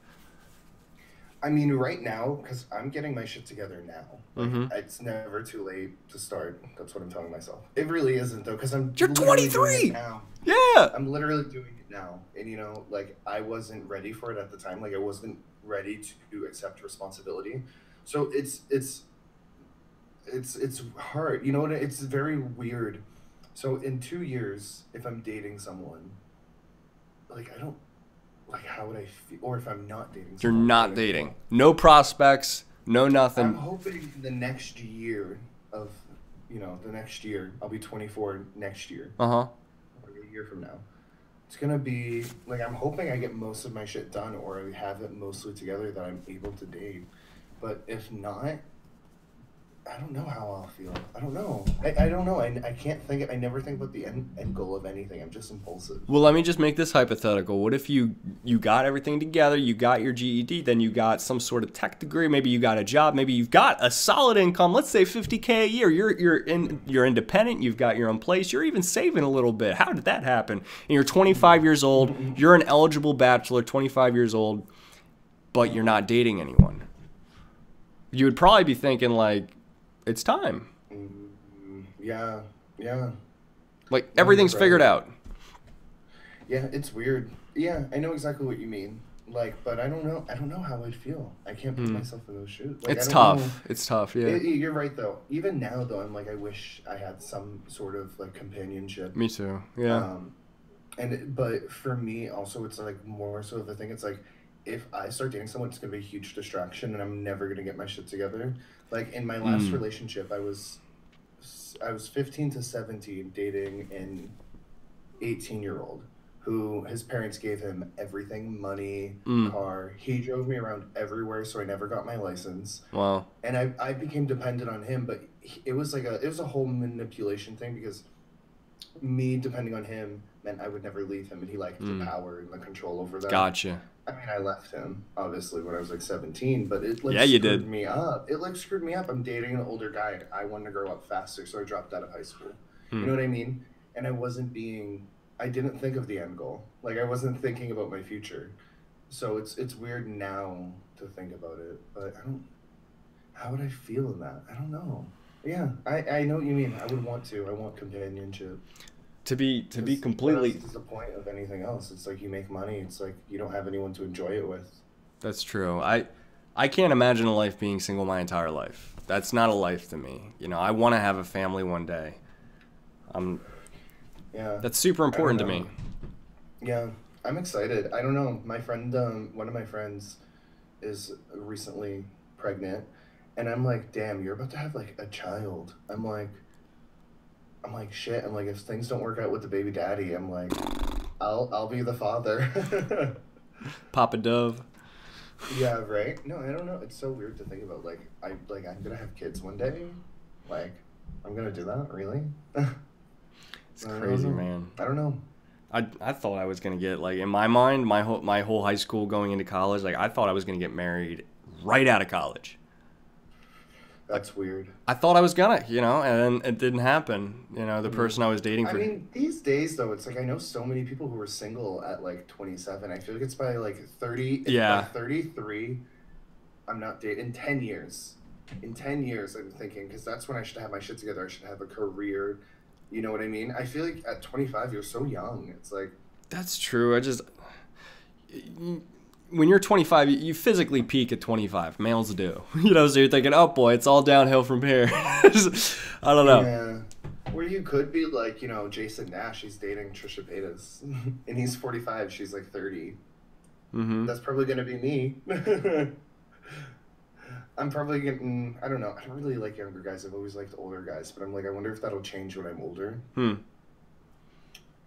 I mean, right now, because I'm getting my shit together now. Like, it's never too late to start. That's what I'm telling myself. It really isn't, though, because I'm You're literally doing 23! it now. Yeah. I'm literally doing it now. And, you know, like, I wasn't ready for it at the time. Like, I wasn't ready to accept responsibility. So it's hard. You know what? It's very weird. So in 2 years, if I'm dating someone, like, I don't, like, how would I feel? Or if I'm not dating You're someone. not dating. No prospects. No I'm nothing. hoping the next year I'll be 24 next year. Uh-huh. Or a year from now. It's gonna be, like, I'm hoping I get most of my shit done, or I have it mostly together that I'm able to date. But if not, I don't know how I'll feel. I don't know. I don't know. I can't think. I never think about the end goal of anything. I'm just impulsive. Well, let me just make this hypothetical. What if you got everything together, you got your GED, then you got some sort of tech degree, maybe you got a job, maybe you've got a solid income, let's say $50K a year. You're independent, you've got your own place, you're even saving a little bit. How did that happen? And you're 25 years old, you're an eligible bachelor, 25 years old, but you're not dating anyone. You would probably be thinking, like, it's time. Yeah. Like, everything's figured out. Yeah, it's weird. Yeah, I know exactly what you mean. Like, but I don't know how I'd feel. I can't put myself in those shoes. Like, It's I don't know. tough. It's tough, yeah. You're right, though. Even now, though, I'm like, I wish I had some sort of, like, companionship. Me too, yeah. But for me, also, it's like more so the thing. It's like, if I start dating someone, it's gonna be a huge distraction, and I'm never gonna get my shit together. Like, in my last relationship, I was 15 to 17 dating an 18-year-old who his parents gave him everything, money, car. He drove me around everywhere, so I never got my license. Wow. And I became dependent on him, but it was a whole manipulation thing, because me depending on him meant I would never leave him, and he liked the power and the control over that. Gotcha. I mean, I left him, obviously, when I was like 17, but it like Yeah, you screwed did. me up. It like screwed me up. I'm dating an older guy. I wanted to grow up faster, so I dropped out of high school. You know what I mean? And I didn't think of the end goal. Like, I wasn't thinking about my future. So it's weird now to think about it, but how would I feel in that? I don't know. Yeah, I know what you mean. I want companionship. To be completely... What's the point of anything else? It's like, you make money. It's like you don't have anyone to enjoy it with. That's true. I can't imagine a life being single my entire life. That's not a life to me. You know, I want to have a family one day. Yeah. That's super important to me. Yeah, I'm excited. I don't know. My friend, one of my friends is recently pregnant, and I'm like, damn, you're about to have like a child. I'm like, shit. I'm like, if things don't work out with the baby daddy, I'm like, I'll be the father. Papa Dove. Yeah, right. No, I don't know. It's so weird to think about. Like, I'm gonna have kids one day. Like, I'm gonna do that. Really? It's crazy, man. I don't know. I thought I was gonna get, like, in my mind, my whole high school going into college, like, I thought I was gonna get married right out of college. That's weird. I thought I was gonna, you know, and then it didn't happen. You know, the person I was dating for... I mean, these days, though, it's like, I know so many people who were single at, like, 27. I feel like it's by, like, 30. Yeah. By 33, I'm not dating. In 10 years. In 10 years, I'm thinking, because that's when I should have my shit together. I should have a career. You know what I mean? I feel like at 25 you're so young. It's like That's true. When you're 25, you physically peak at 25. Males do. You know, so you're thinking, oh boy, it's all downhill from here. I don't know. yeah. Or you could be like, you know, Jason Nash, he's dating Trisha Paytas. And he's 45, she's like 30. Mm-hmm. That's probably gonna be me. I'm probably getting, I don't know, I don't really like younger guys. I've always liked older guys, but I'm like, I wonder if that'll change when I'm older.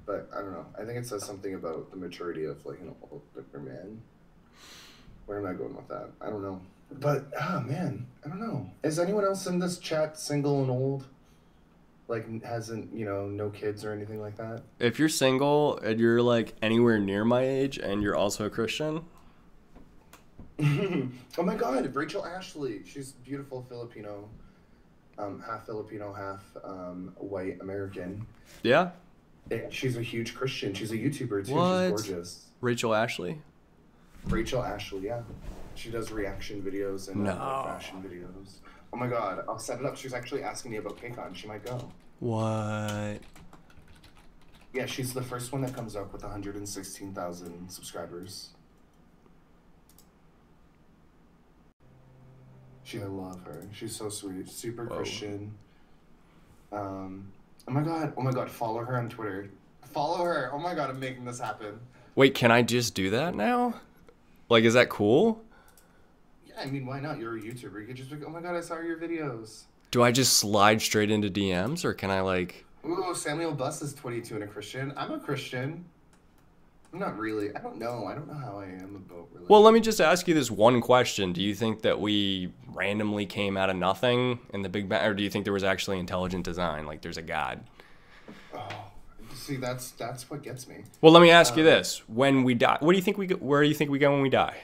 But I don't know. I think it says something about the maturity of like an older man. Where am I going with that? I don't know. But, oh man, I don't know. Is anyone else in this chat single and old? Like, hasn't, you know, no kids or anything like that? If you're single and you're like anywhere near my age and you're also a Christian. Oh my God, Rachel Ashley. She's beautiful Filipino, half Filipino, half white American. Yeah. And she's a huge Christian. She's a YouTuber too. What? She's gorgeous. Rachel Ashley? Rachel Ashley, yeah. She does reaction videos and fashion videos. Oh my God, I'll set it up. She's actually asking me about KCON. She might go. What? Yeah, she's the first one that comes up with 116,000 subscribers. I love her. She's so sweet. Super Christian. Oh my God, follow her on Twitter. Follow her. Oh my God, I'm making this happen. Wait, can I just do that now? Like, is that cool? Yeah, I mean, why not? You're a YouTuber. You could just be like, oh my God, I saw your videos. Do I just slide straight into DMs, or can I like... Ooh, Samuel Buss is 22 and a Christian. I'm a Christian. I'm not really. I don't know. I don't know how I am about religion. Well, let me just ask you this one question. Do you think that we randomly came out of nothing in the Big Bang, or do you think there was actually intelligent design, like there's a God? Oh, see, that's what gets me. Well, let me ask you this. When we die, where do you think we go when we die?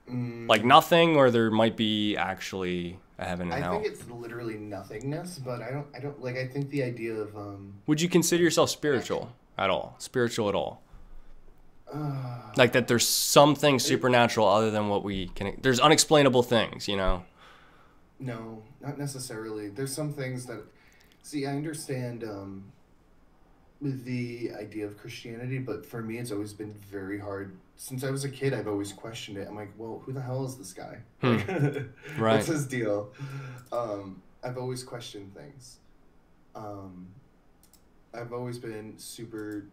Like nothing, or there might be actually a heaven and hell? I think it's literally nothingness, but I don't like, I think the idea of Would you consider yourself spiritual at all? Spiritual at all? Like that there's something supernatural other than what we can... There's unexplainable things, you know? No, not necessarily. There's some things that... See, I understand the idea of Christianity, but for me it's always been very hard. Since I was a kid, I've always questioned it. I'm like, well, who the hell is this guy? Right. What's his deal? I've always questioned things. I've always been super,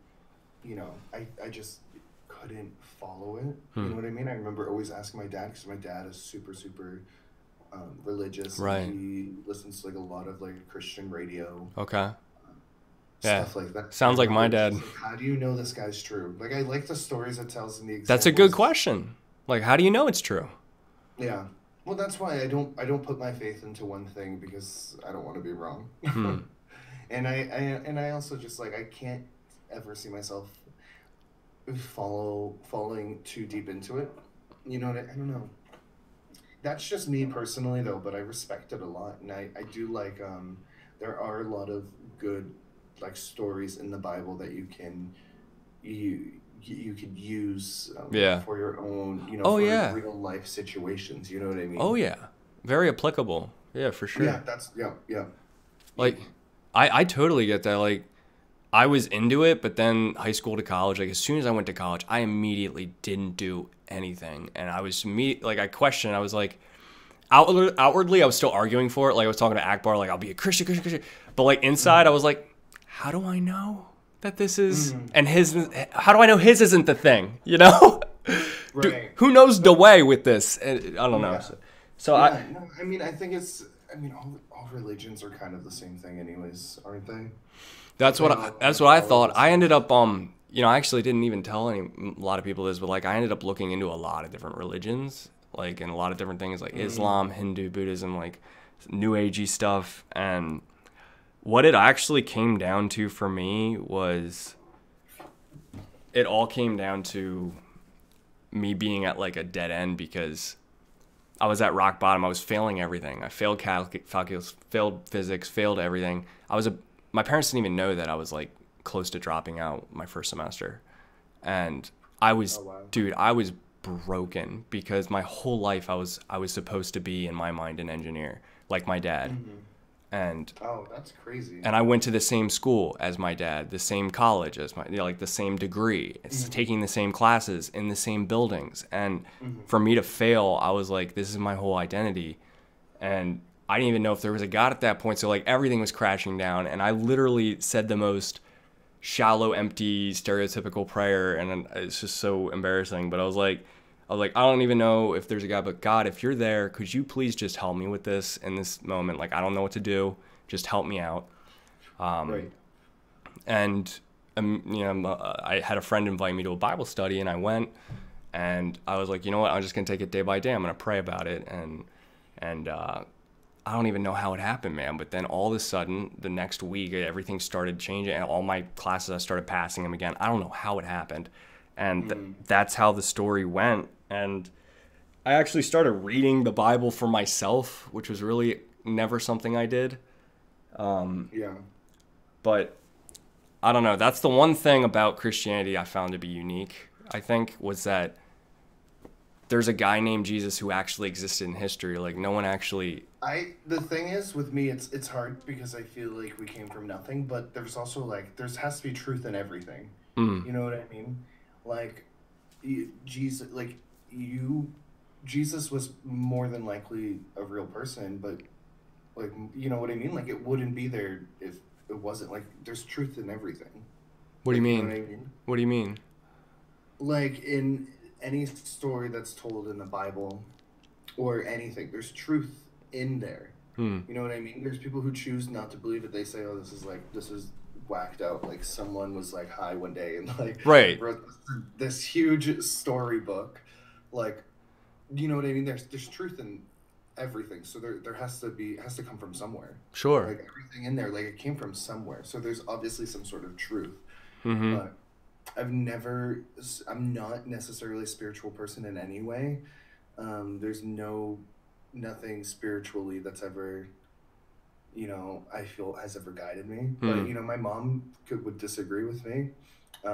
you know, I just couldn't follow it. You know what I mean? I remember always asking my dad, because my dad is super, super religious. Right. He listens to like a lot of like Christian radio. Okay. Stuff like that. Sounds like my dad. Like, how do you know this guy's true? Like, I like the stories it tells in the examples. That's a good question. Like, how do you know it's true? Yeah. Well, that's why I don't put my faith into one thing, because I don't want to be wrong. And I also just like, I can't ever see myself falling too deep into it. You know what I don't know. That's just me personally though, but I respect it a lot, and I do like there are a lot of good like stories in the Bible that you could use for your own, you know, for real life situations. You know what I mean? Oh yeah, very applicable. Yeah, for sure. Yeah, that's yeah. Like, I totally get that. Like, I was into it, but then high school to college, like as soon as I went to college, I immediately didn't do anything, and I was I questioned. I was like, outwardly, I was still arguing for it. Like I was talking to Akbar, like I'll be a Christian, but like inside, I was like, how do I know that this is and his? How do I know his isn't the thing? You know, Right. Who knows the way with this? I don't know. So no, I mean, I think it's. I mean, all religions are kind of the same thing, anyways, aren't they? That's what I thought. I ended up you know, I actually didn't even tell a lot of people this, but like I ended up looking into a lot of different religions, like and a lot of different things like Islam, Hindu, Buddhism, like New Agey stuff, and what it actually came down to for me was it all came down to me being at like a dead end, because I was at rock bottom. I was failing everything. I failed calculus, failed physics, failed everything. My parents didn't even know that I was like close to dropping out my first semester. And I was, dude, I was broken, because my whole life I was supposed to be, in my mind, an engineer like my dad. And Oh, that's crazy. I went to the same school as my dad, the same college as my, like the same degree. It's taking the same classes in the same buildings. And for me to fail, I was like, this is my whole identity. And I didn't even know if there was a God at that point. So like everything was crashing down. And I literally said the most shallow, empty, stereotypical prayer. And it's just so embarrassing. But I was like, I don't even know if there's a God, but God, if you're there, could you please just help me with this in this moment? Like, I don't know what to do. Just help me out. Right. And, I had a friend invite me to a Bible study, and I went, and I was like, you know what? I'm just going to take it day by day. I'm going to pray about it. And I don't even know how it happened, man. But then all of a sudden, the next week, everything started changing, and all my classes, I started passing them again. I don't know how it happened. And that's how the story went. And I actually started reading the Bible for myself, which was really never something I did. Yeah. But I don't know. That's the one thing about Christianity I found to be unique, I think, was that there's a guy named Jesus who actually existed in history. Like, no one actually... The thing is, with me, it's hard because I feel like we came from nothing, but there's also, like, there has to be truth in everything. You know what I mean? Like, Jesus was more than likely a real person, but, like, you know what I mean? Like, it wouldn't be there if it wasn't. Like, there's truth in everything. What do you mean? You know what I mean? What do you mean? Like, in any story that's told in the Bible or anything, there's truth in there. You know what I mean? There's people who choose not to believe it. They say, oh, this is whacked out. Like, someone was, like, high one day and, like, Right. wrote this huge storybook. Like, you know what I mean? There's truth in everything. So there has to come from somewhere. Sure. Like, everything in there, like, it came from somewhere. So there's obviously some sort of truth. Mm-hmm. But I'm not necessarily a spiritual person in any way. There's nothing spiritually that's ever, I feel has ever guided me. But, my mom would disagree with me.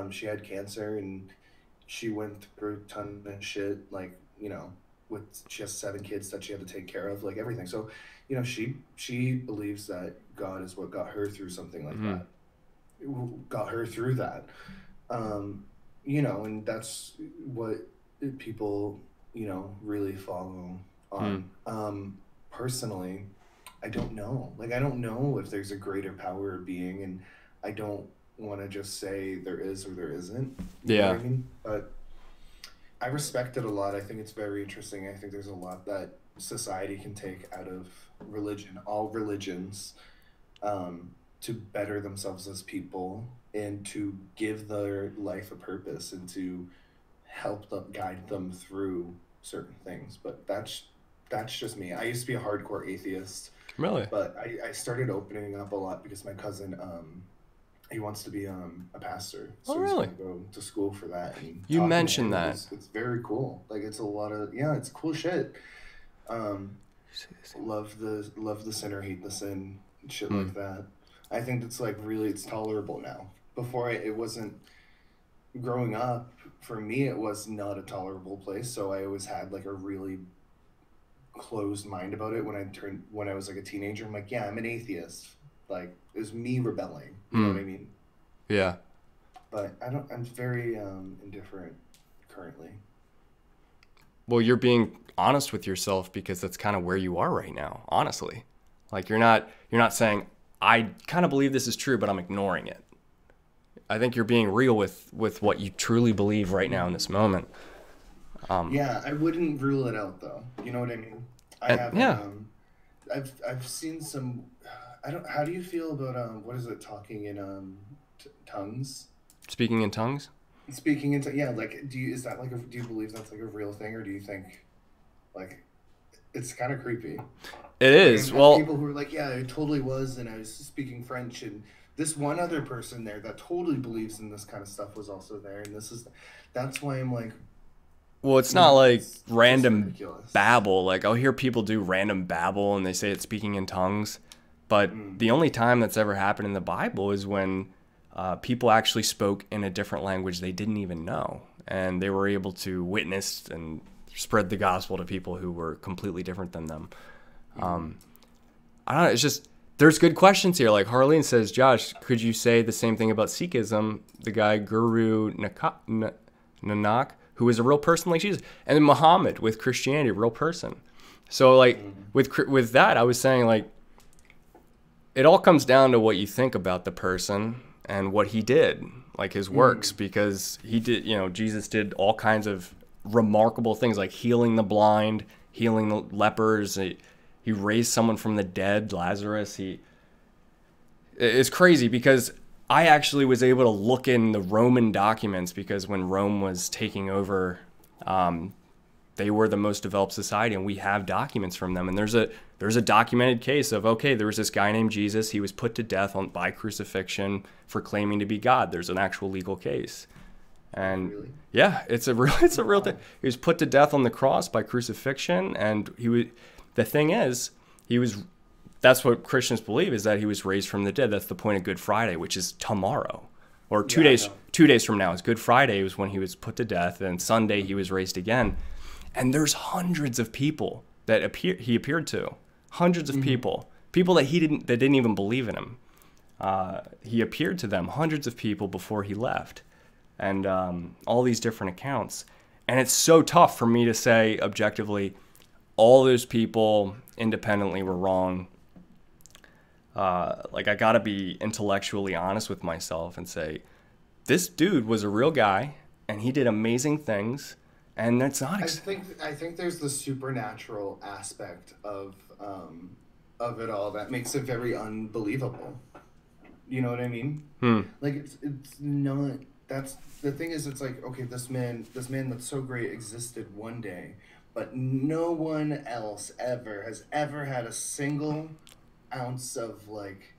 She had cancer and she went through a ton of shit, like, she has 7 kids that she had to take care of, like everything. So, she believes that God is what got her through something like that. Got her through that. And that's what people, really follow on. Personally, I don't know. Like, I don't know if there's a greater power or being, and I don't want to just say there is or there isn't. You know what I mean? But I respect it a lot. I think it's very interesting. I think there's a lot that society can take out of religion, all religions, to better themselves as people and to give their life a purpose and to help them, guide them through certain things. But that's just me. I used to be a hardcore atheist. Really? But I started opening up a lot because my cousin, he wants to be a pastor. So really? He's going to go to school for that. And you mentioned that. It's very cool. Like, it's a lot of, it's cool shit. Love the sinner, hate the sin, shit like that. I think it's like really, it's tolerable now. Before it wasn't. Growing up, for me, it was not a tolerable place. So I always had like a really closed mind about it. When I was like a teenager, I'm like, yeah, I'm an atheist. Like, it was me rebelling. You know what I mean? Yeah. But I'm very indifferent currently. Well, you're being honest with yourself because that's kind of where you are right now, honestly. Like, you're not saying, I kind of believe this is true, but I'm ignoring it. I think you're being real with what you truly believe right now in this moment. Yeah, I wouldn't rule it out though. You know what I mean? I've seen some. How do you feel about what is it? Talking in tongues. Speaking in tongues. Speaking into like, do you believe that's like a real thing, or do you think like it's kind of creepy? It is. Well, people who are like, yeah, it totally was, and I was speaking French, and this one other person there that totally believes in this kind of stuff was also there, and that's why I'm like. Well, it's not like random babble. Like, I'll hear people do random babble and they say it's speaking in tongues. But the only time that's ever happened in the Bible is when people actually spoke in a different language they didn't even know. And they were able to witness and spread the gospel to people who were completely different than them. I don't know. It's just there's good questions here. Like Harleen says, Josh, could you say the same thing about Sikhism? The guy Guru Nanak, who is a real person like Jesus, and then Muhammad with Christianity, a real person. So like with that, I was saying like it all comes down to what you think about the person and what he did, like his works, because he did, you know, Jesus did all kinds of remarkable things like healing the blind, healing the lepers. He raised someone from the dead, Lazarus. It's crazy because I actually was able to look in the Roman documents because when Rome was taking over, they were the most developed society, and we have documents from them. And there's a documented case of, okay, there was this guy named Jesus. He was put to death by crucifixion for claiming to be God. There's an actual legal case. And Really? yeah, it's a real thing. He was put to death on the cross by crucifixion, and the thing is, that's what Christians believe, is that he was raised from the dead. That's the point of Good Friday, which is tomorrow, or 2 days. 2 days from now is Good Friday. Was when he was put to death, and Sunday he was raised again. And there's hundreds of people that he appeared to, hundreds of people that didn't even believe in him. He appeared to them, hundreds of people before he left, and all these different accounts. And it's so tough for me to say objectively, all those people independently were wrong. Like I gotta be intellectually honest with myself and say, this dude was a real guy and he did amazing things, and that's not. I think there's the supernatural aspect of it all that makes it very unbelievable. You know what I mean? Like it's not. That's the thing is, it's like, okay, this man that's so great existed one day, but no one else has ever had a single ounce of, like,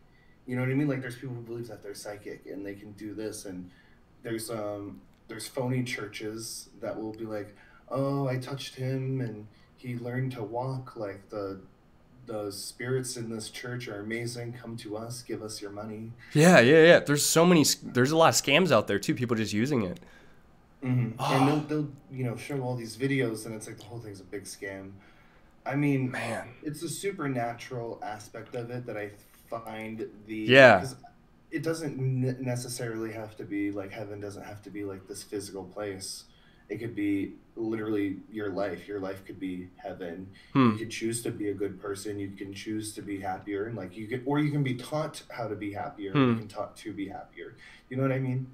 you know what I mean? Like, there's people who believe that they're psychic and they can do this, and there's phony churches that will be like, oh, I touched him and he learned to walk, like the spirits in this church are amazing, come to us, give us your money. Yeah. There's a lot of scams out there too, people just using it. And they'll show all these videos, and it's like the whole thing's a big scam. I mean, Man. It's the supernatural aspect of it that I find Yeah. it doesn't necessarily have to be like, heaven doesn't have to be like this physical place. It could be literally your life. Your life could be heaven. You could choose to be a good person. You can choose to be happier, and like you can be taught how to be happier. You can taught to be happier. You know what I mean?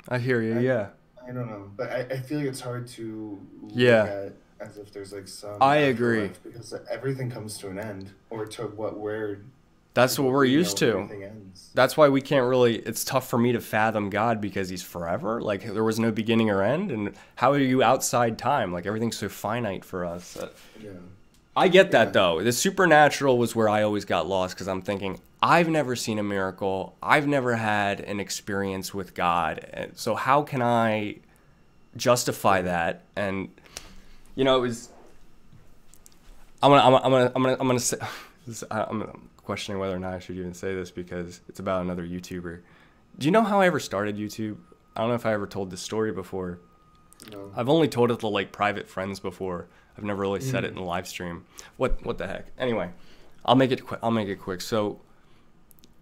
I hear you. Yeah. I don't know, but I feel like it's hard to look Yeah. at as if there's like some. I agree. afterlife, because everything comes to an end, or to where. That's what we're used to. Everything ends. That's why we can't really, it's tough for me to fathom God because he's forever. Like there was no beginning or end. And how are you outside time? Like everything's so finite for us. Yeah. I get that though. The supernatural was where I always got lost because I'm thinking, I've never seen a miracle. I've never had an experience with God. And so how can I justify that? And you know, it was, I'm gonna say, I'm questioning whether or not I should even say this because it's about another YouTuber. Do you know how I ever started YouTube? I don't know if I ever told this story before. No. I've only told it to like private friends before. I've never really said it in a live stream. What the heck? Anyway, I'll make it quick. So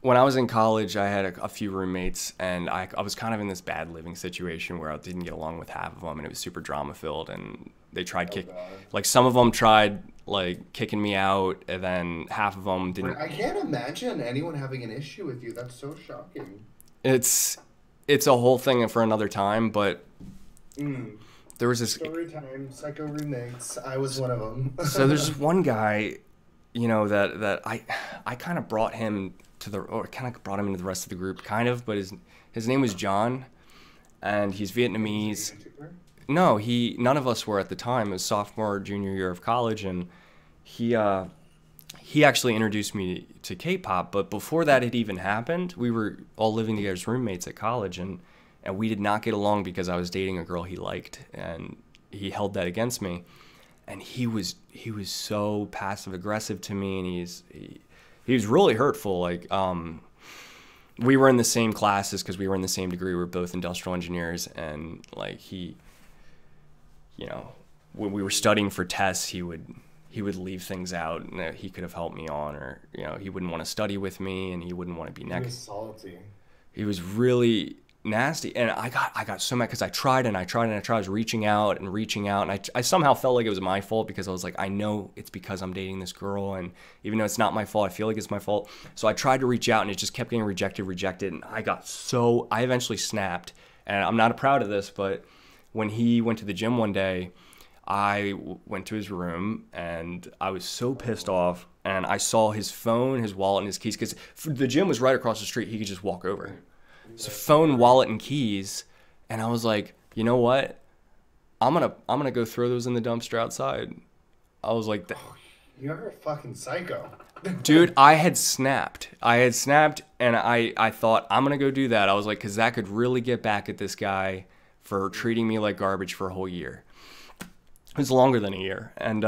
when I was in college, I had a few roommates, and I was kind of in this bad living situation where I didn't get along with half of them, and it was super drama filled. And they tried like some of them tried like kicking me out, and then half of them didn't. I can't imagine anyone having an issue with you. That's so shocking. It's a whole thing for another time, but there was this story time, psycho roommates. I was one of them. So there's one guy, you know, that I kind of brought him into the rest of the group, kind of, but his name was John, and he's Vietnamese. No, none of us were at the time. It was sophomore or junior year of college, and he actually introduced me to K-pop. But before that had even happened, we were all living together as roommates at college, and we did not get along because I was dating a girl he liked, and he held that against me. And he was so passive aggressive to me, and he was really hurtful. Like we were in the same classes because we were in the same degree. We were both industrial engineers, and like he, you know, when we were studying for tests, he would he would leave things out and that he could have helped me on, or he wouldn't want to study with me and he wouldn't want to be He next. was salty. He was really nasty, and I got so mad because I tried and I tried and I tried. I was reaching out, and I somehow felt like it was my fault because I was like, I know it's because I'm dating this girl, and even though it's not my fault, I feel like it's my fault. So I tried to reach out, and it just kept getting rejected, and I eventually snapped. And I'm not proud of this, but when he went to the gym one day, I went to his room, and I was so pissed off, and I saw his phone, his wallet, and his keys, because the gym was right across the street. He could just walk over. So phone, wallet, and keys, and I was like, you know what? I'm gonna go throw those in the dumpster outside. I was like, You're a fucking psycho. dude, I had snapped, and I thought I'm gonna go do that. I was like, because that could really get back at this guy for treating me like garbage for a whole year. It was longer than a year, and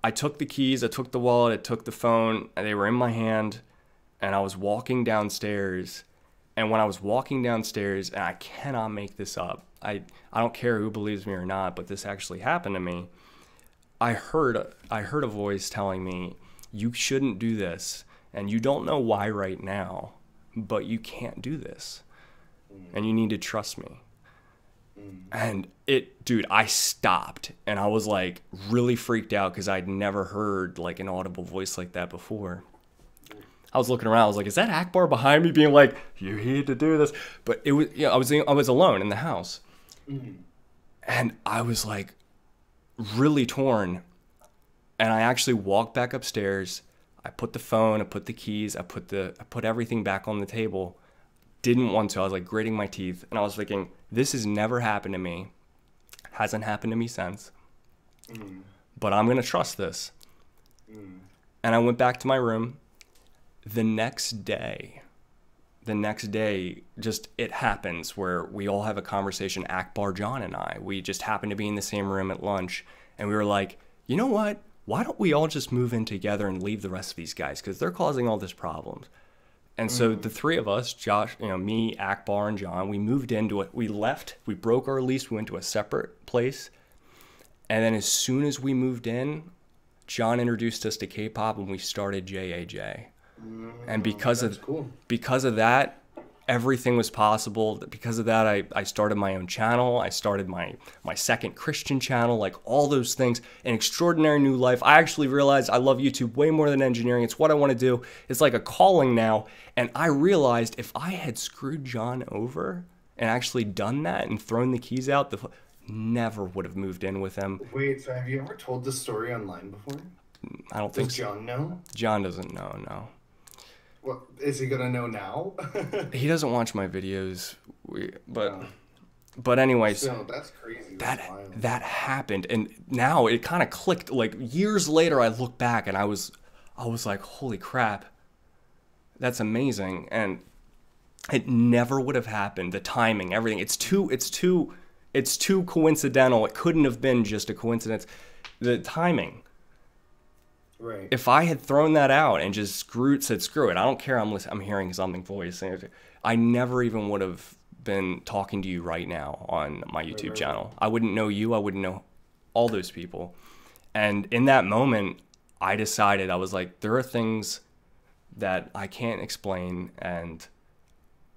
I took the keys, I took the wallet, I took the phone, and they were in my hand, and I was walking downstairs. And when I was walking downstairs, and I cannot make this up, I don't care who believes me or not, but this actually happened to me. I heard a voice telling me, you shouldn't do this, and you don't know why right now, but you can't do this, and you need to trust me. And dude, I stopped, and I was like really freaked out because I'd never heard like an audible voice like that before. I was looking around. I was like, "Is that Akbar behind me, being like, you need to do this?" But it was, I was alone in the house, and I was like, really torn. And I actually walked back upstairs. I put the phone, I put the keys, I put everything back on the table. Didn't want to. I was like gritting my teeth, and I was thinking, this has never happened to me. Hasn't happened to me since. But I'm gonna trust this. And I went back to my room. The next day, just it happens where we all have a conversation, Akbar, John, and I. We just happened to be in the same room at lunch, and we were like, you know what? Why don't we all just move in together and leave the rest of these guys? Because they're causing all this problems. And so the three of us, Josh, me, Akbar, and John, we moved into it. We left. We broke our lease. We went to a separate place. And then as soon as we moved in, John introduced us to K-pop, and we started JAJ. And because of that, everything was possible. Because of that, I started my own channel. I started my second Christian channel, like all those things. An extraordinary new life. I actually realized I love YouTube way more than engineering. It's what I want to do. It's like a calling now. And I realized if I had screwed John over and actually done that and thrown the keys out, never would have moved in with him. Wait, so have you ever told this story online before? I don't think so. Does John know? John doesn't know, no. Well, is he gonna know now? He doesn't watch my videos, but anyways, Still, that's crazy. That happened, and now it kind of clicked. Like years later, I look back and I was like, holy crap, that's amazing, and it never would have happened. The timing, everything, it's too coincidental. It couldn't have been just a coincidence. The timing. Right. If I had thrown that out and just said screw it, I don't care. I'm hearing something voice. I never even would have been talking to you right now on my YouTube channel. I wouldn't know you. I wouldn't know all those people. And in that moment, I decided, I was like, there are things that I can't explain, and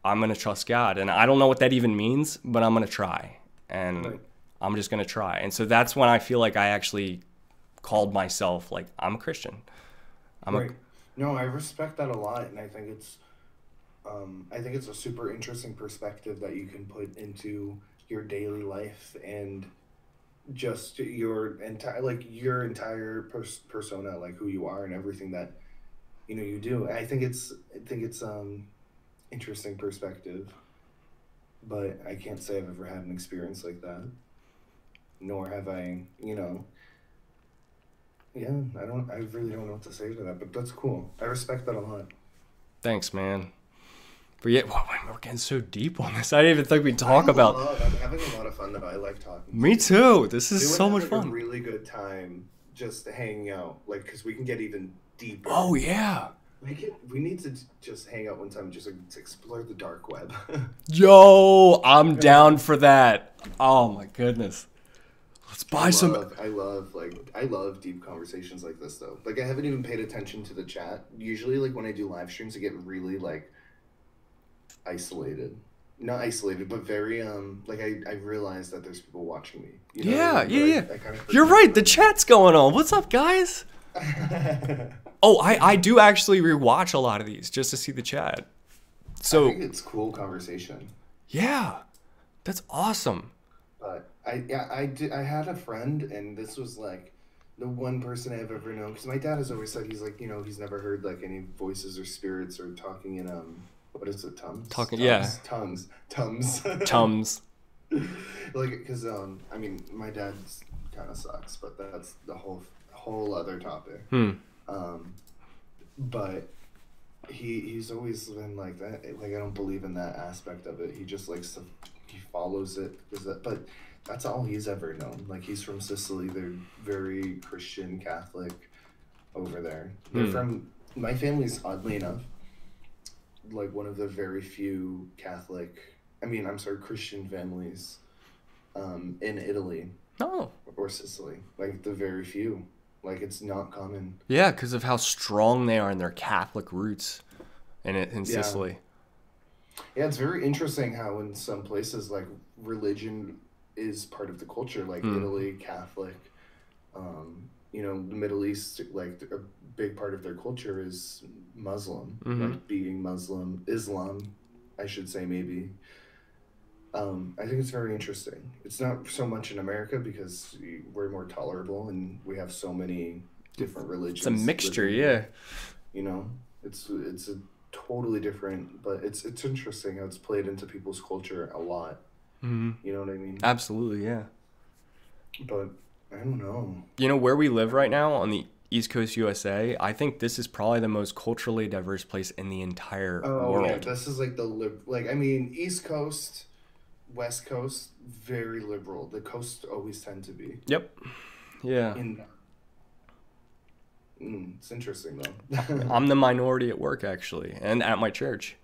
I'm going to trust God. And I don't know what that even means, but I'm going to try. And I'm just going to try. And so that's when I feel like I actually called myself, like, I'm a Christian. No, I respect that a lot, and I think it's a super interesting perspective that you can put into your daily life and just your entire persona, like who you are and everything that you do. I think it's interesting perspective, but I can't say I've ever had an experience like that, nor have I. Yeah, I really don't know what to say to that, but that's cool. I respect that a lot. Thanks, man. But yeah, we're getting so deep on this. I didn't even think we'd talk about. I'm having a lot of fun though. I like talking. Me too. This is so much fun. A really good time just hanging out, like, because we can get even deeper. Oh yeah. We need to just hang out one time, just like, to explore the dark web. Yo, I'm down for that. Oh my goodness. Let's Buy some. I love deep conversations like this though. Like I haven't even paid attention to the chat. Usually like when I do live streams I get really like isolated. Not isolated, but very like I realize that there's people watching me. You know Yeah, what I mean? yeah, yeah. I kind of You're right. The chat's going on. What's up, guys? Oh, I do actually rewatch a lot of these just to see the chat. So I think it's cool conversation. yeah, that's awesome. But I had a friend, and this was like the one person I've ever known. Because my dad has always said he's like, you know, he's never heard like any voices or spirits or talking in what is it, Tums? Talking, Tums, yeah. Tums. Tums. Like, because I mean, my dad's kind of sucks, but that's the whole other topic. But he's always been like that. Like I don't believe in that aspect of it. He just likes to he follows it but that's all he's ever known. Like he's from Sicily. They're very Christian Catholic over there. They're from my family's oddly enough like one of the very few Christian families in Italy. Oh. Or Sicily. Like the very few. Like it's not common. Yeah, because of how strong they are in their Catholic roots in Sicily. Yeah, it's very interesting how in some places like religion is part of the culture, like Italy, Catholic. You know, the Middle East, like a big part of their culture is Muslim, like being Muslim, Islam, I should say maybe. I think it's very interesting. It's not so much in America because we're more tolerable and we have so many different religions. It's a mixture, yeah. You know, it's a totally different, but it's interesting how it's played into people's culture a lot. You know what I mean? Absolutely, yeah. But I don't know. You know, where we live right now on the East Coast USA, I think this is probably the most culturally diverse place in the entire world. Yeah, this is like East Coast, West Coast, very liberal. The coast always tend to be. Yep. Yeah. It's interesting though. I'm the minority at work actually, and at my church.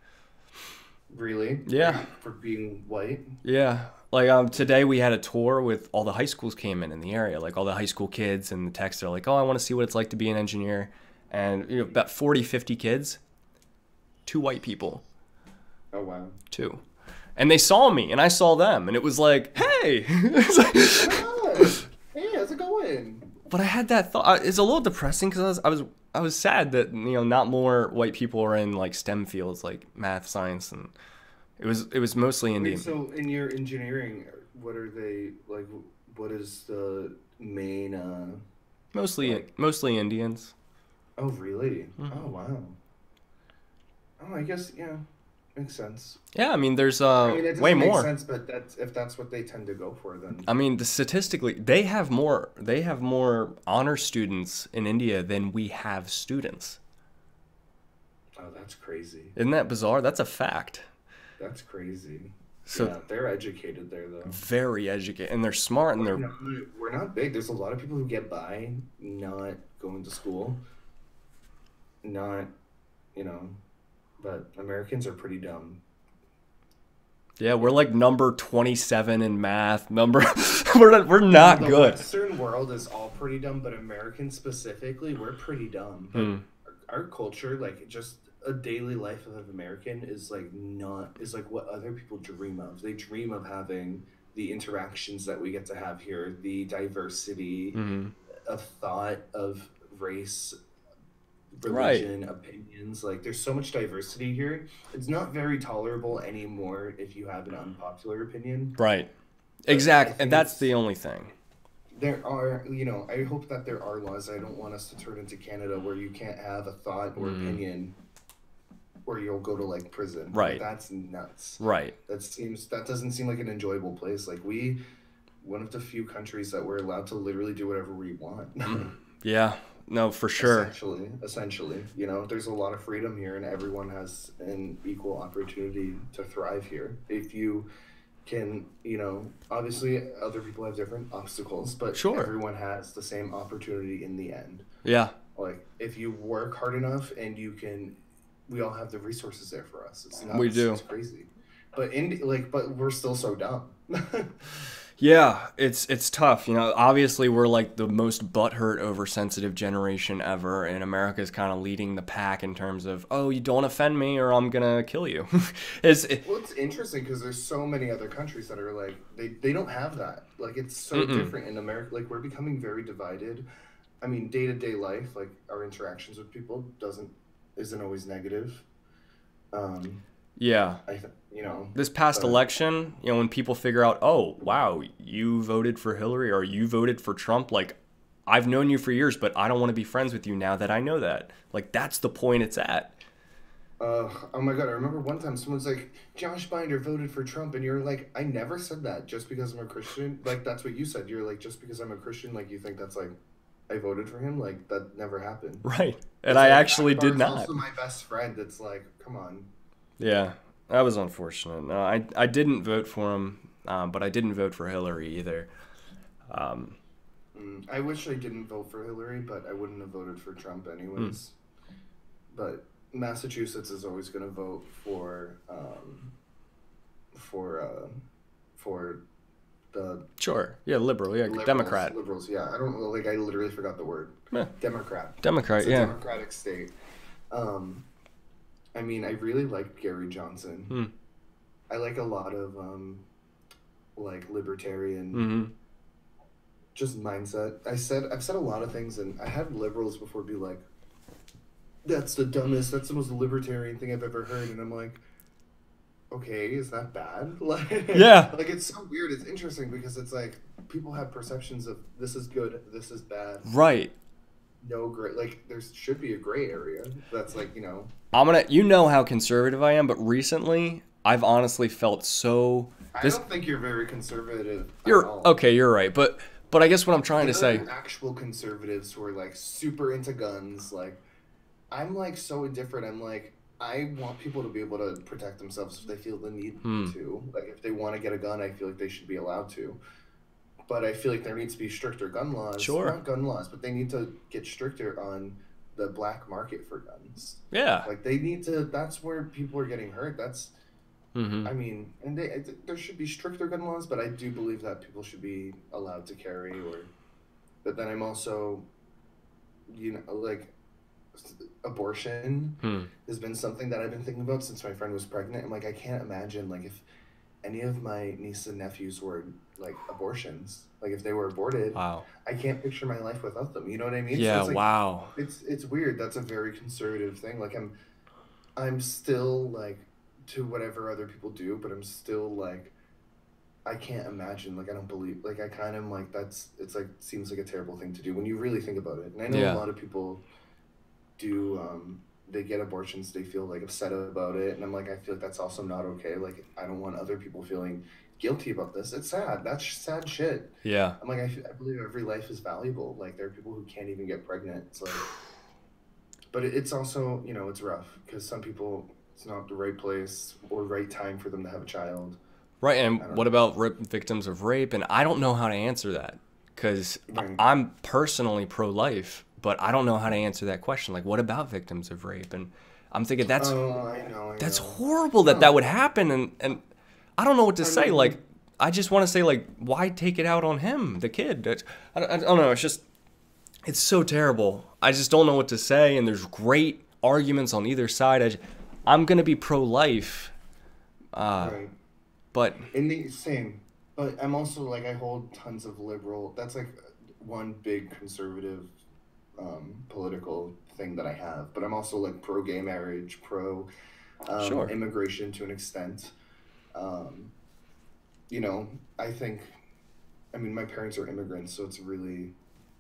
Really? Yeah. For being white? Yeah. Like today we had a tour with all the high schools came in the area, like all the high school kids, and the texts are like, oh, I want to see what it's like to be an engineer. And you know, about 40, 50 kids, 2 white people. Oh, wow. 2. And they saw me, and I saw them, and it was like, hey! It's like, hey, how's it going? But I had that thought. It's a little depressing because I was sad that, you know, not more white people are in like STEM fields like math, science, and it was mostly Indian. Wait, so in your engineering, what are they like? What is the main? Mostly Indians. Oh really? Oh wow. Oh, I guess yeah, makes sense. Yeah, I mean, there's I mean, it way doesn't make more. sense, but that's what they tend to go for, then. I mean, statistically, they have more honor students in India than we have students. Oh, that's crazy. Isn't that bizarre? That's a fact. That's crazy. So yeah, they're educated there, though. very educated, and they're smart, and they're We're not big. There's a lot of people who get by not going to school. Not, you know, but Americans are pretty dumb. yeah, we're like number 27 in math. We're not The good. Western world is all pretty dumb, but Americans specifically, we're pretty dumb. But our culture, like just a daily life of an American is like what other people dream of. They dream of having the interactions that we get to have here, the diversity of thought, of race, religion, opinions. Like there's so much diversity here. It's not very tolerable anymore if you have an unpopular opinion. Right. Exactly. And that's the only thing. There are, you know, I hope that there are laws. I don't want us to turn into Canada where you can't have a thought or opinion or you'll go to like prison. Right. That's nuts. Right. That doesn't seem like an enjoyable place. Like one of the few countries that we're allowed to literally do whatever we want. Yeah. No, for sure. Essentially, you know, there's a lot of freedom here and everyone has an equal opportunity to thrive here. If you can, you know, obviously other people have different obstacles, but sure, everyone has the same opportunity in the end. Yeah. Like if you work hard enough and we all have the resources there for us. It's nuts. We do. It's crazy. But but we're still so dumb. Yeah, it's tough. You know, obviously we're like the most butthurt oversensitive generation ever, and America's kind of leading the pack in terms of, oh, you don't offend me or I'm gonna kill you. It's Well, it's interesting because there's so many other countries that are like they don't have that. Like it's so mm-mm. different in America. Like we're becoming very divided. I mean, day to day life, like our interactions with people doesn't isn't always negative. Um, Yeah. you know, This past but election, you know, when people figure out, oh, wow, you voted for Hillary or you voted for Trump, like, I've known you for years, but I don't want to be friends with you now that I know that. Like, that's the point it's at. oh my God, I remember one time someone's like, Josh Binder voted for Trump, and you're like, I never said that just because I'm a Christian. Like that's what you said. You're like, just because I'm a Christian, like you think that's like I voted for him? Like that never happened. Right. And It's I like actually Akbar did is not. also my best friend. It's like, come on. Yeah, that was unfortunate. No, I didn't vote for him, but I didn't vote for Hillary either. Um, I wish I didn't vote for Hillary, but I wouldn't have voted for Trump hmm, anyways. But Massachusetts is always going to vote for for the sure. Yeah, liberal. Yeah, liberals. Democrat. Liberals, yeah. I don't know, like I literally forgot the word. Yeah, Democrat. Democrat, It's a yeah. democratic state. Um, I mean, I really like Gary Johnson. Hmm. I like a lot of like libertarian Mm-hmm. just mindset. I've said a lot of things, and I had liberals before be like, that's the most libertarian thing I've ever heard," and I'm like, okay, is that bad? Yeah, Like it's so weird. It's interesting because it's like people have perceptions of this is good, this is bad, right. no gray. Like there should be a gray area. That's like You know how conservative I am, but recently I've honestly felt so I this. don't think you're very conservative at You're all. okay. You're right, but I guess what I'm trying to There say. are actual conservatives who are like super into guns. Like I'm like so indifferent. I'm like I want people to be able to protect themselves if they feel the need Hmm. to. Like if they want to get a gun, I feel like they should be allowed to. But I feel like there needs to be stricter gun laws. Sure. Not gun laws, but they need to get stricter on the black market for guns. Yeah. Like they need to. That's where people are getting hurt. That's. Mm-hmm. I mean, and there should be stricter gun laws, but I do believe that people should be allowed to carry. Or, but then I'm also, like, abortion Hmm. has been something that I've been thinking about since my friend was pregnant. I'm like, I can't imagine like if any of my nieces and nephews were like abortions, like if they were aborted, Wow. I can't picture my life without them. You know what I mean? So Yeah. it's like Wow. it's weird. That's a very conservative thing. Like I'm still like to whatever other people do, but I'm still like I can't imagine. Like I don't believe. Like I kind of am like that's. It's like seems like a terrible thing to do when you really think about it. And I know a Yeah. lot of people do. They get abortions. They feel like upset about it, and I'm like I feel like that's also not okay. Like I don't want other people feeling guilty about this. It's sad. That's sad shit. Yeah. I'm like I believe every life is valuable. Like there are people who can't even get pregnant. It's like, but it's also it's rough because some people it's not the right place or right time for them to have a child. Right. And I don't what about victims of rape? And I don't know how to answer that because know. Right. I'm personally pro-life, but I don't know how to answer that question. Like, what about victims of rape? And I'm thinking Oh, I know. that's I know. horrible that No, that would happen. And I don't know what to I say. mean, Like, I just want to say, like, why take it out on him, the kid? I don't know. It's just, it's so terrible. I just don't know what to say. And there's great arguments on either side. I'm going to be pro-life, right. but In the same, but I'm also like I hold tons of liberal. That's like one big conservative political thing that I have. But I'm also like pro gay marriage, pro sure. immigration to an extent. Um, I think, I mean, my parents are immigrants, so it's really,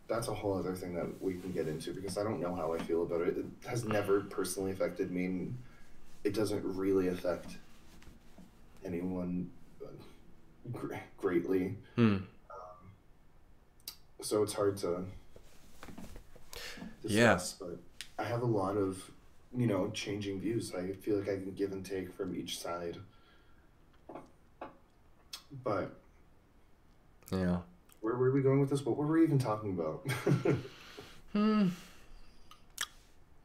that's a whole other thing that we can get into because I don't know how I feel about it. It has never personally affected me, and it doesn't really affect anyone greatly. Hmm. So it's hard to Yeah. discuss, but I have a lot of, changing views. I feel like I can give and take from each side. But Yeah. where were we going with this? What were we even talking about? Hmm.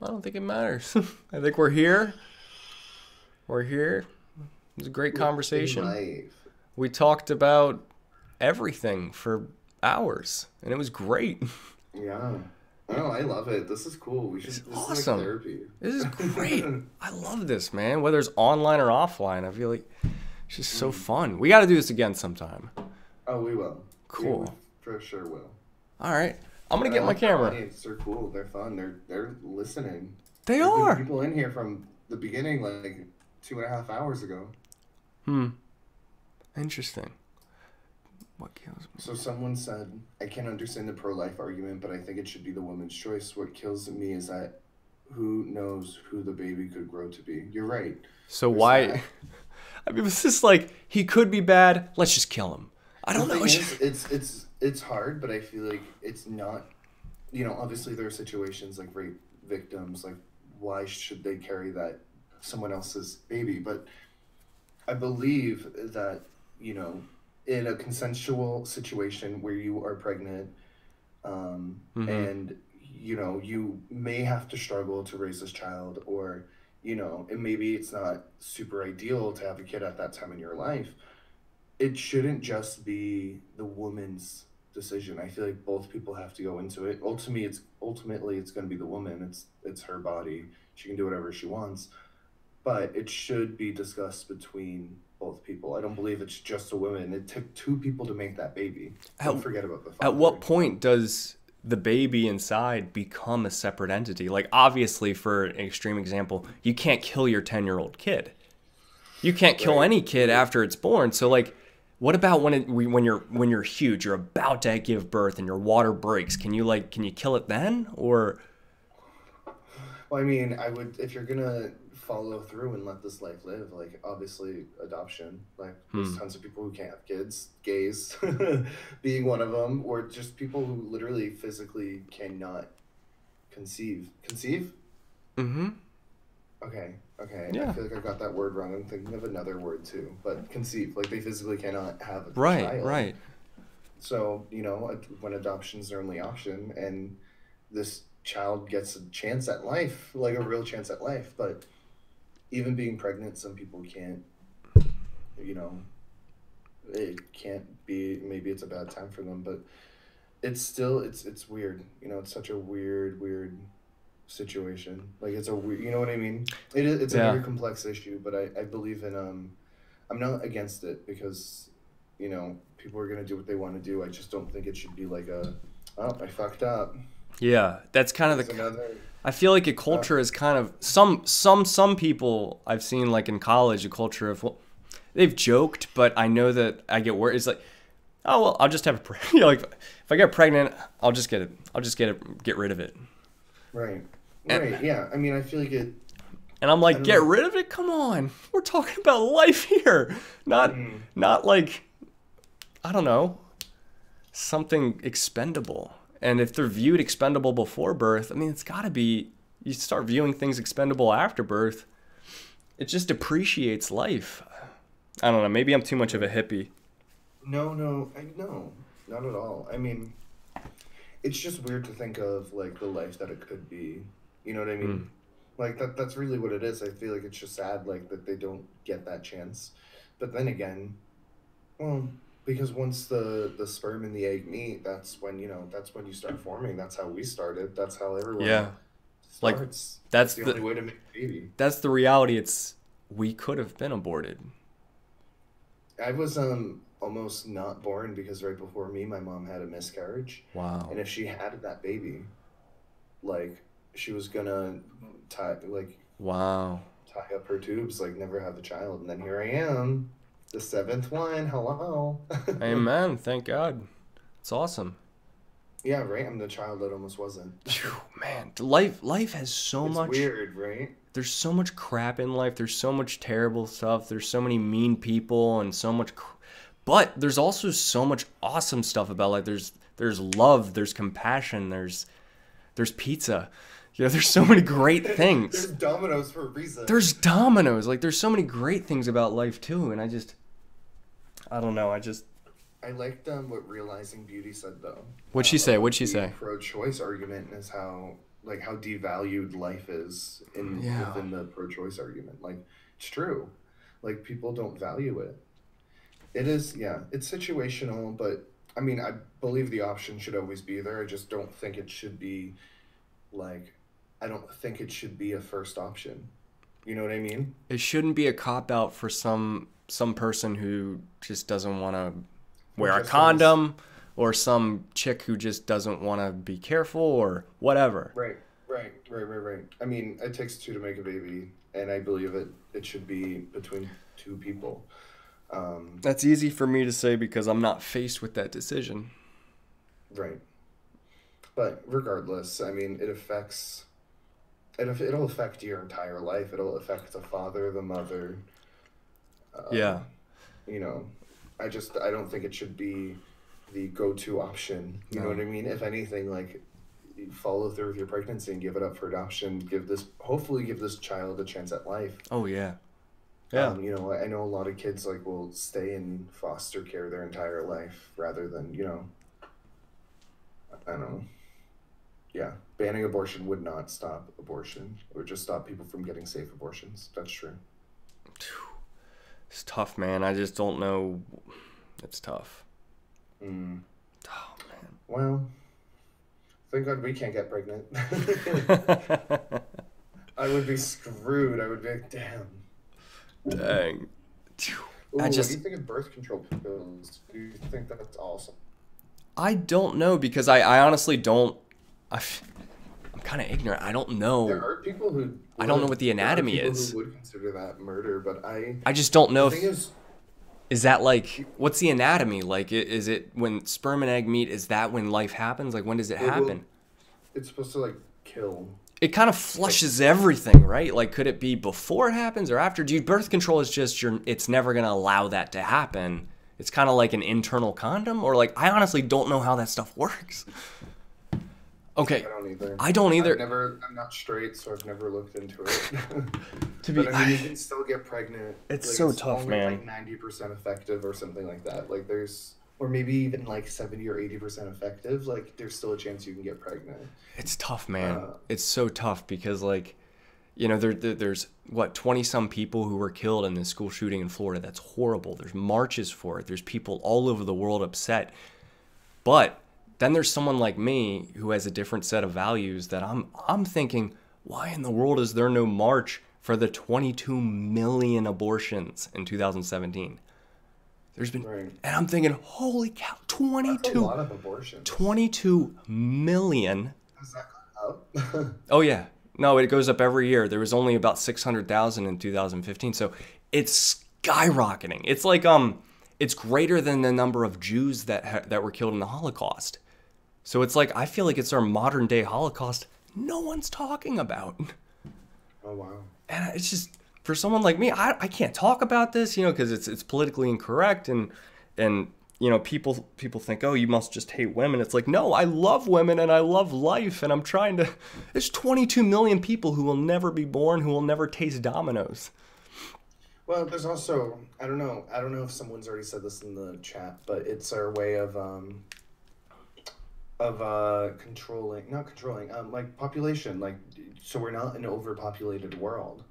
I don't think it matters. I think we're here. We're here. It was a great conversation. Life. We talked about everything for hours, and it was great. Yeah. Oh, I love it. This is cool. This is like Awesome. therapy. This is great. I love this, man. Whether it's online or offline, I feel like it's just so fun. We got to do this again sometime. Oh, we will. Cool. We for sure will. All right. I'm going to I get my like the camera. audience. They're cool. They're fun. They're listening. They There's been are. people in here from the beginning, like 2.5 hours ago. Interesting. What kills me? So someone said, I can't understand the pro-life argument, but I think it should be the woman's choice. What kills me is that who knows who the baby could grow to be. You're right. So There's why? that. I mean, it's just like, he could be bad. Let's just kill him. I don't The know. thing is, it's hard, but I feel like it's not, obviously there are situations like rape victims, like why should they carry that someone else's baby? But I believe that, in a consensual situation where you are pregnant, and, you may have to struggle to raise this child, or, and maybe it's not super ideal to have a kid at that time in your life. It shouldn't just be the woman's decision. I feel like both people have to go into it. Ultimately, it's going to be the woman. It's her body. She can do whatever she wants, but it should be discussed between both people. I don't believe it's just a woman. It took two people to make that baby. Don't forget about the father. At what point does the baby inside become a separate entity? Like, obviously, for an extreme example, you can't kill your 10-year-old kid. You can't kill any kid after it's born. So, like, what about when you're huge, you're about to give birth, and your water breaks? Can you kill it then, or? Well, I mean, I would, if you're gonna follow through and let this life live, like, obviously adoption. Like, there's tons of people who can't have kids, gays being one of them, or just people who literally physically cannot conceive. Conceive? Mm-hmm. Okay. Yeah. I feel like I got that word wrong. I'm thinking of another word too, but conceive. Like, they physically cannot have a child. Right. So, when adoption's their only option, and this child gets a chance at life, like a real chance at life, but even being pregnant, some people can't, it can't be, maybe it's a bad time for them, but it's still, it's weird. It's such a weird situation. Like, it's a weird, you know what I mean? It's a very complex issue, but I believe in, I'm not against it because, people are going to do what they want to do. I just don't think it should be like I fucked up. Yeah, that's kind of I feel like a culture is kind of some people I've seen, like in college, a culture of, well, they've joked, but I know that I get worried. It's like, oh well, I'll just have like if I get pregnant, I'll just get rid of it. Right. Yeah. I mean, I feel like it. And I'm like, get rid of it? Come on, we're talking about life here, not like, I don't know, something expendable. And if they're viewed expendable before birth, I mean, it's got to be, you start viewing things expendable after birth, it just depreciates life. I don't know. Maybe I'm too much of a hippie. No, no, not at all. I mean, it's just weird to think of, like, the life that it could be. You know what I mean? Like, that's really what it is. I feel like it's just sad, like, that they don't get that chance. But then again, well, because once the sperm and the egg meet, that's when you start forming. That's how we started. That's how everyone starts. Like, that's the only way to make a baby. That's the reality. We could have been aborted. I was almost not born because right before me, my mom had a miscarriage. Wow. And if she had that baby, like, she was gonna tie up her tubes, like, never have a child. And then here I am. The 7th one. Hello. Amen. Thank God. It's awesome. Yeah, right. I'm the child that almost wasn't. Man, life has so much. It's weird, right? There's so much crap in life. There's so much terrible stuff. There's so many mean people and so much. But there's also so much awesome stuff about life. There's love. There's compassion. There's pizza. There's so many great things. There's Domino's for a reason. There's Domino's. Like, there's so many great things about life too, and I don't know. I liked what Realizing Beauty said though. What'd she say? The pro-choice argument is how devalued life is within the pro-choice argument. Like, it's true. Like, people don't value it. It is, yeah, it's situational, but I mean, I believe the option should always be there. I just don't think it should be like, I don't think it should be a first option. You know what I mean? It shouldn't be a cop out for some person who just doesn't want to Who wear a just wants, condom, or some chick who just doesn't want to be careful, or whatever. right, right. I mean, it takes two to make a baby, and I believe it should be between two people. Um, That's easy for me to say because I'm not faced with that decision. right. But regardless, I mean, it'll affect your entire life. It'll affect the father, the mother. Yeah. You know, I don't think it should be the go-to option. You know what No. I mean? If anything, like, you follow through with your pregnancy and give it up for adoption. Hopefully give this child a chance at life. Oh yeah. Yeah. You know, I know a lot of kids like will stay in foster care their entire life rather than, I don't know. Yeah, banning abortion would not stop abortion. It would just stop people from getting safe abortions. That's true. It's tough, man. I just don't know. It's tough. Mm. Oh Well, thank God we can't get pregnant. man. I would be screwed. I would be like, damn. Dang. Ooh, I what do just you think of birth control pills? Do you think that's awesome? I don't know because I honestly don't. I'm kind of ignorant. I don't There know. are people who I don't know what the there are anatomy people is. who would consider that murder, but I just don't know the if thing is that like what's the anatomy like? Is it when sperm and egg meet? Is that when life happens? Like when does it it will, happen? it's supposed to like kill. It kind of Like, flushes everything, right? Like could it be before it happens or after? Dude, birth control is just it's never gonna allow that to happen. It's kind of like an internal condom, or like I honestly don't know how that stuff works. I Okay, don't either. I don't either. I'm not straight, so I've never looked into it. To be, But I mean, you can still get pregnant. it's Like so it's tough, only man. like 90% effective or something like that. Like or maybe even like 70 or 80% effective. Like there's still a chance you can get pregnant. It's tough, man. Uh, It's so tough because, like, there's what 20 some people who were killed in this school shooting in Florida. That's horrible. There's marches for it. There's people all over the world upset. But then there's someone like me who has a different set of values that I'm thinking, why in the world is there no march for the 22 million abortions in 2017? There's been, right. and I'm thinking, holy cow, That's a lot of abortions. 22 million. Has that gone up? Oh yeah. No, it goes up every year. There was only about 600,000 in 2015. So it's skyrocketing. It's like it's greater than the number of Jews that were killed in the Holocaust. So it's like I feel like it's our modern day Holocaust no one's talking about. Oh wow. And it's just for someone like me, I can't talk about this, because it's politically incorrect and people think, oh, you must just hate women. It's like, no, I love women and I love life, and I'm trying to. There's 22 million people who will never be born, who will never taste Domino's. Well, there's also I don't know if someone's already said this in the chat, but it's our way of controlling, not controlling, like population, like so we're not an overpopulated world.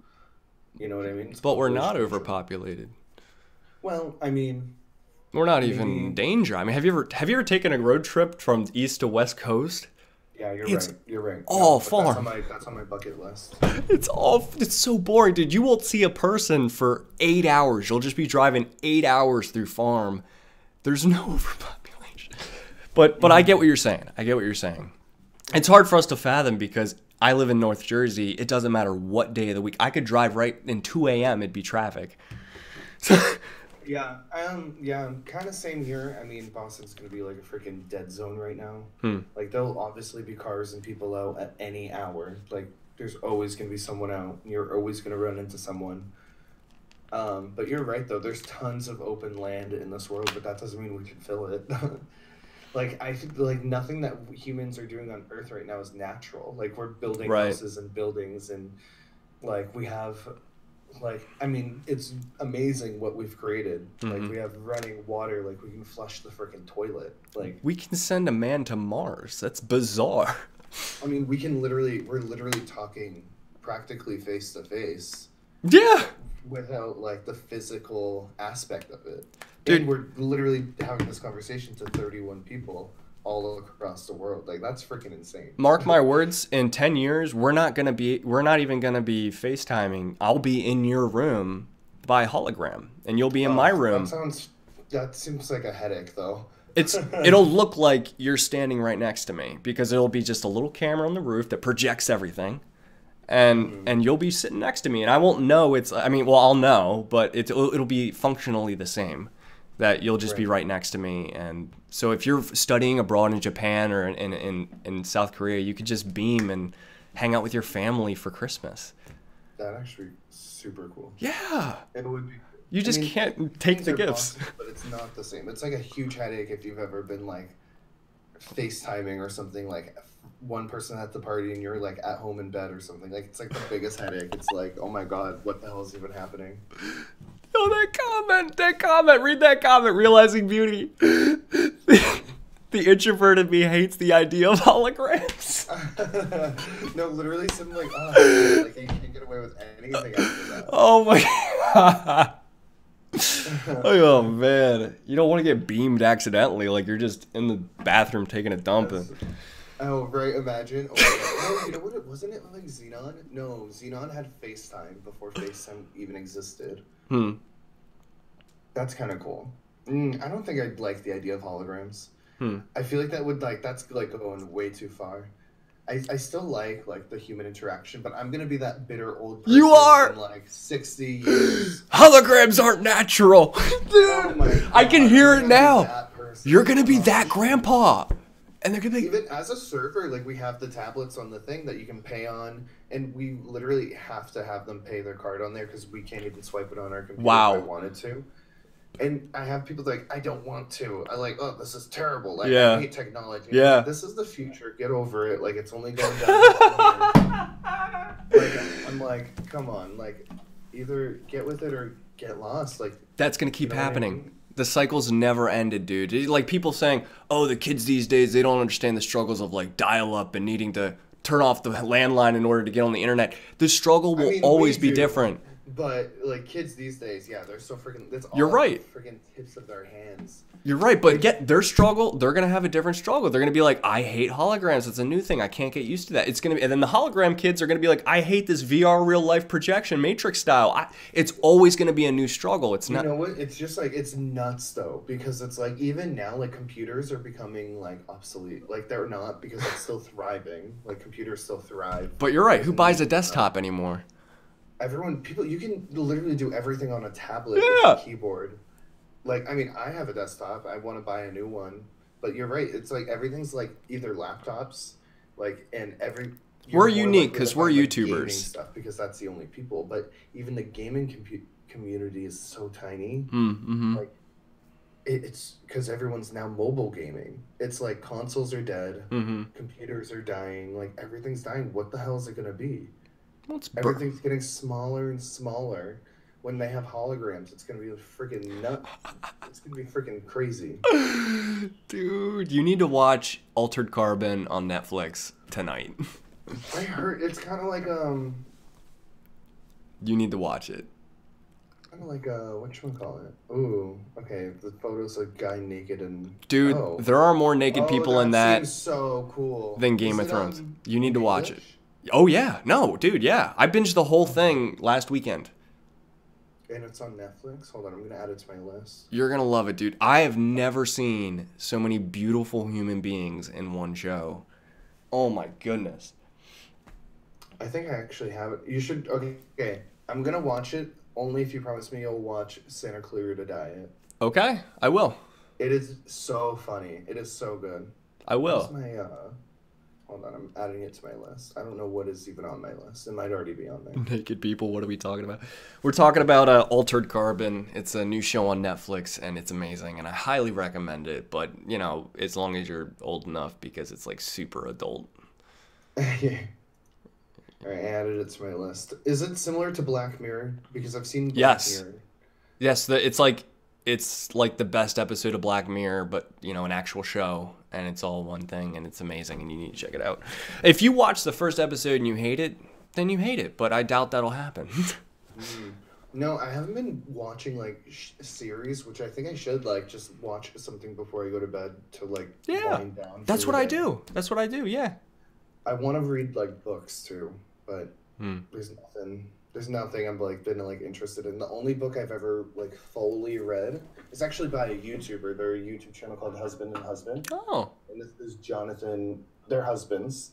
You know what I mean? It's But we're not population control. overpopulated. Well, I mean, We're not even in maybe. danger. I mean, have you ever taken a road trip from east to west coast? Yeah, you're It's right. You're right. all No, but farm. that's on my bucket list. It's so boring, dude. You won't see a person for 8 hours. You'll just be driving 8 hours through farm. There's no overpopulation. But I get what you're saying. I get what you're saying. It's hard for us to fathom because I live in North Jersey. It doesn't matter what day of the week. I could drive right in 2 a.m. It'd be traffic. Yeah, kind of same here. I mean, Boston's gonna be like a freaking dead zone right now. Like there'll obviously be cars and people out at any hour. Like there's always gonna be someone out. And you're always gonna run into someone. But you're right though. There's tons of open land in this world, but that doesn't mean we can fill it. Like I think like nothing that humans are doing on Earth right now is natural. Like we're building Right. houses and buildings and like we have like I mean it's amazing what we've created. Like we have running water, like we can flush the freaking toilet. Like We can send a man to Mars. That's bizarre. I mean we're literally talking practically face to face Yeah. without like the physical aspect of it. Dude. And we're literally having this conversation to 31 people all across the world. Like that's freaking insane. Mark my words, in 10 years, we're not even gonna be FaceTiming. I'll be in your room by hologram, and you'll be in my room. That seems like a headache though. It'll look like you're standing right next to me because it'll be just a little camera on the roof that projects everything. And you'll be sitting next to me, and I won't know I'll know, but it'll be functionally the same. That you'll just be right next to me, and so if you're studying abroad in Japan or in South Korea, you could just beam and hang out with your family for Christmas. That actually super cool. Yeah. It would be. You just can't take the gifts. Possible, but it's not the same. It's like a huge headache if you've ever been like FaceTiming or something, like one person at the party and you're like at home in bed or something. Like it's like the biggest headache. It's like, oh my god, what the hell is even happening? Oh, that comment, read that comment, Realizing Beauty. The introvert in me hates the idea of holograms. No, literally something like, oh, like you can't get away with anything after that. Oh my god. Oh man, you don't want to get beamed accidentally, like you're just in the bathroom taking a dump. Oh right, imagine. Oh, no, you know what? It wasn't it like Xenon? No, Xenon had FaceTime before FaceTime even existed. That's kind of cool. I don't think I'd like the idea of holograms. I feel like that's like going way too far. I still like the human interaction, but I'm gonna be that bitter old person You are in like 60 years. Holograms aren't natural. Dude, Oh my God, I can hear it now. that person. You're gonna be that grandpa. And they're gonna be Even as a server, like we have the tablets on the thing that you can pay on, and we literally have to have them pay their card on there because we can't even swipe it on our computer Wow. if I wanted to. And I have people like, I don't want to. I like, oh, this is terrible. Like, Yeah. I hate technology. Yeah. Like, this is the future. Get over it. Like, it's only going down. Like, I'm like, come on. Like, either get with it or get lost. Like, that's gonna keep you know what I happening. mean? The cycle's never ended, dude. Like people saying, oh, the kids these days, they don't understand the struggles of like dial up and needing to turn off the landline in order to get on the internet. The struggle will always be different. But like kids these days, yeah, they're so freaking. That's all You're right. Freaking tips of their hands. You're right, but get their struggle, they're gonna have a different struggle. They're gonna be like, I hate holograms. It's a new thing. I can't get used to that. It's gonna be, and then the hologram kids are gonna be like, I hate this VR real life projection, Matrix style. It's always gonna be a new struggle. It's not. You know what? It's just like it's nuts though, because it's like even now, like computers are becoming like obsolete. Like they're not because it's still thriving. Like computers still thrive. But you're right. Who buys a desktop anymore? People, you can literally do everything on a tablet with a keyboard. Like, I mean, I have a desktop. I want to buy a new one. But you're right. It's like everything's like either laptops, like, and we're unique because we're gaming YouTubers. Stuff because that's the only people. But even the gaming community is so tiny. Like, it's because everyone's now mobile gaming. It's like consoles are dead, computers are dying, like everything's dying. What the hell is it gonna be? Well, Everything's getting smaller and smaller. When they have holograms, it's gonna be freaking nut. It's gonna be freaking crazy. Dude, you need to watch Altered Carbon on Netflix tonight. I heard it's kind of like You need to watch it. kind of like whatchamacallit? Ooh, okay. The photos of a guy naked and Dude, there are more naked people in that seems so cool than Game of Thrones. You need to watch it. Oh yeah, no, dude, yeah. I binged the whole thing last weekend. And it's on Netflix. Hold on, I'm gonna add it to my list. You're gonna love it, dude. I have never seen so many beautiful human beings in one show. Oh my goodness. I think I actually have it. You should. Okay. I'm gonna watch it only if you promise me you'll watch Santa Clarita Diet. Okay, I will. It is so funny. It is so good. I will. Where's my hold on, I'm adding it to my list. I don't know what is even on my list. It might already be on there. Naked people, what are we talking about? We're talking about Altered Carbon. It's a new show on Netflix, and it's amazing, and I highly recommend it, but, you know, as long as you're old enough, because it's, like, super adult. Yeah. Alright, I added it to my list. Is it similar to Black Mirror? Because I've seen Black Mirror. Yes, it's like the best episode of Black Mirror, but, you know, an actual show, and it's all one thing, and it's amazing, and you need to check it out. If you watch the first episode and you hate it, then you hate it, but I doubt that'll happen. No, I haven't been watching like series, which I think I should like just watch something before I go to bed to like Yeah, wind down. that's For what the I day. do. That's what I do. Yeah. I want to read like books too, but Hmm. there's nothing. There's nothing I'm like been like interested in. The only book I've ever like fully read is actually by a YouTuber. Their YouTube channel called Husband and Husband, Oh. and this is Jonathan. Their husbands.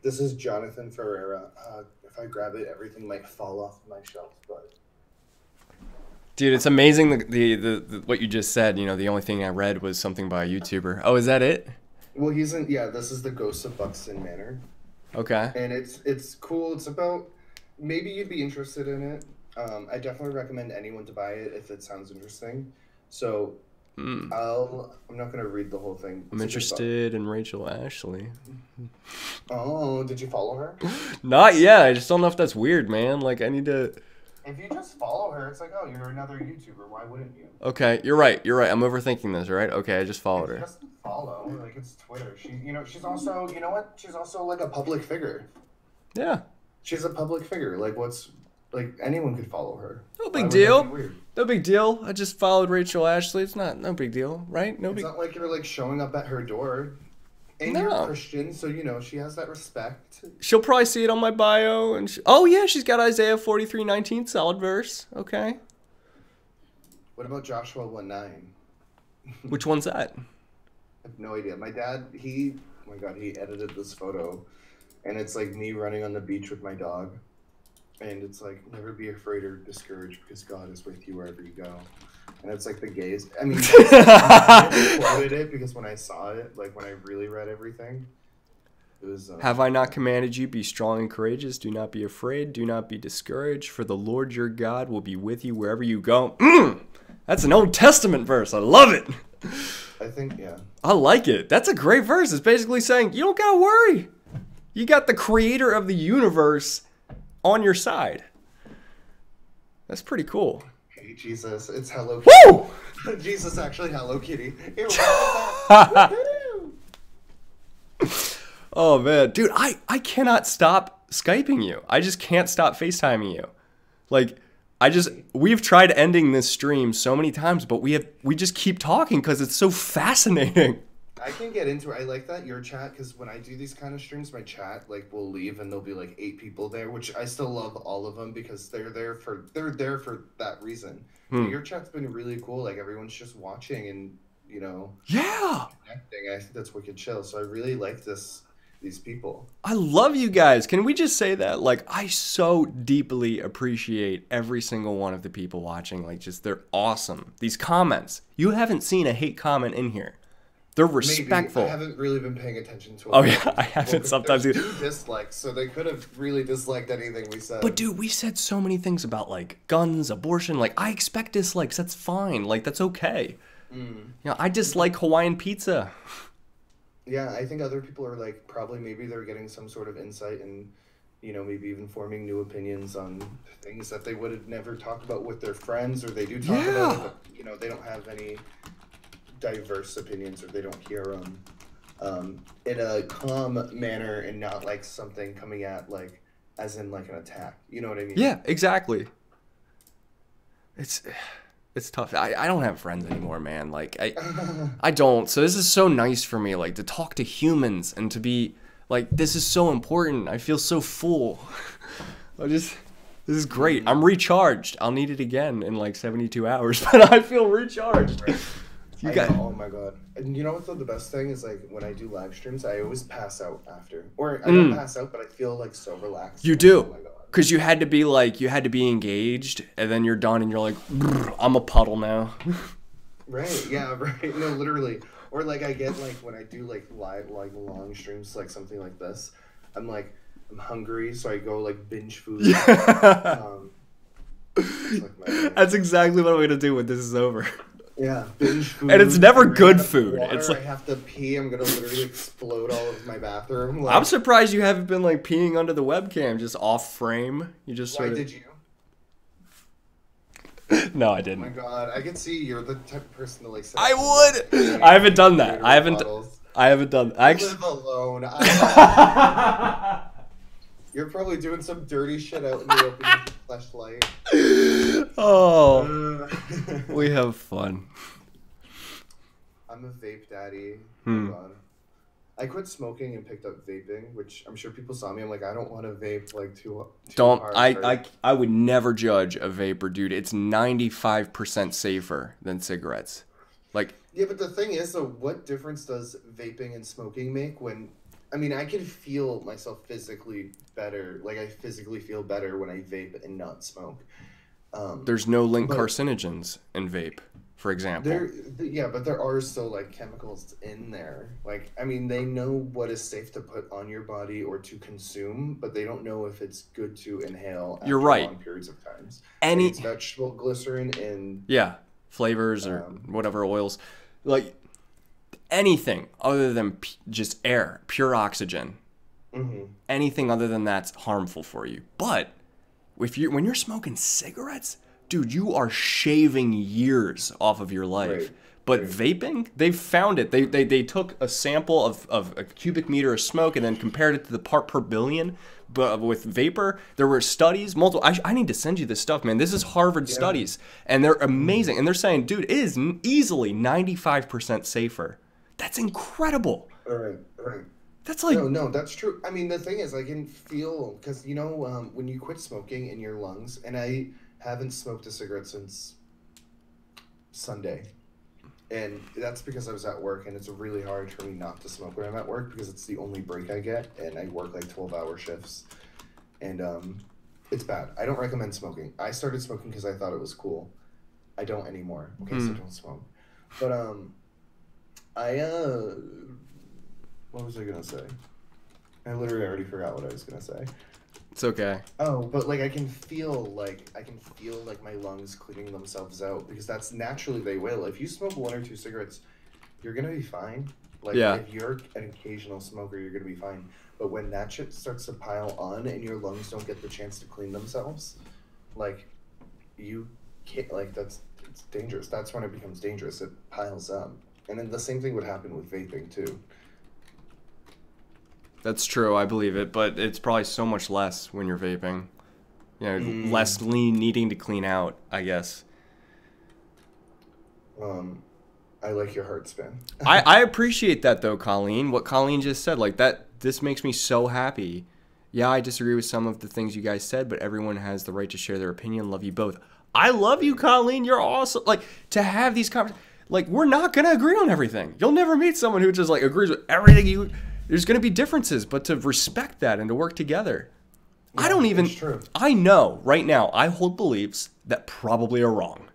This is Jonathan Ferreira. If I grab it, everything might fall off my shelf, but. Dude, it's amazing the what you just said. You know, the only thing I read was something by a YouTuber. Oh, is that it? Well, he's in. Yeah, this is the Ghosts of Buxton Manor, Okay. and it's cool. It's about maybe you'd be interested in it. I definitely recommend anyone to buy it if it sounds interesting. So Mm. I'm not gonna read the whole thing. I'm It's a good book. interested in Rachel Ashley. Oh, did you follow her? Not yet. I just don't know if that's weird, man. Like, I need to. If you just follow her, it's like, oh, you're another YouTuber. Why wouldn't you? Okay, you're right. You're right. I'm overthinking this, right? Okay, I just followed It's her. just follow. Like it's Twitter. She's also, you know what? She's also like a public figure. Yeah. She's a public figure. Like what's like anyone could follow her. No Why big would that deal. be weird? No big deal. I just followed Rachel Ashley. It's not no big deal, right? No It's big. not like you're like showing up at her door. And No. you're Christian, so you know she has that respect. She'll probably see it on my bio, and oh yeah, she's got Isaiah 43:19 solid verse. Okay. What about Joshua 1:9? Which one's that? I have no idea. My dad, oh my God, he edited this photo, and it's like me running on the beach with my dog, and it's like never be afraid or discouraged because God is with you wherever you go. And it's like the gays. I mean, I quoted it because when I saw it, like when I really read everything, it was. Have I not commanded you, be strong and courageous? Do not be afraid. Do not be discouraged. For the Lord your God will be with you wherever you go. That's an Old Testament verse. I love it. I think, yeah. I like it. That's a great verse. It's basically saying you don't gotta worry. You got the creator of the universe on your side. That's pretty cool. Hey, Jesus, it's Hello Kitty. Woo! Jesus, actually, Hello Kitty. Ew, what was that? Woohoo! Oh man, dude, I cannot stop Skyping you. I just can't stop FaceTiming you. Like, we've tried ending this stream so many times, but we just keep talking because it's so fascinating. I can get into it. I like that your chat because when I do these kind of streams, my chat like will leave and there'll be like 8 people there, which I still love all of them because they're there for that reason. But your chat's been really cool. Like everyone's just watching and you know Yeah. connecting. I think that's wicked chill. So I really like these people. I love you guys. Can we just say that? Like, I so deeply appreciate every single one of the people watching. Like, just they're awesome. These comments. You haven't seen a hate comment in here. They're respectful. Maybe. I haven't really been paying attention to it. Oh yeah, I haven't sometimes There's either. 2 dislikes, so they could have really disliked anything we said. But dude, we said so many things about like guns, abortion. Like, I expect dislikes. That's fine. Like, that's okay. You know, I dislike Hawaiian pizza. Yeah, I think other people are like probably maybe they're getting some sort of insight and you know maybe even forming new opinions on things that they would have never talked about with their friends or they do talk about it, but you know they don't have any diverse opinions or they don't hear them in a calm manner and not like something coming at like as in like an attack. You know what I mean? Yeah, exactly. It's tough. I don't have friends anymore, man. Like I don't. So this is so nice for me, like to talk to humans and to be like this is so important. I feel so full. This is great. I'm recharged. I'll need it again in like 72 hours, but I feel recharged. You got. Oh my God. And you know what's the best thing is like when I do live streams, I always pass out after. Or I don't pass out, but I feel like so relaxed. You Oh do. my God. Because you had to be engaged, and then you're done, and you're like, I'm a puddle now. Right, yeah, right. No, literally. Or like I get like when I do like live like long streams like something like this, I'm like I'm hungry, so I go like binge food. It's like my That's exactly what I'm gonna do when this is over. yeah, binge food. And it's never I ran good out of food. water, It's like- I have to pee. I'm gonna literally explode all of my bathroom. Like, I'm surprised you haven't been like peeing under the webcam, just off frame. You just why sort of. did you? No, I Oh my didn't. God, I can see you're the type of person to like. Say, I would. I haven't done that. I haven't. I haven't done. I actually. live alone. You're probably doing some dirty shit out in the open with your flashlight. Oh, we have fun. I'm a vape daddy. Hmm. Hold on. I quit smoking and picked up vaping, which I'm sure people saw me. I'm like, I don't want to vape like too Don't hard. I would never judge a vapor, dude. It's 95% safer than cigarettes. Like, Yeah, but the thing is, though, what difference does vaping and smoking make when, I mean, I can feel myself physically better. Like, I physically feel better when I vape and not smoke. there's no linked But- carcinogens in vape, for example. Yeah, but there are still, like, chemicals in there. Like, I mean, they know what is safe to put on your body or to consume, but they don't know if it's good to inhale after You're right. long periods of times. Any It's vegetable glycerin and Yeah, flavors or whatever oils, like anything other than just air, pure oxygen. Anything other than that's harmful for you. But when you're smoking cigarettes, dude, you are shaving years off of your life. Right. But vaping, they've found it. They took a sample of a cubic meter of smoke and then compared it to the part per billion. But with vapor, there were studies, multiple. I need to send you this stuff, man. This is Harvard studies, and they're amazing. And they're saying, dude, it is easily 95% safer. That's incredible. all right. That's like, No, that's true. I mean, the thing is, I can feel, because, you know, when you quit smoking in your lungs, and I haven't smoked a cigarette since Sunday. And that's because I was at work, and it's really hard for me not to smoke when I'm at work because it's the only break I get, and I work like 12-hour shifts. And it's bad. I don't recommend smoking. I started smoking because I thought it was cool. I don't anymore. Okay, so don't smoke. But what was I gonna say? I literally already forgot what I was gonna say. it's okay. Oh, but like I can feel like my lungs cleaning themselves out because that's naturally they will. If you smoke 1 or 2 cigarettes, you're gonna be fine. Like Yeah. if you're an occasional smoker, you're gonna be fine. But when that shit starts to pile on and your lungs don't get the chance to clean themselves, like you can't it's dangerous. That's when it becomes dangerous. It piles up. And then the same thing would happen with vaping too. That's true. I believe it, but it's probably so much less when you're vaping. You know, less needing to clean out, I guess. I like your heart spin. I appreciate that though, Colleen. What Colleen just said, like that, this makes me so happy. Yeah, I disagree with some of the things you guys said, but everyone has the right to share their opinion. Love you both. I love you, Colleen. You're awesome. Like to have these conversations. Like we're not gonna agree on everything. You'll never meet someone who just like agrees with everything you. There's gonna be differences, but to respect that and to work together. Yeah, I don't even. it's true. I know right now. I hold beliefs that probably are wrong.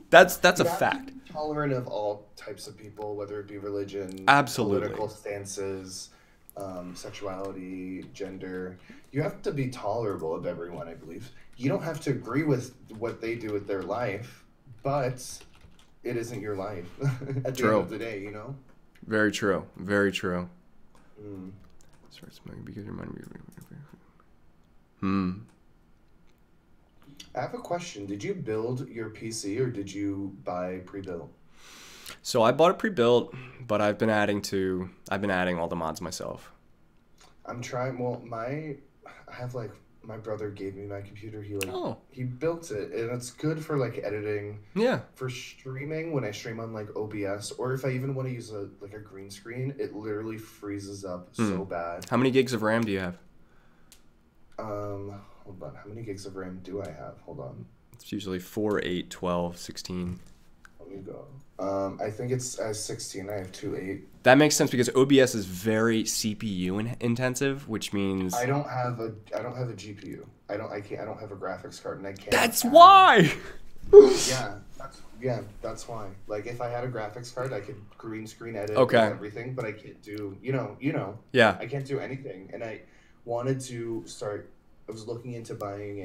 that's a You have to fact. be tolerant of all types of people, whether it be religion, Absolutely. political stances, sexuality, gender. You have to be tolerable of everyone, I believe. You don't have to agree with what they do with their life, but it isn't your life at the True. end of the day, you know? Very true. Very true. Start smoking because your mind. I have a question. Did you build your PC or did you buy pre-built? So I bought it pre-built, but I've been adding all the mods myself. I'm trying. Well, I have like my brother gave me my computer. Oh. He built it, and it's good for like editing. Yeah. For streaming, when I stream on like OBS, or if I even want to use a green screen, it literally freezes up so bad. How many gigs of RAM do you have? Hold on. How many gigs of RAM do I have? Hold on. It's usually 4, 8, 12, 16. Let me go. I think it's 16. I have 2 8. That makes sense because OBS is very CPU intensive, which means I don't have a GPU. I don't have a graphics card, and I can't. that's add- why. That's why. Like if I had a graphics card, I could green screen edit Okay. and everything, but I can't do you know. Yeah. I can't do anything, and I wanted to start. I was looking into buying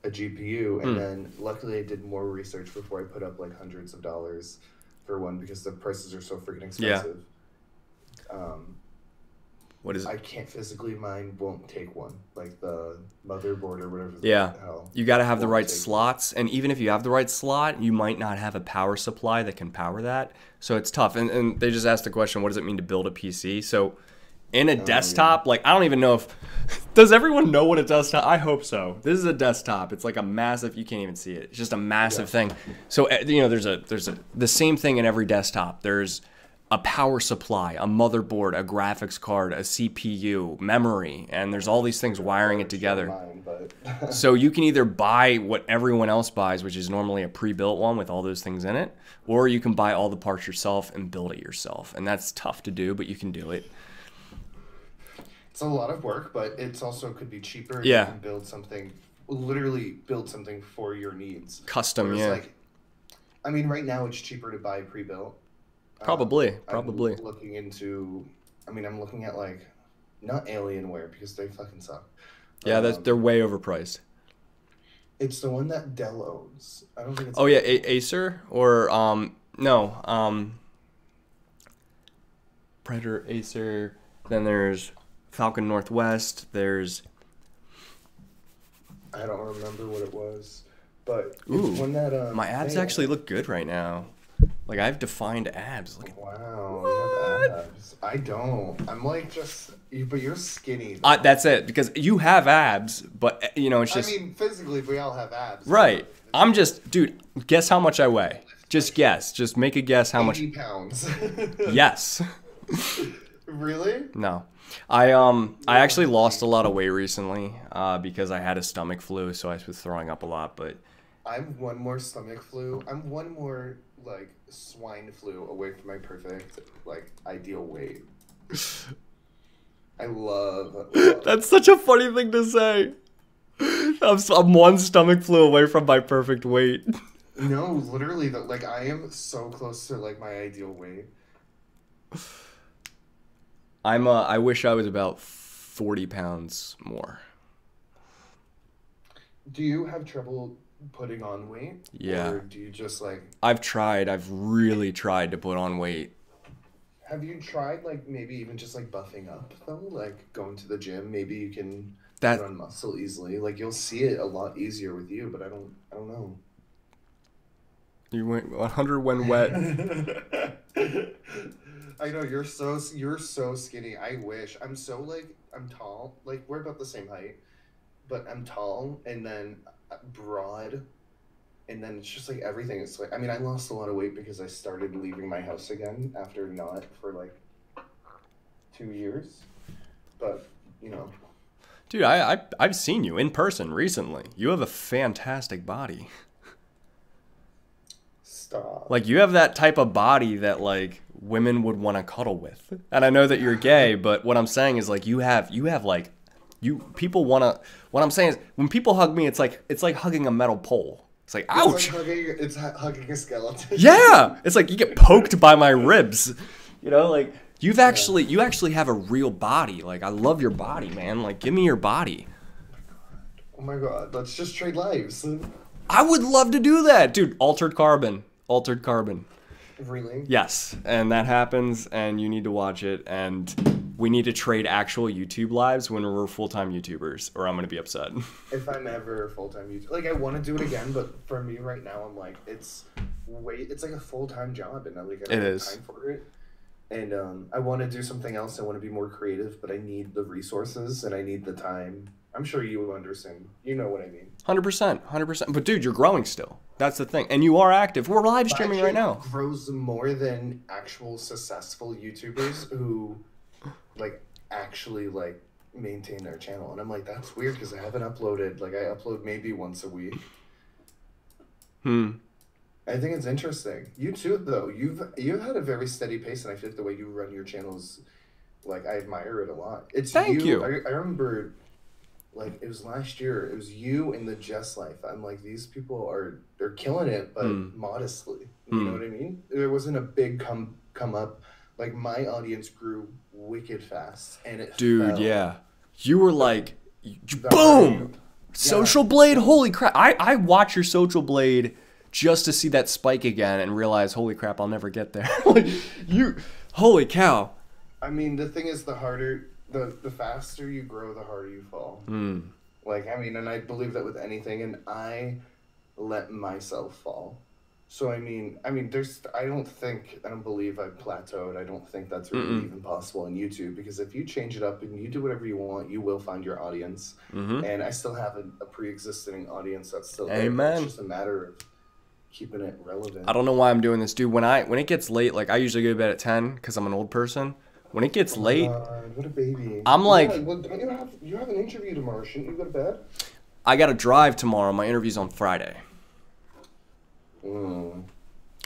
a GPU, and then luckily I did more research before I put up like hundreds of dollars for one because the prices are so freaking expensive. What is it? I can't physically won't take one, like the motherboard or whatever. Yeah. The hell. You got to have the Won't right take slots, and even if you have the right slot, you might not have a power supply that can power that. So it's tough. And they just asked the question, what does it mean to build a PC? So in a desktop. Like, I don't even know if does everyone know what a desktop? I hope so. This is a desktop. It's like a massive. You can't even see it. It's just a massive thing. So there's the same thing in every desktop. There's a power supply, a motherboard, a graphics card, a CPU, memory, and there's all these things wiring it together. So you can either buy what everyone else buys, which is normally a pre-built one with all those things in it, or you can buy all the parts yourself and build it yourself. And that's tough to do, but you can do it. It's a lot of work, but it's also could be cheaper. Yeah. You can build something, literally build something for your needs. Custom, yeah. Like, I mean, right now it's cheaper to buy pre-built. Probably. I'm looking into, I'm looking at like, not Alienware because they fucking suck. Yeah, they're way overpriced. It's the one that Dell owns. I don't think it's. Oh yeah, Acer or no, Predator, Acer. Then there's Falcon Northwest. There's. I don't remember what it was, but Ooh, it's one that my abs actually look good right now. Like, I have defined abs. Look at wow, you have abs. I don't. I'm like but you're skinny. that's it, because you have abs, but it's just. I mean, physically, we all have abs. Right. I'm just, dude. Guess how much I weigh. Just guess. Just make a guess how 80 much. pounds. Yes. Really? No. I actually lost a lot of weight recently because I had a stomach flu, so I was throwing up a lot. But I'm one more stomach flu. I'm one more like swine flu away from my perfect like ideal weight. I love that's such a funny thing to say. I'm one stomach flu away from my perfect weight. No, literally, like I am so close to like my ideal weight. I wish I was about 40 pounds more. Do you have trouble putting on weight? Yeah. Or do you just like... I've really tried to put on weight. Have you tried like maybe even just like buffing up though? Like going to the gym, maybe you can put on muscle easily. Like you'll see it a lot easier with you, but I don't know. You went 100 when wet. I know you're so skinny. I wish. I'm tall. Like we're about the same height, but I'm tall and then broad, and then it's just like everything. It's like I lost a lot of weight because I started leaving my house again after not for like 2 years, but Dude, I've seen you in person recently. You have a fantastic body. Stop. Like you have that type of body that like women would want to cuddle with. And I know that you're gay, but what I'm saying is like you have like people want to. What I'm saying is when people hug me, it's like hugging a metal pole. It's like ouch. It's hugging a skeleton. Yeah, it's like you get poked by my ribs. Like you actually have a real body. Like I love your body, man. Like give me your body. Oh my god, let's just trade lives. I would love to do that, dude. Altered Carbon. Really? Yes, and that happens, and you need to watch it, and we need to trade actual YouTube lives when we're full-time YouTubers, or I'm gonna be upset. If I'm ever full-time YouTuber, like I want to do it again, but for me right now, I'm like it's like a full-time job, and I don't have time for it. And I want to do something else. I want to be more creative, but I need the resources and I need the time. I'm sure you understand. You know what I mean. 100%. But dude, you're growing still. That's the thing. And you are active. We're live streaming right now. Grows more than actual successful YouTubers who like actually like maintain their channel. And I'm like, that's weird because I haven't uploaded. Like I upload maybe once a week. I think it's interesting. You too, though. You've had a very steady pace, and I feel like the way you run your channels, like I admire it a lot. Thank you. I remember, like it was last year. It was you and the Jess Life. I'm like, these people they're killing it, but modestly. You know what I mean? There wasn't a big come up. Like my audience grew wicked fast, and it. Dude, yeah, you were like, boom, Social Blade. Holy crap! I watch your Social Blade just to see that spike again and realize, holy crap, I'll never get there. Like holy cow. I mean, the thing is, the faster you grow, the harder you fall. Like, and I believe that with anything, and I let myself fall. So I don't believe I've plateaued. I don't think that's really Mm-mm. even possible on YouTube because if you change it up and you do whatever you want, you will find your audience. Mm-hmm. And I still have a pre-existing audience that's still there, but it's Amen. just a matter of keeping it I relevant. don't know why I'm doing this, dude. When it gets late, like I usually go to bed at 10 because I'm an old person. When it gets Oh my late, God, what a baby! I'm Yeah, like, well, don't you have an interview tomorrow? Shouldn't you go to bed? I got to drive tomorrow. My interview's on Friday, Mm.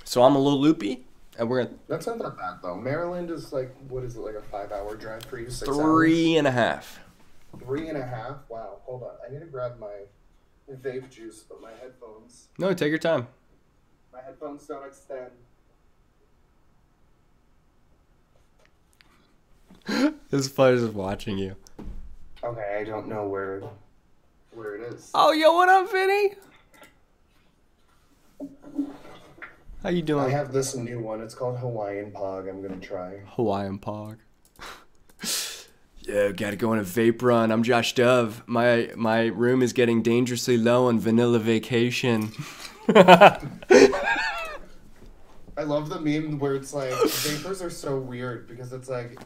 so I'm a little loopy, and we're gonna That's not that bad though. Maryland is like, what is it, like a 5 hour drive for you? 6 hours? 3.5. 3.5? Wow. Hold on. I need to grab my vape juice, but No, take your time. my headphones don't extend. It's fun just watching you. Okay, I don't know where it is. Oh, yo, what up, Vinny? How you I doing? have this new one. It's called Hawaiian Pog. I'm gonna try. Hawaiian Pog. Yeah, gotta go on a vape run. I'm Josh Dove. My room is getting dangerously low on vanilla vacation. I love the meme where it's like vapors are so weird because it's like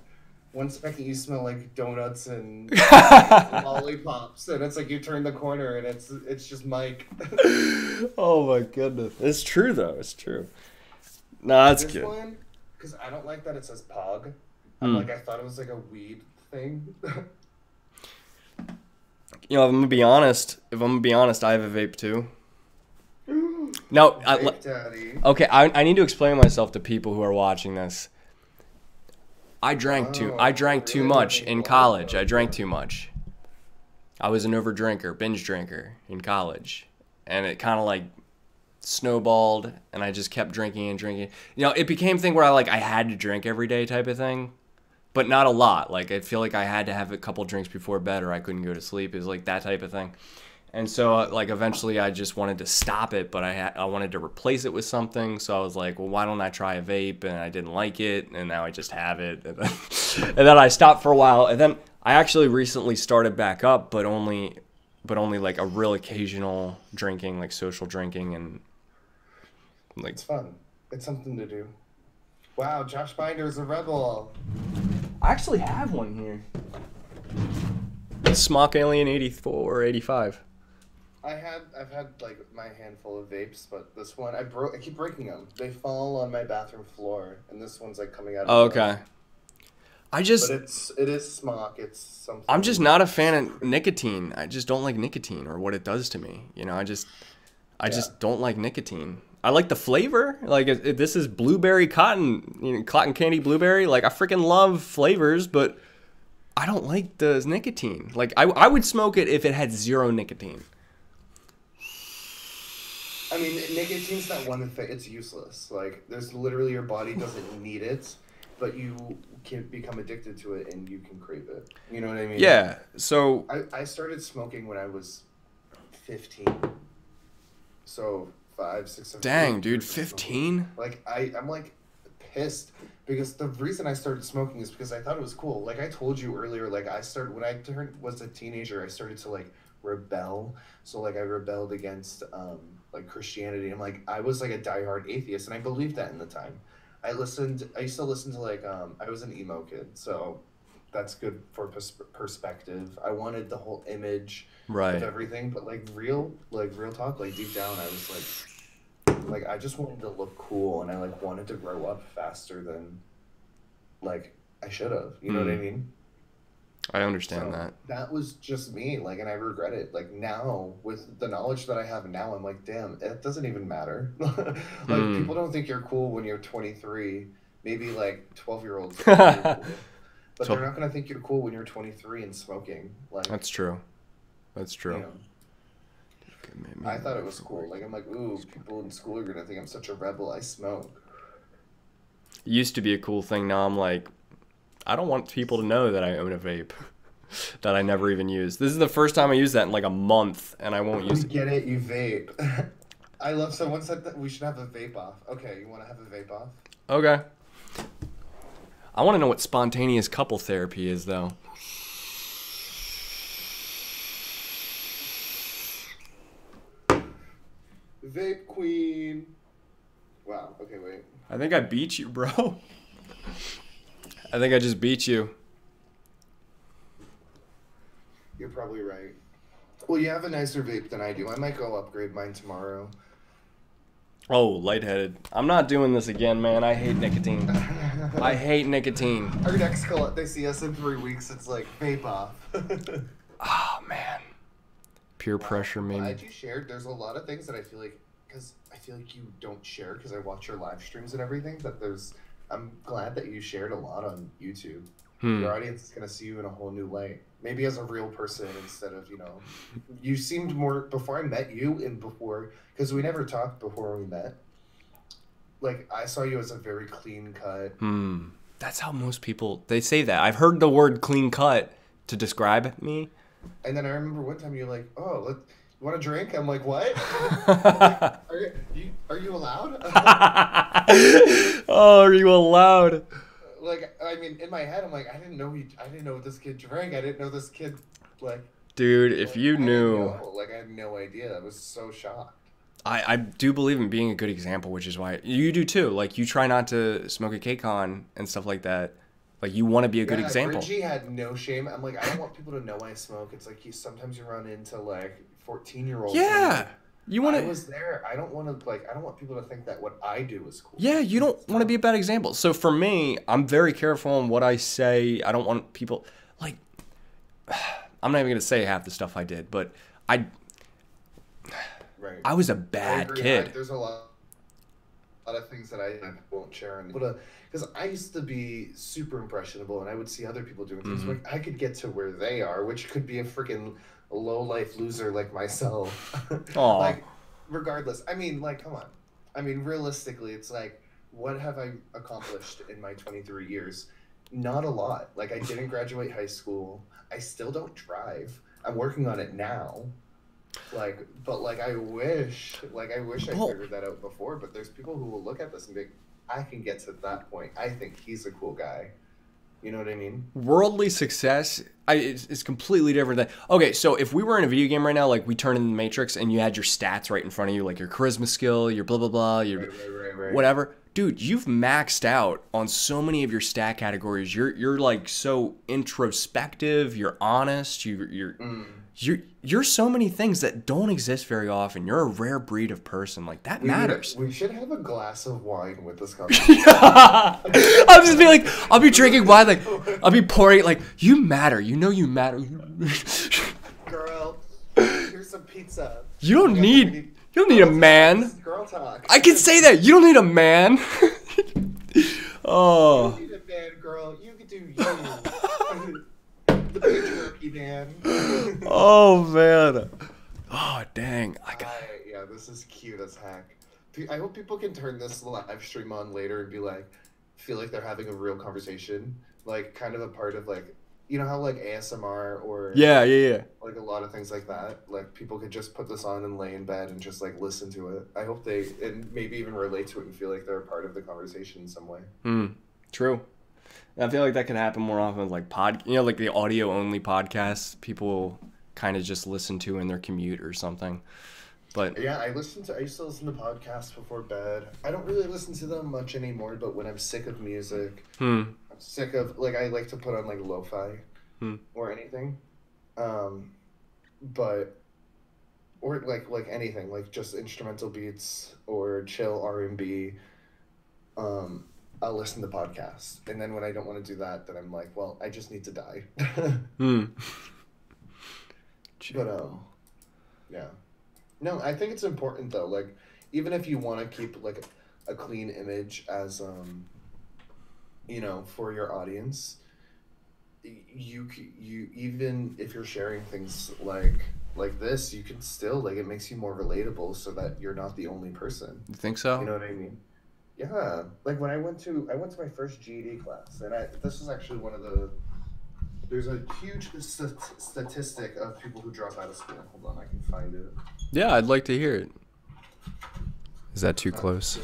one second you smell like donuts and lollipops, and it's like you turn the corner and it's just Mike. Oh my goodness. It's true though. It's true. No, that's This good. one, because I don't like that it says Pog. Hmm. I thought it was like a weed thing. You know, if I'm gonna be honest, I have a vape too. No, Vape Daddy. okay, I need to explain myself to people who are watching this. I drank too Really? much in college. I drank too much. I was an over drinker, binge drinker in college. And it kind of like snowballed and I just kept drinking and drinking. You know, it became a thing where I had to drink every day type of thing. But not a lot. Like I feel like I had to have a couple drinks before bed or I couldn't go to sleep. It was like that type of thing. And so like eventually I just wanted to stop it, but I wanted to replace it with something. So I was like, well, why don't I try a vape? And I didn't like it, and now I just have it. And then I stopped for a while, and then I actually recently started back up, but only like a real occasional drinking, like social drinking, and like It's fun. It's something to do. Wow, Josh Binder's a rebel. I actually have one here. Smock Alien 84 or 85. I've had like my handful of vapes, but this one I keep breaking them. They fall on my bathroom floor, and this one's like coming out. Oh, of the- okay. I just But it is smock. It's something. I'm just not a fan of nicotine. I just don't like nicotine or what it does to me. You know, I just don't like nicotine. I like the flavor. Like this is blueberry cotton, cotton candy blueberry. Like I freaking love flavors, but I don't like the nicotine. Like I would smoke it if it had zero nicotine. I mean, nicotine's that one thing. It's useless. Like there's literally your body doesn't need it, but you can become addicted to it and you can crave it. You know what I mean? Yeah. So I started smoking when I was 15. So 5, 6, 7. dang, 8 dude, years of smoking. 15? Like I'm like pissed because the reason I started smoking is because I thought it was cool. Like I told you earlier, like I started when was a teenager, I started to like rebel. So like I rebelled against like Christianity. And like I was like a diehard atheist, and I believed that in the time. I used to listen to like I was an emo kid, so that's good for perspective. I wanted the whole image of Right. everything, but like real talk, like deep down, I was like I just wanted to look cool, and I like wanted to grow up faster than like I should have. You know what I mean? I understand So that. that was just me, like, and I regret it. Like now, with the knowledge that I have now, I'm like, damn, it doesn't even matter. Like people don't think you're cool when you're 23. Maybe like 12-year-olds think you're cool, but So they're not gonna think you're cool when you're 23 and smoking. Like, that's true. That's you true. know, I thought it was cool. Like I'm like, ooh, people in school are gonna think I'm such a rebel. I smoke. It used to be a cool thing. Now I'm like, I don't want people to know that I own a vape that I never even used. This is the first time I used that in like a month, and I won't use You it. get it? You vape. I love someone said that we should have a vape off. Okay, you want to have a vape off? Okay. I want to know what spontaneous couple therapy is, though. Vape queen. I think I beat you, bro. I think I just beat you. You're probably right. Well, you have a nicer vape than I do. I might go upgrade mine tomorrow. Oh, lightheaded. I'm not doing this again, man. I hate nicotine. I hate nicotine. Our next call, they see us in 3 weeks, it's like, vape off. Oh, man. Peer pressure, maybe. Glad you shared. There's a lot of things that I feel like, because I feel like you don't share, because I watch your live streams and everything, but I'm glad that you shared a lot on YouTube. Your audience is going to see you in a whole new light. Maybe as a real person instead of, you seemed more, before I met you and before, because we never talked before we met, like, I saw you as a very clean cut. That's how most people, they say that. I've heard the word clean cut to describe me. And then I remember one time you're like, oh, you want a drink? I'm like, what? Are you allowed? Oh, are you allowed? Like, I mean, in my head, I'm like, I didn't know this kid drank. I didn't know this kid, like... Dude, if you knew... I had no idea. I was so shocked. I do believe in being a good example, which is why... You do too. Like, you try not to smoke a K-Con and stuff like that. Like, you want to be a good example. Bridgie had no shame. I'm like, I don't want people to know I smoke. It's like, sometimes you run into, like, 14-year-olds. Yeah! You want to... I was there. I don't want to, I don't want people to think that what I do is cool. Yeah, you don't want to be a bad example. So for me, I'm very careful on what I say. I don't want people, like, I'm not even going to say half the stuff I did, but I was a bad kid. There's a lot of things that I won't share. Because I used to be super impressionable, and I would see other people doing things. Like, I could get to where they are, which could be a freaking low-life loser like myself. Like, regardless. I mean, like, come on. I mean, realistically, it's like, what have I accomplished in my 23 years? Not a lot. Like, I didn't graduate high school. I still don't drive. I'm working on it now. Like, but, like, I wish I figured that out before, but there's people who will look at this and be like, I can get to that point. I think he's a cool guy. You know what I mean? Worldly success is completely different than... Okay, so if we were in a video game right now, like we turn in the Matrix and you had your stats right in front of you, like your charisma skill, your blah, blah, blah, your right. whatever. Dude, you've maxed out on so many of your stat categories. You're like so introspective. You're honest. You're so many things that don't exist very often. You're a rare breed of person. Like, that matters. We should have a glass of wine with this conversation. I'll just be like, I'll be drinking wine, like, I'll be pouring it, like, you matter. You know you matter. Girl, here's some pizza. You don't need a man. Girl talk. I can say that. You don't need a man. Oh. You don't need a man, girl. You can do you. The patriarchy, man. Oh, man. Oh, dang. Yeah, this is cute as heck. I hope people can turn this live stream on later and be like, feel like they're having a real conversation. Like, kind of a part of, like, you know how, like, ASMR or... Yeah. Like, a lot of things like that. Like, people could just put this on and lay in bed and just, like, listen to it. I hope and maybe even relate to it and feel like they're a part of the conversation in some way. True. I feel like that could happen more often with, like, like the audio-only podcasts people kind of just listen to in their commute or something. But yeah, I used to listen to podcasts before bed. I don't really listen to them much anymore, but when I'm sick of music, I'm sick of, like, I like to put on, like, lo-fi or anything. But, or, like anything, like, just instrumental beats or chill R&B. I'll listen to podcasts. And then when I don't want to do that, then I'm like, well, I just need to die. But, yeah. No, I think it's important, though. Like, even if you want to keep, like, a clean image as, for your audience, you even if you're sharing things like this, you can still, like, it makes you more relatable so that you're not the only person. You think so? You know what I mean? Yeah. Like, when I went to my first GED class, and this was actually there's a huge statistic of people who drop out of school. Hold on, I can find it. Yeah, I'd like to hear it. Is that too close?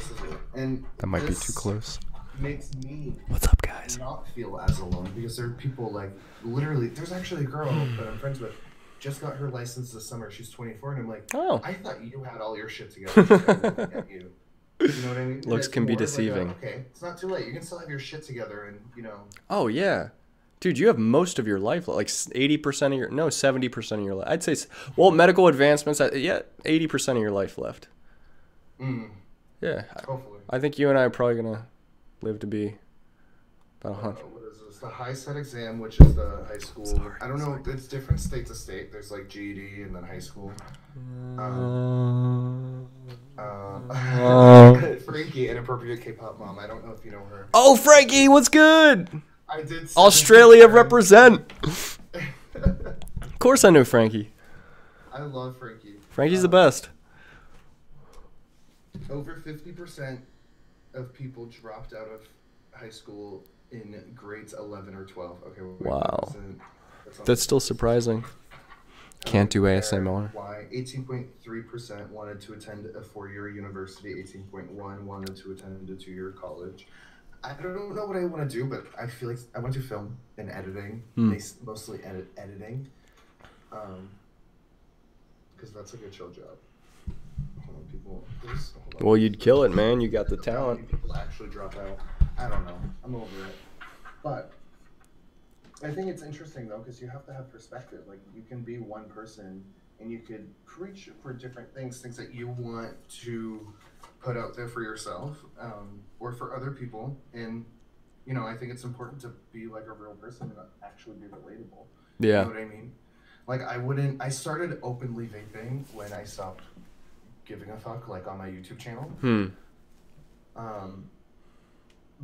And that might be too close. Makes me What's up, guys? Not feel as alone, because there are people, like, literally, there's actually a girl that I'm friends with, just got her license this summer. She's 24, and I'm like, oh, I thought you had all your shit together. Just looking at you. You know what I mean? And Looks it's can be more of like deceiving. okay, it's not too late. You can still have your shit together, and you know. Oh yeah, dude, you have most of your life, like 80% of your, no, 70% of your life. I'd say, well, medical advancements, yeah, 80% of your life left. Mm, Yeah, hopefully. I think you and I are probably gonna live to be about 100. What is this? The high set exam, which is the high school. Sorry, I don't know. It's different state to state. There's like GED and then high school. Um, Frankie, inappropriate K-pop mom. I don't know if you know her. Oh, Frankie, what's good? I did. Australia represent. Of course I know Frankie. I love Frankie. Frankie's the best. Over 50% of people dropped out of high school in grades 11 or 12. Okay. Wait, Wow. that's That's still surprising. Can't do ASMR. Why? 18.3% wanted to attend a 4-year university. 18.1 wanted to attend a 2-year college. I don't know what I want to do, but I feel like I want to do film and editing. Mostly editing. Because that's like a chill job. Hold on, people. Hold on. Well, you'd kill it, man. You got the How talent. many people actually drop out? I don't know. I'm over it. But I think it's interesting though, because you have to have perspective. Like you can be one person, and you could preach for different things that you want to put out there for yourself, or for other people. And you know, I think it's important to be like a real person and actually be relatable. Yeah. You know what I mean? Like I started openly vaping when I stopped giving a fuck, like on my YouTube channel.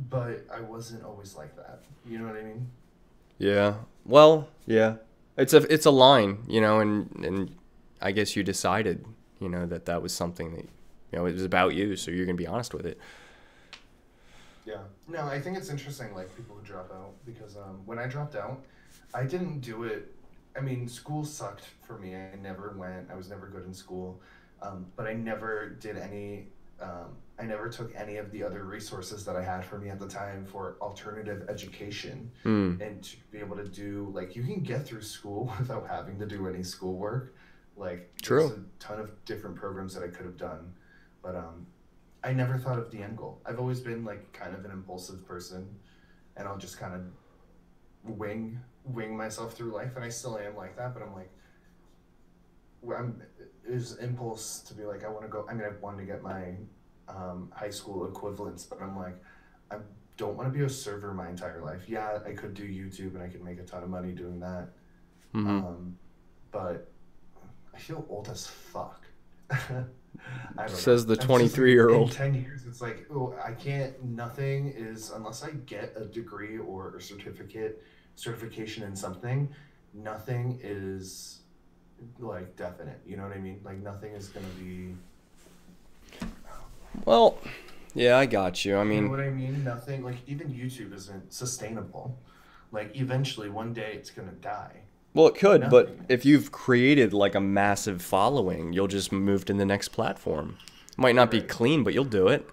But I wasn't always like that. You know what I mean? Yeah. Well, yeah. It's a line, you know, and I guess you decided, you know, that was something that, you know, it was about you, so you're going to be honest with it. Yeah. No, I think it's interesting, like, people who drop out, because when I dropped out, I didn't do it. I mean, school sucked for me. I never went. I was never good in school. But I never did any, I never took any of the other resources that I had for me at the time for alternative education. And to be able to do, like, you can get through school without having to do any schoolwork. Like, True. there's a ton of different programs that I could have done. But I never thought of the end goal. I've always been, like, kind of an impulsive person. And I'll just kind of wing myself through life. And I still am like that, but I'm like, is impulse to be like, I want to go. I mean, I wanted to get my high school equivalents, but I'm like, I don't want to be a server my entire life. Yeah, I could do YouTube and I could make a ton of money doing that. But I feel old as fuck. I don't Says know. the 23-year-old. In 10 years, it's like, oh, I can't. Nothing is, unless I get a degree or a certification in something. Nothing is like definite, you know what I mean? Like nothing is gonna be. Well, yeah, I got you. I mean, You know what I mean? Nothing, like even YouTube isn't sustainable. Like eventually, one day it's gonna die. well, it could, but Nothing. if you've created like a massive following, you'll just move to the next platform. Might not be Right. clean, but you'll do it.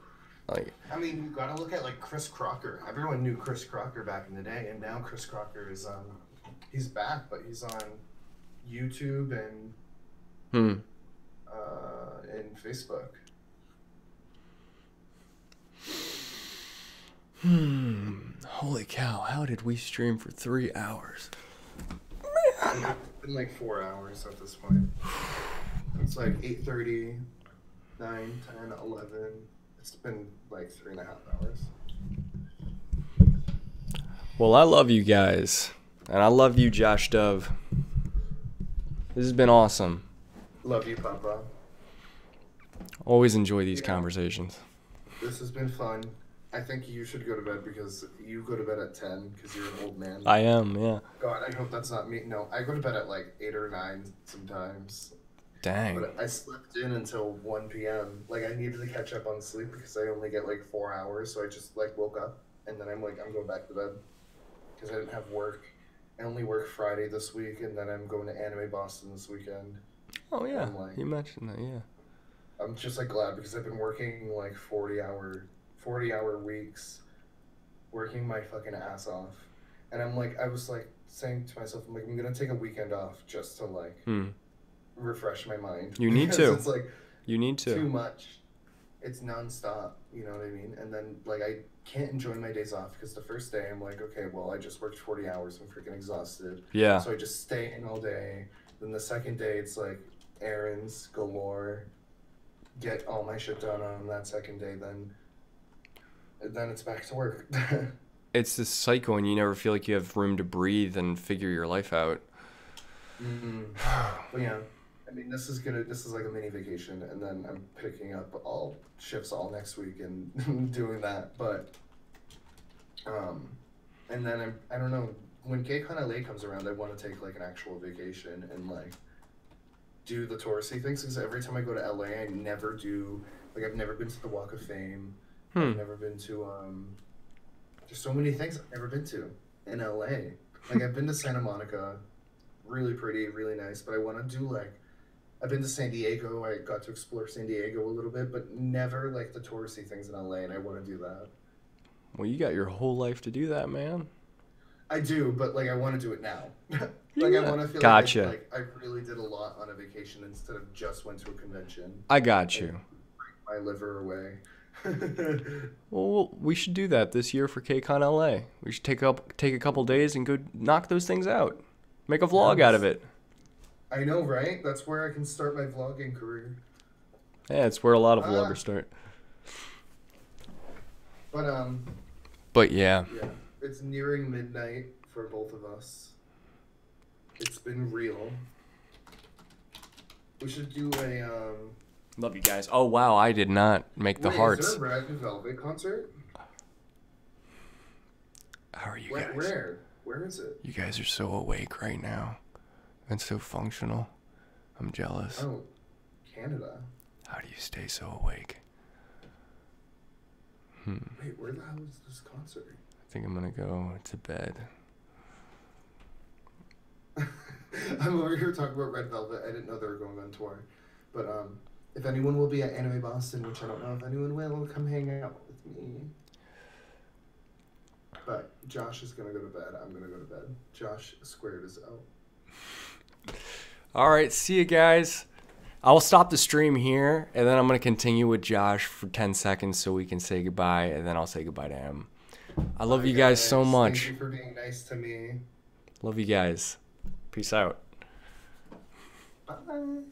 Like, I mean, you gotta look at like Chris Crocker. Everyone knew Chris Crocker back in the day, and now Chris Crocker is he's back, but he's on YouTube and and Facebook. holy cow, how did we stream for 3 hours? It's been like 4 hours at this point. It's like 8:30, 9, 10, 11. It's been like 3.5 hours. Well, I love you guys, and I love you, Josh Dove. This has been awesome. Love you, Papa. Always enjoy these Yeah. conversations. This has been fun. I think you should go to bed because you go to bed at 10 because you're an old man. I am, yeah. God, I hope that's not me. No, I go to bed at like 8 or 9 sometimes. Dang. But I slept in until 1 p.m. Like I needed to catch up on sleep because I only get like 4 hours. So I just like woke up and then I'm like, I'm going back to bed because I didn't have work. I only work Friday this week and then I'm going to Anime Boston this weekend. Oh, yeah. I'm like- You mentioned that, yeah. I'm just like glad because I've been working like 40-hour weeks, working my fucking ass off. And I'm like, I was like saying to myself, I'm like, I'm going to take a weekend off just to like refresh my mind. You need Because to. It's like You need too to. much. it's nonstop, you know what I mean? And then like I can't enjoy my days off because the first day I'm like, okay, well I just worked 40 hours, I'm freaking exhausted. Yeah. So I just stay in all day. Then the second day it's like errands galore, get all my shit done on that second day, then it's back to work. It's this cycle, and you never feel like you have room to breathe and figure your life out. Mm-hmm. But yeah, I mean, this is like a mini vacation, and then I'm picking up all shifts all next week and doing that. But, and then I don't know, when KCON LA comes around, I want to take like an actual vacation and like do the touristy things. Because every time I go to LA, I never do, like I've never been to the Walk of Fame. I've never been to, there's so many things I've never been to in LA. Like I've been to Santa Monica, really pretty, really nice, but I want to do like, I've been to San Diego. I got to explore San Diego a little bit, but never like the touristy things in LA, and I want to do that. Well, you got your whole life to do that, man. I do, but like I want to do it now. Like Yeah. I want to feel Gotcha. like I really did a lot on a vacation instead of just went to a convention. I got you. My liver away. Well, we should do that this year for KCON LA. We should take a couple days and go knock those things out. Make a vlog out of it. I know, right? That's where I can start my vlogging career. Yeah, it's where a lot of vloggers start. But yeah. Yeah, it's nearing midnight for both of us. It's been real. We should do a Love you guys. Oh wow, I did not make the wait, hearts. Is there a Red Velvet concert? How are you guys? Where is it? You guys are so awake right now and so functional. I'm jealous. Oh, Canada. How do you stay so awake? Wait, where the hell is this concert? I think I'm gonna go to bed. I'm over here talking about Red Velvet. I didn't know they were going on tour. But if anyone will be at Anime Boston, which I don't know if anyone will, come hang out with me. But Josh is gonna go to bed. I'm gonna go to bed. Josh squared is out. All right, see you guys. I will stop the stream here, and then I'm gonna continue with Josh for 10 seconds so we can say goodbye, and then I'll say goodbye to him. I love you guys so much. Thank you for being nice to me. Love you guys. Peace out. Bye.